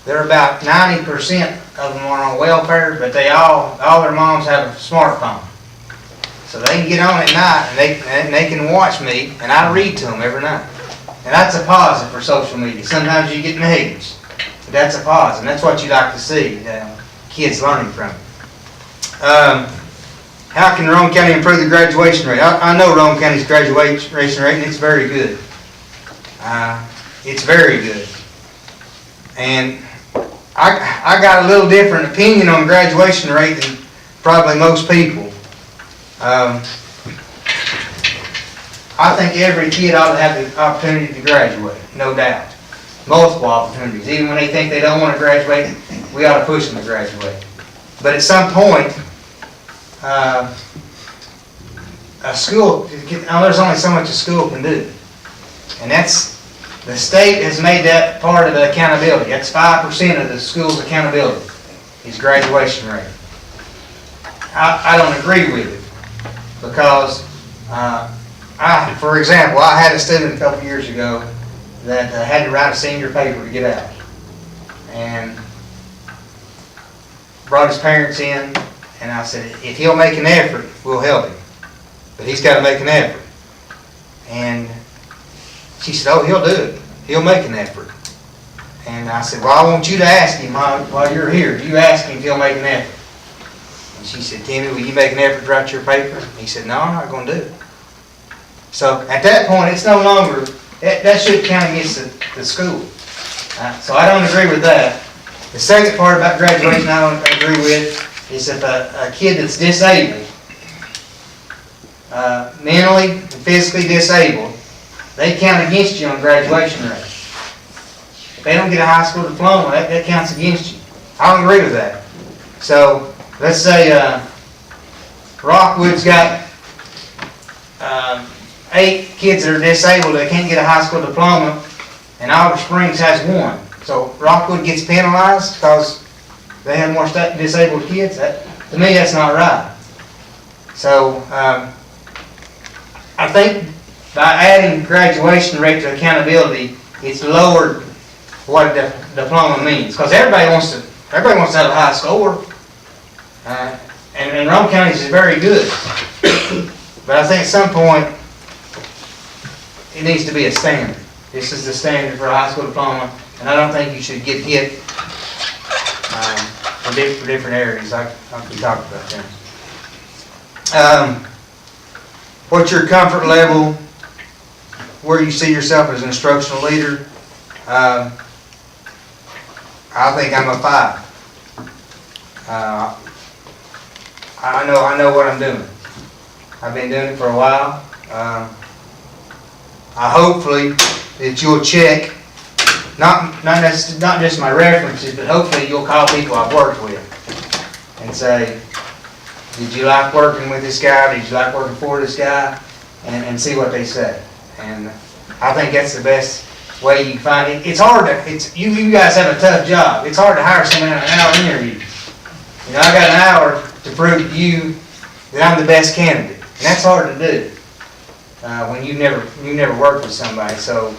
they're about 90% of them are on welfare, but all their moms have a smartphone. So they can get on at night and they can watch me, and I read to them every night. And that's a positive for social media. Sometimes you get negatives, but that's a positive. And that's what you like to see, kids learning from it. How can Roane County improve the graduation rate? I know Roane County's graduation rate, and it's very good. It's very good. And I got a little different opinion on graduation rate than probably most people. I think every kid ought to have the opportunity to graduate, no doubt. Multiple opportunities. Even when they think they don't want to graduate, we ought to push them to graduate. But at some point, a school, there's only so much a school can do. And the state has made that part of the accountability. That's 5% of the school's accountability, is graduation rate. I don't agree with it because, for example, I had a student a couple years ago that had to write a senior paper to get out. And brought his parents in, and I said, if he'll make an effort, we'll help him. But he's got to make an effort. And she said, oh, he'll do it. He'll make an effort. And I said, well, I want you to ask him while you're here. You ask him if he'll make an effort. And she said, Timmy, will you make an effort to write your paper? And he said, no, I'm not going to do it. So at that point, it's no longer, that should count against the school. So I don't agree with that. The second part about graduation I don't agree with is if a kid that's disabled, mentally and physically disabled, they count against you on graduation rate. If they don't get a high school diploma, that counts against you. I don't agree with that. So let's say Rockwood's got 8 kids that are disabled that can't get a high school diploma, and Oliver Springs has 1. So Rockwood gets penalized because they have more disabled kids. To me, that's not right. So I think by adding graduation rate to accountability, it's lowered what a diploma means. Because everybody wants to have a high score, and Roane County is very good. But I think at some point it needs to be a standard. This is the standard for a high school diploma. And I don't think you should get hit for different areas, like we talked about there. What's your comfort level? Where you see yourself as an instructional leader? I think I'm a 5. I know what I'm doing. I've been doing it for a while. Hopefully that you'll check. Not just my references, but hopefully you'll call people I've worked with and say, did you like working with this guy? Did you like working for this guy? And see what they say. And I think that's the best way you can find it. It's hard to, you guys have a tough job. It's hard to hire someone in an hour interview. You know, I got an hour to prove to you that I'm the best candidate. And that's hard to do when you never worked with somebody. So,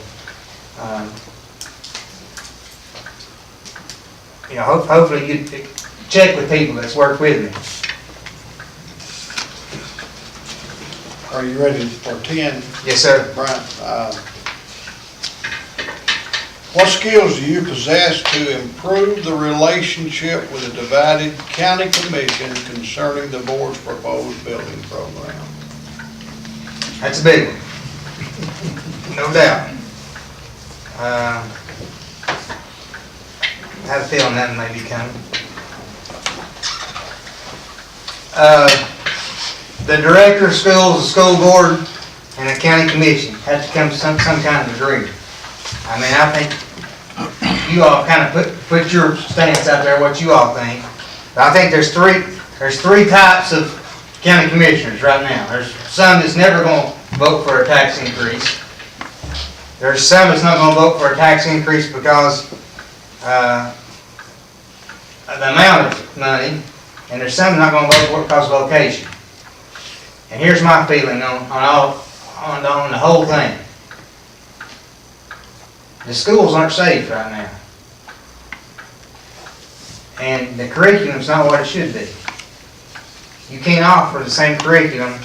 you know, hopefully you check with people that's worked with me. Are you ready for 10? Yes, sir. Bryant, What skills do you possess to improve the relationship with the divided county commission concerning the board's proposed building program? That's a big one. No doubt. I have a feeling that may be coming. The director of schools, the school board, and the county commission have to come to some kind of agreement. I mean, I think you all kind of put your stance out there, what you all think. But I think there's three types of county commissioners right now. There's some that's never going to vote for a tax increase. There's some that's not going to vote for a tax increase because of the amount of money, and there's some not going to vote for it because of location. And here's my feeling on the whole thing. The schools aren't safe right now. And the curriculum's not what it should be. You can't offer the same curriculum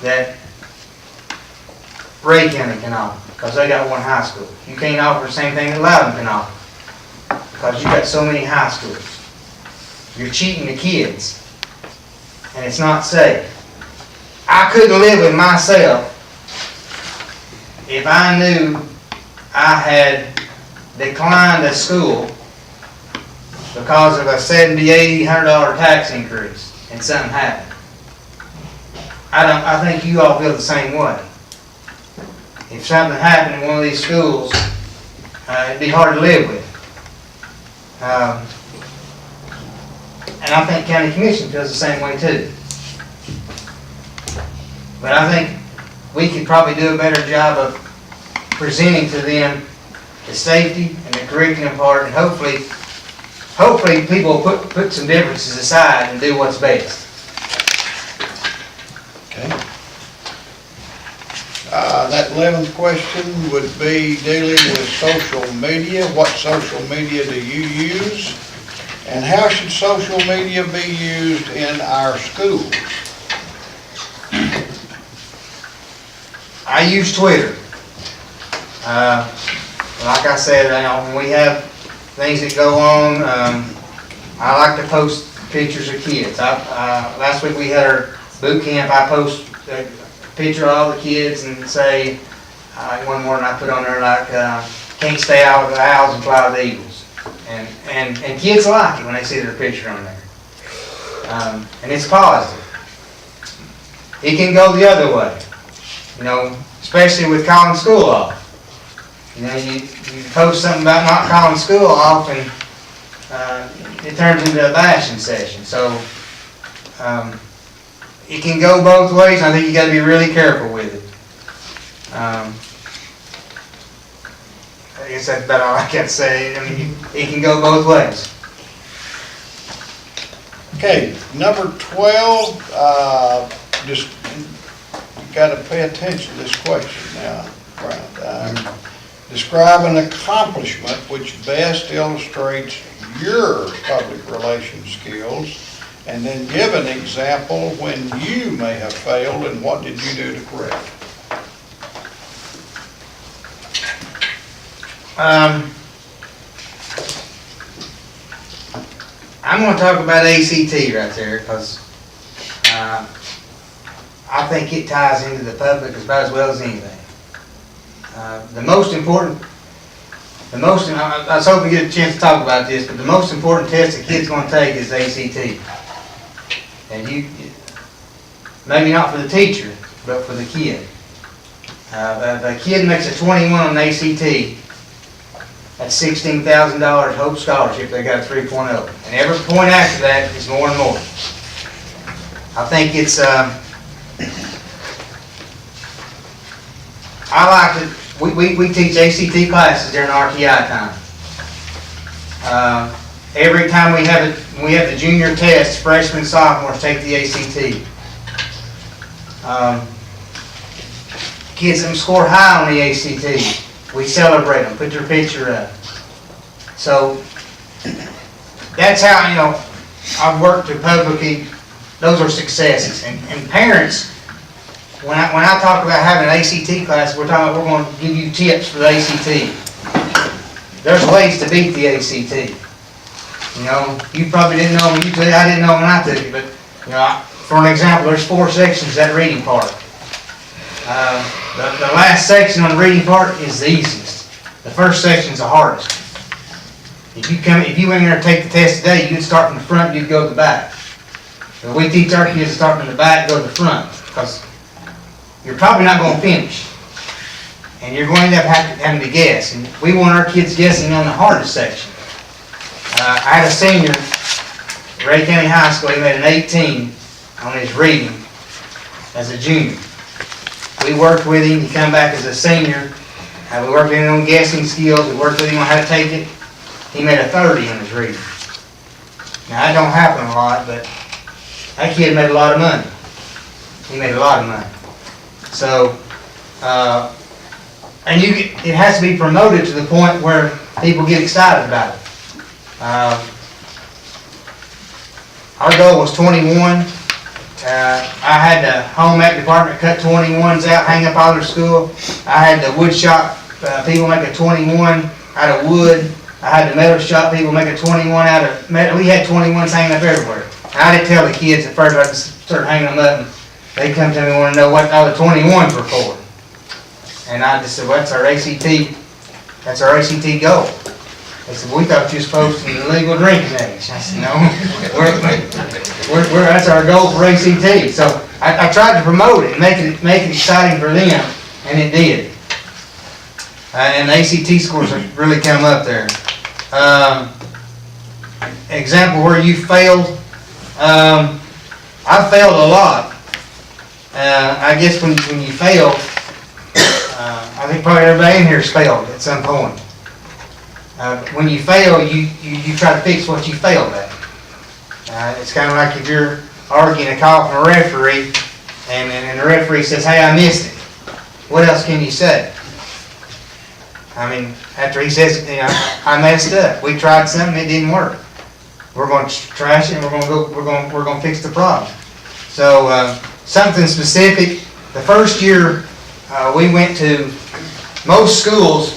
that Ray County can offer, because they got one high school. You can't offer the same thing that Loudon can offer, because you got so many high schools. You're cheating the kids, and it's not safe. I couldn't live with myself if I knew I had declined a school because of a $70, $80, $100 tax increase and something happened. I think you all feel the same way. If something happened in one of these schools, it'd be hard to live with. And I think county commission feels the same way too. But I think we could probably do a better job of presenting to them the safety and the curriculum part, and hopefully people will put some differences aside and do what's best. Okay. That 11th question would be dealing with social media. What social media do you use? And how should social media be used in our schools? I use Twitter. Like I said, when we have things that go on, I like to post pictures of kids. Last week we had our boot camp. I post a picture of all the kids and say, one morning I put on there like, can't stay out with the owls and fly with the eagles. And kids like it when they see their picture on there. And it's positive. It can go the other way, especially with calling school off. You post something about not calling school off and it turns into a bashing session. So it can go both ways. I think you got to be really careful with it. I guess that's about all I can say. It can go both ways. Okay, number 12, just you got to pay attention to this question now, Bryant. Describe an accomplishment which best illustrates your public relations skills, and then give an example when you may have failed and what did you do to correct. I'm going to talk about ACT right there because I think it ties into the public about as well as anything. The most important, I was hoping to get a chance to talk about this, but the most important test a kid's going to take is ACT. And maybe not for the teacher, but for the kid. If a kid makes a 21 on the ACT, that's $16,000 Hope Scholarship if they got a 3.0. And every point after that is more and more. I think it's, I like to, we teach ACT classes during RTI time. Every time we have the junior test, freshmen and sophomores take the ACT. Kids that score high on the ACT, we celebrate them, put their picture up. So that's how, I've worked to publicly, those are successes. And parents, when I talk about having an ACT class, we're going to give you tips for the ACT. there's ways to beat the ACT. You know, you probably didn't know when you took it, I didn't know when I took it, but, you know, for an example, there's 4 sections of that reading part. The last section on the reading part is the easiest. The first section's the hardest. If you went in there to take the test today, you'd start from the front, you'd go to the back. But we teach our kids to start from the back, go to the front, because you're probably not going to finish. And you're going to end up having to guess. And we want our kids guessing on the hardest section. I had a senior, Ray County High School, he made an 18 on his reading as a junior. We worked with him, he came back as a senior. We worked with him on guessing skills, we worked with him on how to take it. He made a 30 on his reading. Now, that don't happen a lot, but that kid made a lot of money. He made a lot of money. So, and it has to be promoted to the point where people get excited about it. Our goal was 21. I had the home ec department cut 21s out, hang up all their school. I had the wood shop people make a 21 out of wood. I had the metal shop people make a 21 out of metal. We had 21s hanging up everywhere. I didn't tell the kids at first, I just started hanging them up, and they come to me and want to know what all the 21s were for. And I just said, well, that's our ACT goal. They said, well, we thought you was posting the legal drinking age. I said, no, that's our goal for ACT. So I tried to promote it and make it exciting for them, and it did. And the ACT scores have really come up there. Example where you failed. I failed a lot. I guess when you fail, I think probably everybody in here has failed at some point. When you fail, you try to fix what you failed at. It's kind of like if you're arguing a call from a referee, and the referee says, hey, I missed it. What else can you say? I mean, after he says, you know, I messed up. We tried something, it didn't work. We're going to trash it, and we're going to fix the problem. So something specific. The first year we went to most schools,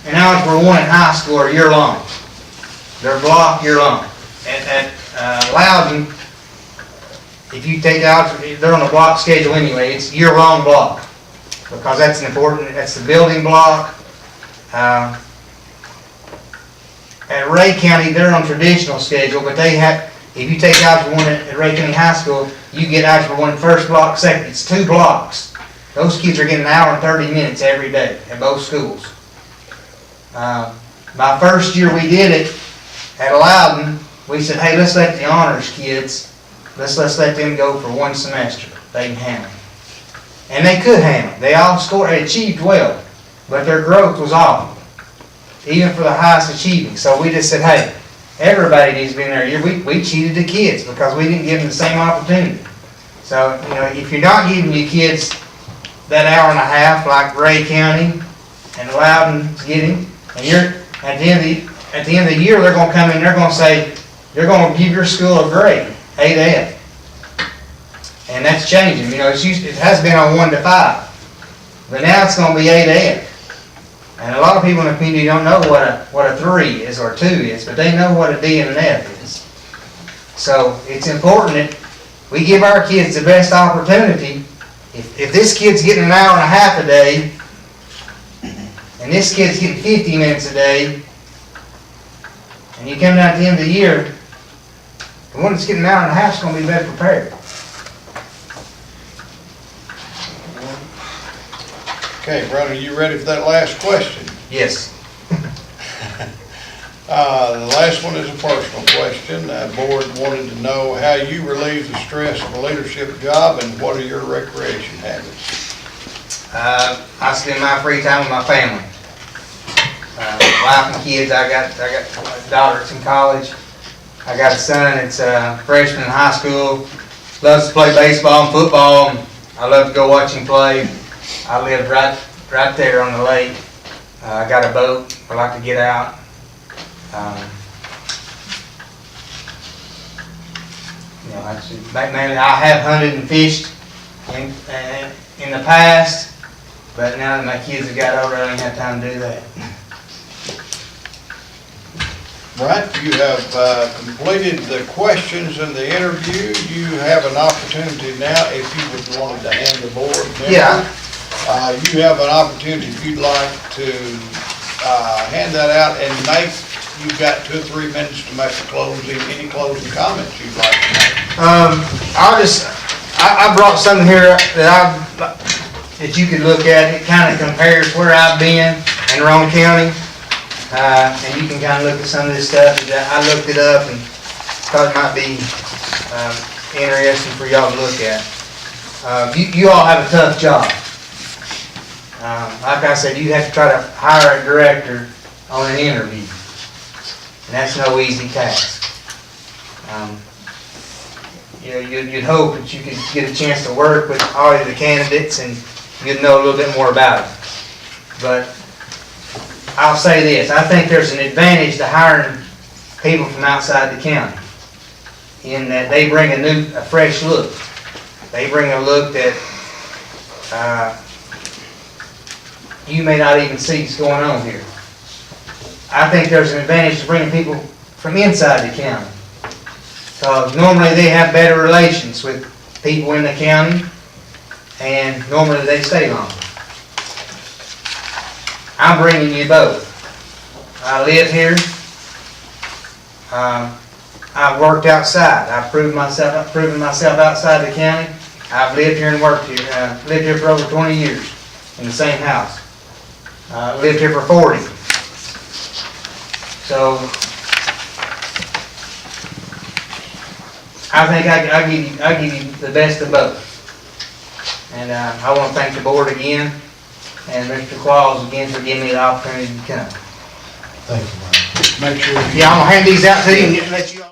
and Algebra 1 in high school are year long. They're block year long. At Loudon, if you take algebra, they're on a block schedule anyway. It's year long block because that's the building block. At Ray County, they're on traditional schedule, but if you take Algebra 1 at Ray County High School, you get Algebra 1 first block, second. It's 2 blocks. Those kids are getting an hour and 30 minutes every day at both schools. My first year we did it at Loudon, we said, hey, let's let the honors kids, let's let them go for 1 semester. They can handle it. And they could handle it. They all scored, they achieved well, but their growth was awful, even for the highest achieving. So we just said, hey, everybody needs to be in their year. We cheated the kids because we didn't give them the same opportunity. So, you know, if you're not giving your kids that hour and a half like Ray County and Loudon's getting, and you're at the end of the year, they're going to come in, they're going to say, they're going to give your school a grade, 8F. And that's changing. You know, it has been on 1 to 5, but now it's going to be 8F. And a lot of people in the community don't know what a 3 is or 2 is, but they know what a D and an F is. So it's important that we give our kids the best opportunity. If this kid's getting an hour and a half a day, and this kid's getting 50 minutes a day, and you come down at the end of the year, the one that's getting an hour and a half is going to be better prepared. Okay, brother, you ready for that last question? Yes. The last one is a personal question. The board wanted to know how you relieve the stress of a leadership job and what are your recreation habits? I spend my free time with my family. Wife and kids. I got a daughter that's in college. I got a son that's a freshman in high school. Loves to play baseball and football. I love to go watch him play. I live right there on the lake. I got a boat. I like to get out. You know, mainly I have hunted and fished in the past, but now that my kids have got older, I don't have time to do that. Bryant, you have completed the questions and the interview. You have an opportunity now, if you would want to hand the board member. Yeah. You have an opportunity, if you'd like to hand that out and make, you've got 2 or 3 minutes to make any closing comments you'd like to make. I brought something here that you could look at. It kind of compares where I've been in Roane County. And you can kind of look at some of this stuff. I looked it up and thought it might be interesting for y'all to look at. You all have a tough job. Like I said, you have to try to hire a director on an interview. And that's no easy task. You'd hope that you could get a chance to work with all of the candidates and you'd know a little bit more about it. But I'll say this, I think there's an advantage to hiring people from outside the county in that they bring a fresh look. They bring a look that you may not even see is going on here. I think there's an advantage to bringing people from inside the county. Because normally they have better relations with people in the county and normally they stay longer. I'm bringing you both. I live here. I've worked outside. I've proven myself outside the county. I've lived here and worked here. Lived here for over 20 years in the same house. Lived here for 40. So I think I give you the best of both. And I want to thank the board again. And Mr. Qualls again for giving me the opportunity to come. Thank you, Brian. Make sure. Yeah, I'm gonna hand these out to you and let you all.